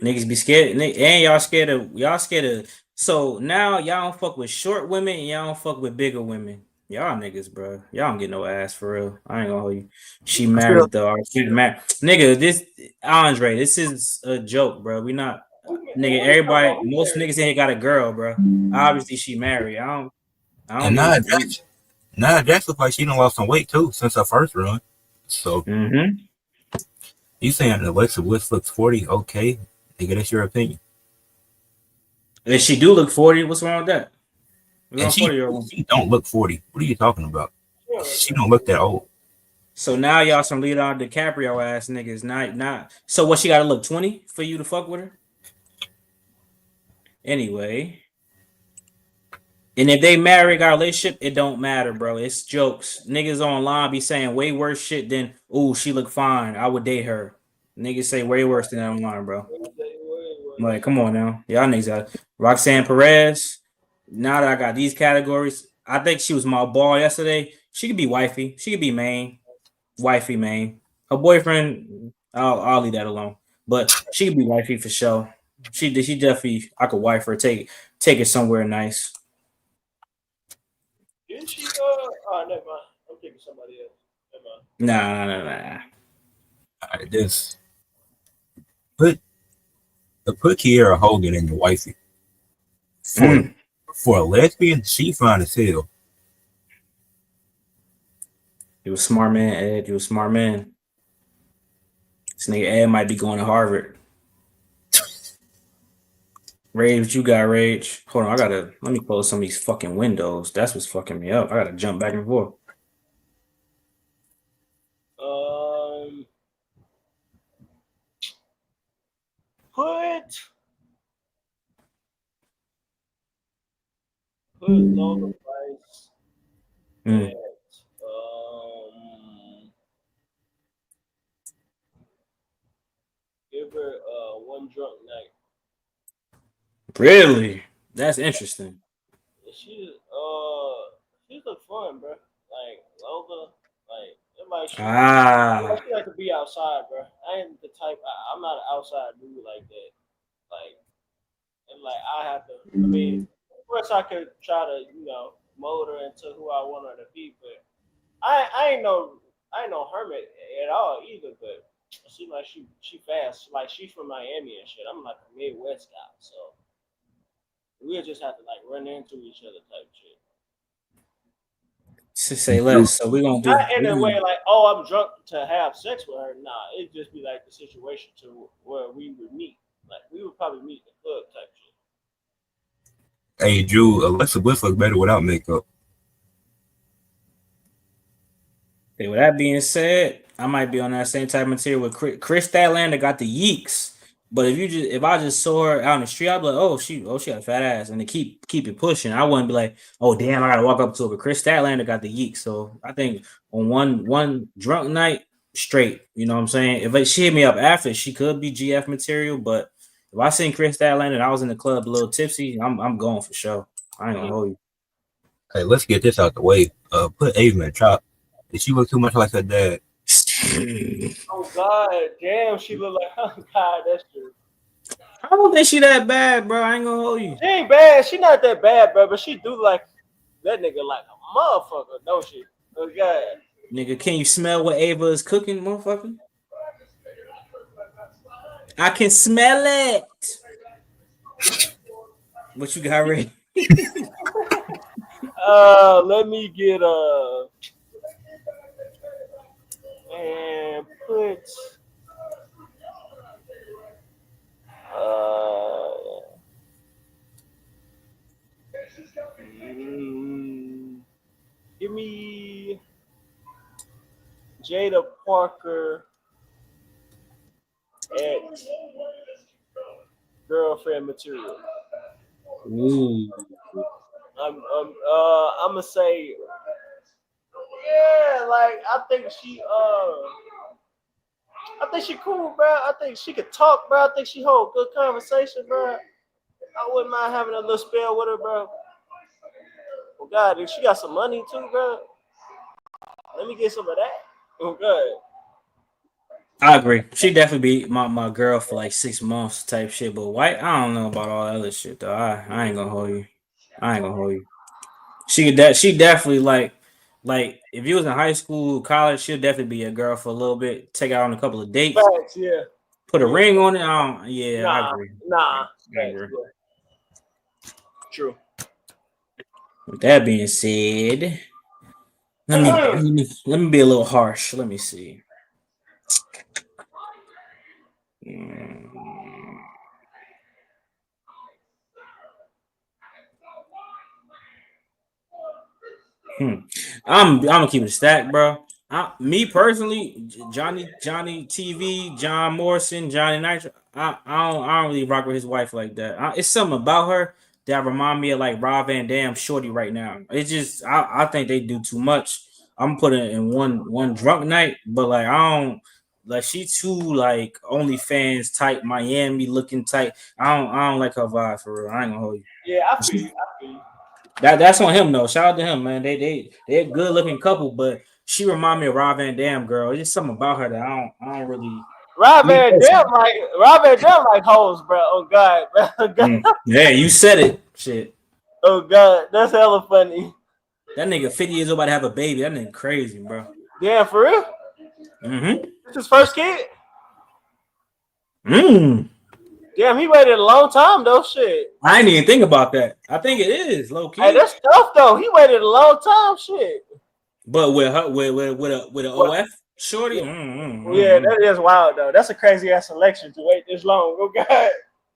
Niggas be scared, and y'all scared of. So now y'all don't fuck with short women, and y'all don't fuck with bigger women. Y'all niggas, bro. Y'all don't get no ass for real. I ain't gonna hold you. She married though. Or she married, nigga. This Andre. This is a joke, bro. We not, nigga. Everybody, most niggas in here got a girl, bro. Obviously, she married. I don't And Nia Jax looks like she done lost some weight too since her first run. So you saying Alexa Bliss looks 40? Okay, nigga, that's your opinion. If she do look 40, what's wrong with that? And she don't look 40. What are you talking about? She don't look that old. So now y'all some Leonardo DiCaprio ass niggas. Not. So what? She got to look 20 for you to fuck with her? Anyway. And if they marry, got a relationship, it don't matter, bro. It's jokes. Niggas online be saying way worse shit than, ooh, she look fine. I would date her. Niggas say way worse than that online, bro. Like, come on now. Y'all niggas got Roxanne Perez. Now that I got these categories, I think she was my ball yesterday. She could be wifey. She could be main. Wifey, main. Her boyfriend, I'll leave that alone. But she could be wifey for sure. She definitely, I could wife her, take her somewhere nice. Didn't she? Oh, never mind. I'm thinking somebody else. Never mind. Nah. All right, this put Kiera Hogan in the wifey. For a lesbian, she fine as hell. You a smart man, Ed. You a smart man. This nigga Ed might be going to Harvard. Rage, what you got, Rage? Hold on, let me close some of these fucking windows. That's what's fucking me up. I gotta jump back and forth. Put Lola Price at give her one drunk night. Really? That's interesting. She look fun, bro. Like Lola, like she like to be outside, bro. I ain't the type. I'm not an outside dude like that. Like, and like I have to. I mean, of course I could try to mold her into who I want her to be, but I ain't no hermit at all either. But she fast. Like she's from Miami and shit. I'm like a Midwest guy, so we'll just have to like run into each other type shit. To say less, so we're gonna do not in a way like, oh, I'm drunk to have sex with her. Nah, it'd just be like the situation to where we would meet. Like we would probably meet in the club type shit. Hey, Drew, Alexa Bliss looks better without makeup. Okay, with that being said, I might be on that same type of material with Chris Statlander got the yeeks. But if I just saw her out in the street, I'd be like, oh, she got a fat ass, and to keep it pushing. I wouldn't be like, oh damn, I gotta walk up to her. But Chris Statlander got the yeek, so I think on one drunk night straight, you know what I'm saying. If she hit me up after, she could be GF material. But if I seen Chris Statlander and I was in the club a little tipsy, I'm going for sure. I ain't gonna hold you. Hey, let's get this out the way. Put Ava in the chop. Did she look too much like her dad? Oh God, damn, she look like oh God, that's true. I don't think she that bad, bro. I ain't gonna hold you. She ain't bad. She not that bad, bro. But she do like that nigga like a motherfucker, don't she? Oh God. Nigga, can you smell what Ava is cooking, motherfucker? I can smell it. What you got ready? Let me get and put give me Jada Parker at girlfriend material. Ooh. I'm gonna say, yeah, like I think she cool, bro. I think she could talk, bro. I think she hold good conversation, bro. I wouldn't mind having a little spell with her, bro. Oh God, she got some money too, bro. Let me get some of that. Oh God. I agree. She definitely be my girl for like 6 months type shit. But White, I don't know about all that other shit though. I ain't gonna hold you. I ain't gonna hold you. She definitely like if you was in high school, college, she'll definitely be a girl for a little bit. Take out on a couple of dates. Facts, yeah. Put a ring on it. Yeah, I agree. Nah. I agree. Yeah. True. With that being said, let me be a little harsh. Let me see. I'm gonna keep it stacked, bro. Me personally, Johnny TV, John Morrison, Johnny Nitro. I don't really rock with his wife like that. It's something about her that remind me of like Rob Van Dam, Shorty right now. It's just I think they do too much. I'm putting it in one drunk night, but like I don't like she too like OnlyFans type, Miami looking type. I don't like her vibe for real. I ain't gonna hold you. Yeah, I feel you. That's on him though. Shout out to him, man. They're a good looking couple, but she remind me of Rob Van Dam, girl. It's just something about her that I don't really. Rob Van Dam like hoes, bro. Oh God, bro. Oh, God. Yeah, you said it. Shit. Oh God, that's hella funny. That nigga 50 years old about to have a baby. That nigga crazy, bro. Damn, for real? Mm-hmm. It's his first kid? Mm. Damn, he waited a long time though. Shit. I didn't even think about that. I think it is low key. Hey, that's tough though. He waited a long time. Shit. But with her, with an OF shorty. Yeah, that is wild though. That's a crazy ass selection to wait this long. Oh God.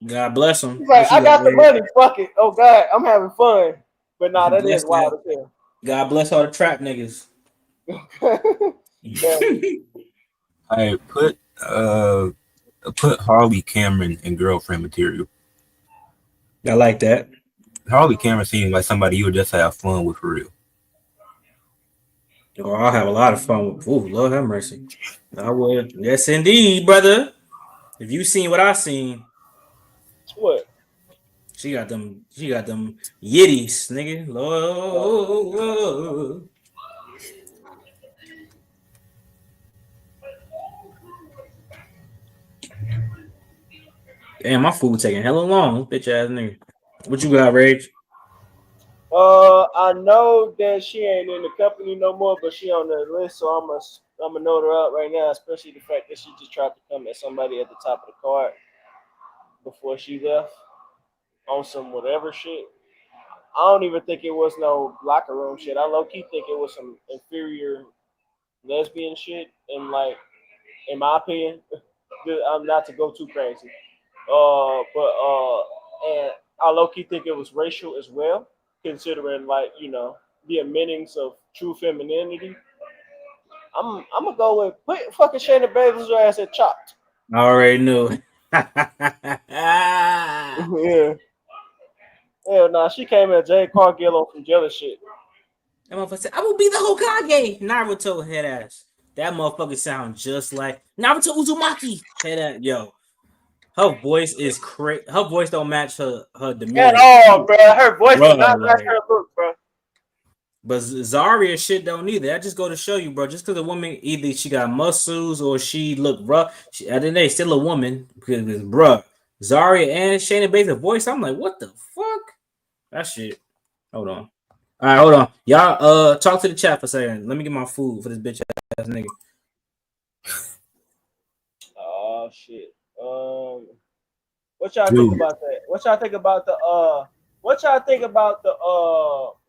God bless him. He's like, I got the money. Fuck it. Oh God, I'm having fun. But nah, that is wild as hell. God bless all the trap niggas. I put Harley Cameron in girlfriend material. I like that. Harley Cameron seems like somebody you would just have fun with for real. Oh, I'll have a lot of fun with. Ooh, Lord have mercy. I would. Yes, indeed, brother. If you seen what I seen, what? She got them yitties, nigga. Lord. Damn, my food taking hella long. Bitch ass nigga. What you got, Rage? I know that she ain't in the company no more, but she on the list, so I'm gonna note her up right now, especially the fact that she just tried to come at somebody at the top of the card before she left on some whatever shit. I don't even think it was no locker room shit. I low key think it was some inferior lesbian shit, and like, in my opinion, I'm not to go too crazy. And I low key think it was racial as well, considering like the amendings of true femininity. I'm gonna go with put fucking Shayna Baszler's ass at Chopped. I already knew. Yeah. Hell no, she came at Jade Cargill on some jealous shit. That motherfucker said, I will be the Hokage. Naruto head ass. That motherfucker sound just like Naruto Uzumaki. Head ass. Yo. Her voice is crazy. Her voice don't match her demeanor. At all, bro. Her voice Bro, does not match like, her look, bro. but Zarya shit don't either. That just go to show you, bro. Just because a woman either she got muscles or she look rough, at the end of the day, still a woman. Because, bro, Zarya and Shayna Baszler voice, I'm like, what the fuck? That shit. Hold on. All right, hold on. Y'all, talk to the chat for a second. Let me get my food for this bitch ass nigga. Oh shit. What y'all think about that? What y'all think about the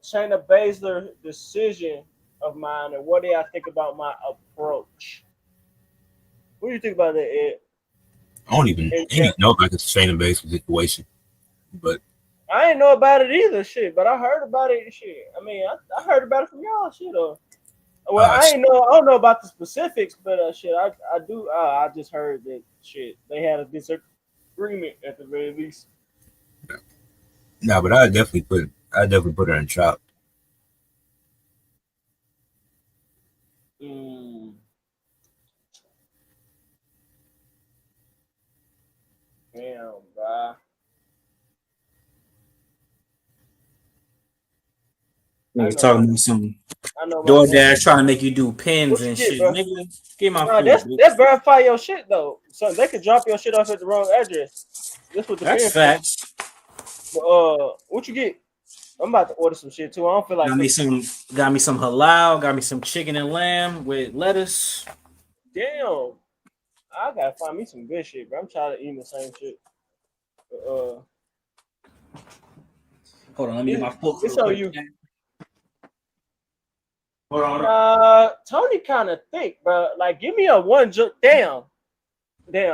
Shayna Baszler decision of mine, and what do y'all think about my approach? What do you think about that, Ed? I don't even know about the Shayna Baszler situation, but I didn't know about it either, shit. But I heard about it, shit. I mean, I heard about it from y'all, shit. Well, I don't know about the specifics, but shit, I do. I just heard that shit. They had a disagreement at the very least. No, but I definitely put her in chop. Damn, bro. Niggas talking about some know DoorDash trying to make you do pins and get, shit. Bro? Nigga, get my food. That's verify your shit though. So they could drop your shit off at the wrong address. That's facts. What you get? I'm about to order some shit too. I don't feel like got me some halal, got me some chicken and lamb with lettuce. Damn. I gotta find me some good shit, bro. I'm tired of eating the same shit. Hold on, let me get my food. It's on you. Hold on. Tony kind of think, bro. Like, give me a one joke. Damn. I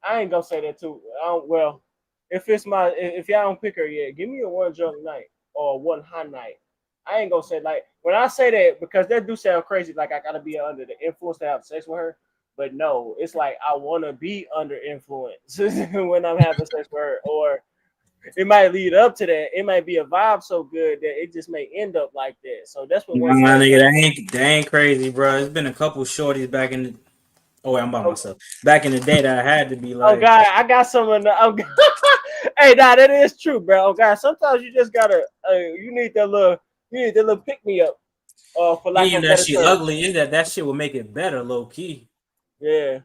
ain't gonna say that too. Well, if y'all don't pick her yet, give me a one drunk night or one hot night. I ain't gonna say like when I say that because that do sound crazy. Like I gotta be under the influence to have sex with her. But no, it's like I want to be under influence when I'm having sex with her, or it might lead up to that. It might be a vibe so good that it just may end up like that. So that's what. Nah, nigga, that ain't crazy, bro. It's been a couple shorties back in the. Oh wait, I'm by myself. Back in the day, that I had to be like. Oh God, I got some of the. Hey, nah, that is true, bro. Oh God, sometimes you just gotta. You need that little pick me up. For lack of that shit ugly is that shit will make it better, low key. Yeah.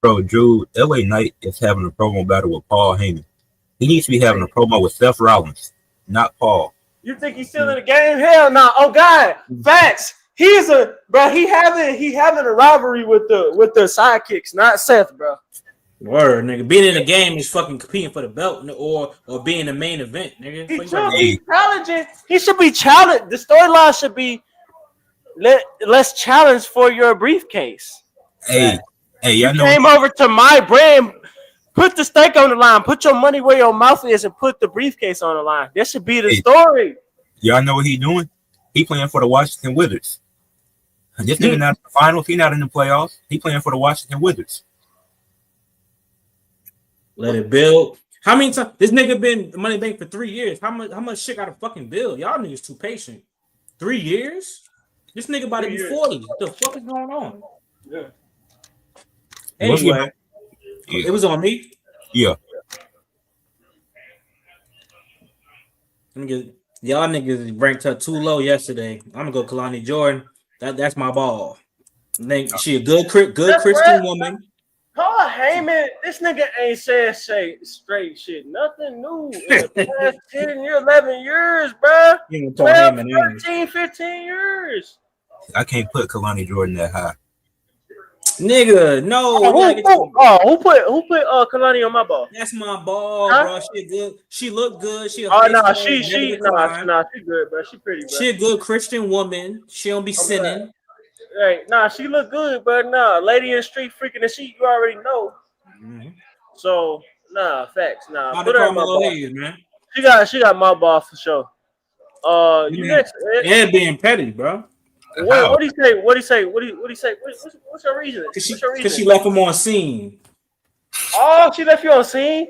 Bro, Drew, LA Knight is having a promo battle with Paul Heyman. He needs to be having a promo with Seth Rollins, not Paul. You think he's still in the game? Hell no. Oh God, facts. He having a rivalry with the sidekicks, not Seth, bro. Word, nigga. Being in the game is fucking competing for the belt or being the main event, nigga. He should be challenging. He should be challenged. The storyline should be let's challenge for your briefcase. Hey, you came over to my brand. Put the stake on the line. Put your money where your mouth is and put the briefcase on the line. That should be the story. Y'all know what he doing? He playing for the Washington Wizards. This nigga not in the finals. He not in the playoffs. He playing for the Washington Wizards. Let it build. How many times this nigga been Money Bank for 3 years? How much shit got to fucking build? Y'all niggas too patient. 3 years? This nigga about to be 40. What the fuck is going on? Yeah. Anyway, it was on me. Yeah. Y'all niggas ranked her too low yesterday. I'm gonna go Kalani Jordan. That's my ball. She a good Christian woman. Paul Heyman, this nigga ain't said straight shit. Nothing new in the past 10 years, 11 years, bro. 12, 13, 15 years. I can't put Kalani Jordan that high. Nigga, no. Who put Kalani on my ball? That's my ball, bro. She good. She look good. She she good, bro. She pretty, bro. She a good Christian woman. She don't be sinning. Right, she look good, but lady in the street freaking the sheet, you already know. Mm-hmm. So facts, Put her on my ball, man. She got my ball for sure. You next? Ed being petty, bro. What do you say? What do you say? What's your reason? Because she left him on scene. Oh, she left you on scene?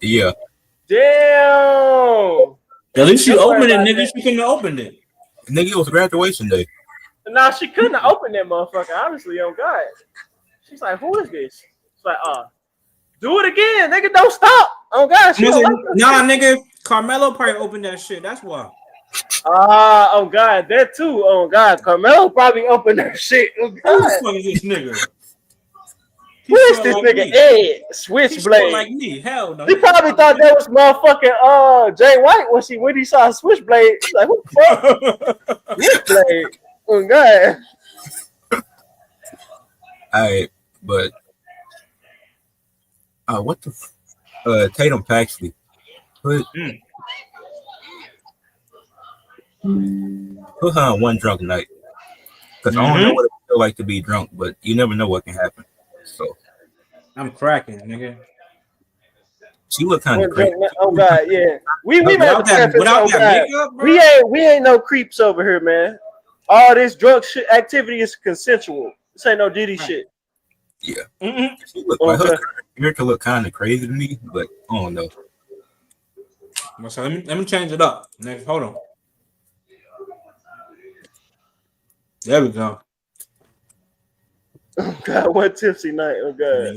Yeah. Damn. At least she Don't worry opened it, about nigga. that. She couldn't have opened it. Nigga, it was graduation day. Nah, she couldn't have opened that motherfucker, honestly, oh God. She's like, who is this? It's like, do it again, nigga. Don't stop. Oh God, she don't like Nah, nigga. Carmelo probably opened that shit. That's why. Oh God, that too. Oh God, Carmelo probably opened that shit. Oh Who the God, fuck is this nigga? who is this nigga? Ed Switchblade. Like me. Hell no. He probably thought that was motherfucking Jay White when he saw Switchblade. He's like, who the fuck? Switchblade. Oh God. Alright, but what the Tatum Paxley. Put her on one drunk night. Because I don't know what it feel like to be drunk, but you never know what can happen. So I'm cracking, nigga. she looked kind of crazy. Oh God, yeah. We made without the that makeup, bro. we ain't no creeps over here, man. All this drug shit activity is consensual. This ain't no Diddy shit. Yeah. Mm-hmm. She looked like her character looked kind of crazy to me, but I don't know. So let me change it up. Next, hold on. There we go. Oh God, what tipsy night? Oh God.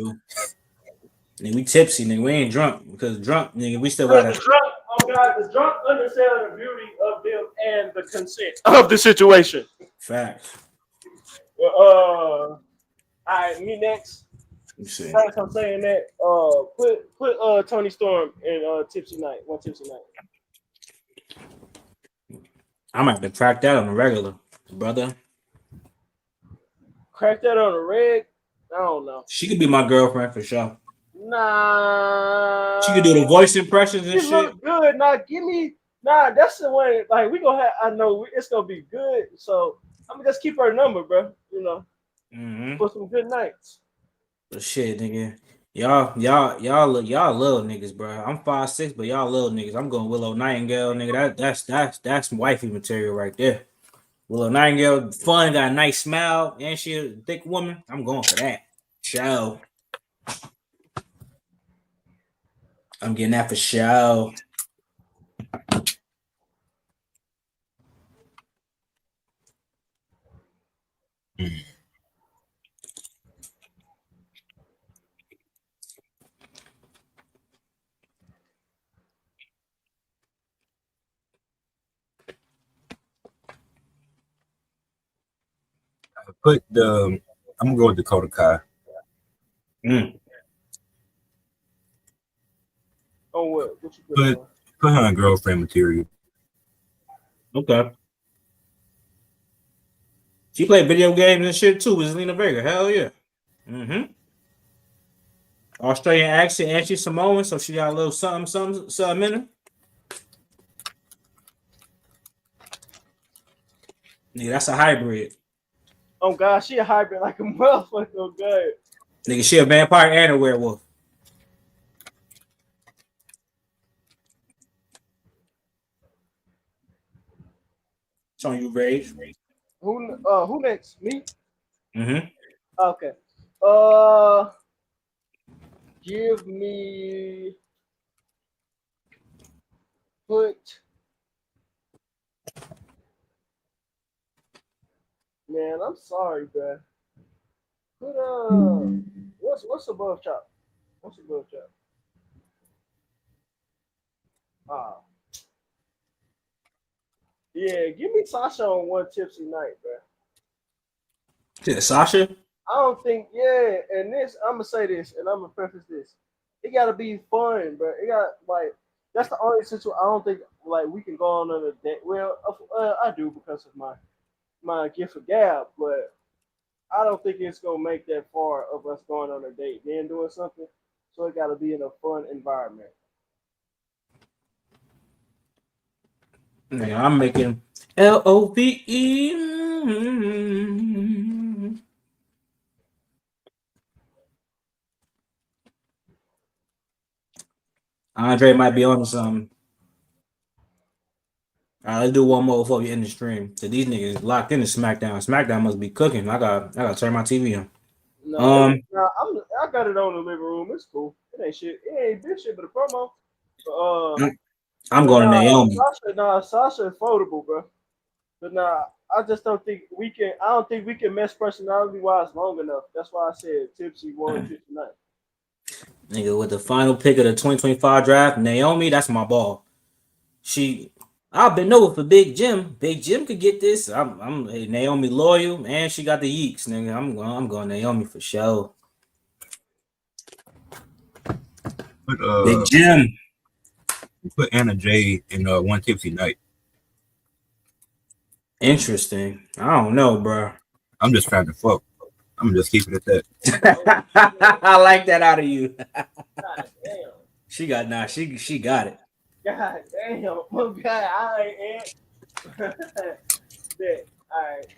Nigga, we tipsy, nigga. We ain't drunk because drunk, nigga. We still got the drunk understand the beauty of them and the consent of the situation. Facts. All right, me next. See. Thanks for saying that. Put Tony Storm in tipsy night. One tipsy night. I might have to crack that on the regular, brother. Crack that on the reg? I don't know. She could be my girlfriend for sure. Nah. She could do the voice impressions and She shit. look good. Nah, that's the one. Like, we gonna have, I know it's gonna be good. So I'm gonna just keep her number, bro. You know, for some good nights. But shit, nigga. Y'all little niggas, bro. I'm 5'6", but y'all little niggas. I'm going Willow Nightingale, nigga. That's wifey material right there. Willow Nightingale, fun, got a nice smile, and she a thick woman. I'm going for that. Show. I'm getting that for show. I'm gonna go with Dakota Kai. Oh, what you put her on girlfriend material. Okay. She played video games and shit too with Zelina Vega. Hell yeah. Australian accent and she's Samoan, so she got a little something in her. Nigga, that's a hybrid. Oh God, she a hybrid like a motherfucker. Oh God. Nigga, she a vampire and a werewolf. It's on you, Rage. Who next? Me? Okay. Give me Man, I'm sorry, bro. What's above chop? What's above chop? Yeah, give me Sasha on one tipsy night, bro. Yeah, Sasha? I don't think, and this, I'm gonna say this, and I'm gonna preface this. It gotta be fun, bro. It got that's the only situation I don't think we can go on a date. Well, I do because of my gift of gab, but I don't think it's gonna make that far of us going on a date, then doing something. So it gotta be in a fun environment. Yeah, I'm making LOVE. Andre might be on something. All right, let's do one more before we end the stream. So these niggas locked into SmackDown. SmackDown must be cooking. I got turn my TV on. No, I got it on the living room. It's cool. It ain't shit. It ain't big shit, but a promo. I'm going to Naomi. Sasha is foldable, bro. But I just don't think we can. I don't think we can mesh personality wise long enough. That's why I said Tipsy won tonight. Nigga, with the final pick of the 2025 draft, Naomi, that's my ball. I've been over for Big Jim. Big Jim could get this. I'm Naomi loyal, and she got the yeeks, nigga. I'm going Naomi for sure. Big Jim. Put Anna Jay in one Tipsy night. Interesting. I don't know, bro. I'm just trying to fuck. I'm just keeping it at that. I like that out of you. God damn. She got She got it. God damn. Oh God, I ain't. That. All right.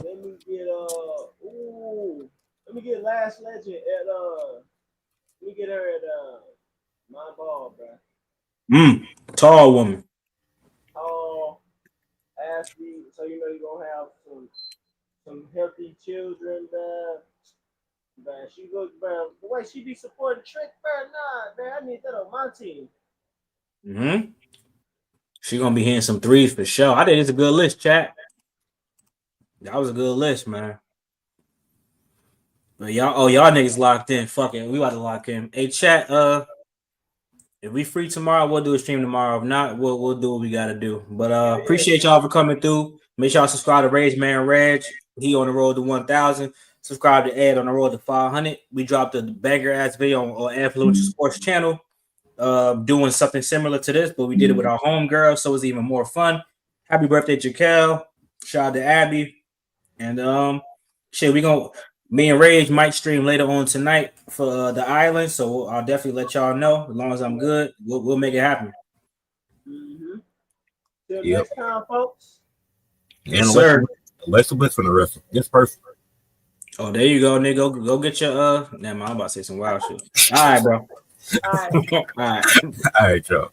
Let me get Let me get Last Legend at Let me get her at my ball, bro. Tall woman. Tall, athlete. So you know you're gonna have some healthy children, bro. But she goes, bro. The way she be supporting Trick, bro. Nah, man, I need that on my team. She gonna be hitting some threes for sure. I think it's a good list, chat. That was a good list, man. But y'all niggas locked in. Fuck it, we about to lock in. Hey, chat. If we free tomorrow, we'll do a stream tomorrow. If not, we'll do what we gotta do. But appreciate y'all for coming through. Make sure y'all subscribe to Rage Man Reg. He on the road to 1,000. Subscribe to Ed on the road to 500. We dropped a banger ass video on Influential Sports channel, doing something similar to this, but we did it with our homegirl, so it's even more fun. Happy birthday, Jaquel. Shout out to Abby. And me and Rage might stream later on tonight for the island, so I'll definitely let y'all know. As long as I'm good, we'll make it happen. Till next time, folks. Yes, sir. Alexa Bliss for the wrestler. It's perfect. Oh, there you go, nigga. Go get your Damn, I'm about to say some wild shit. All right, bro. All right. All right. All right, y'all.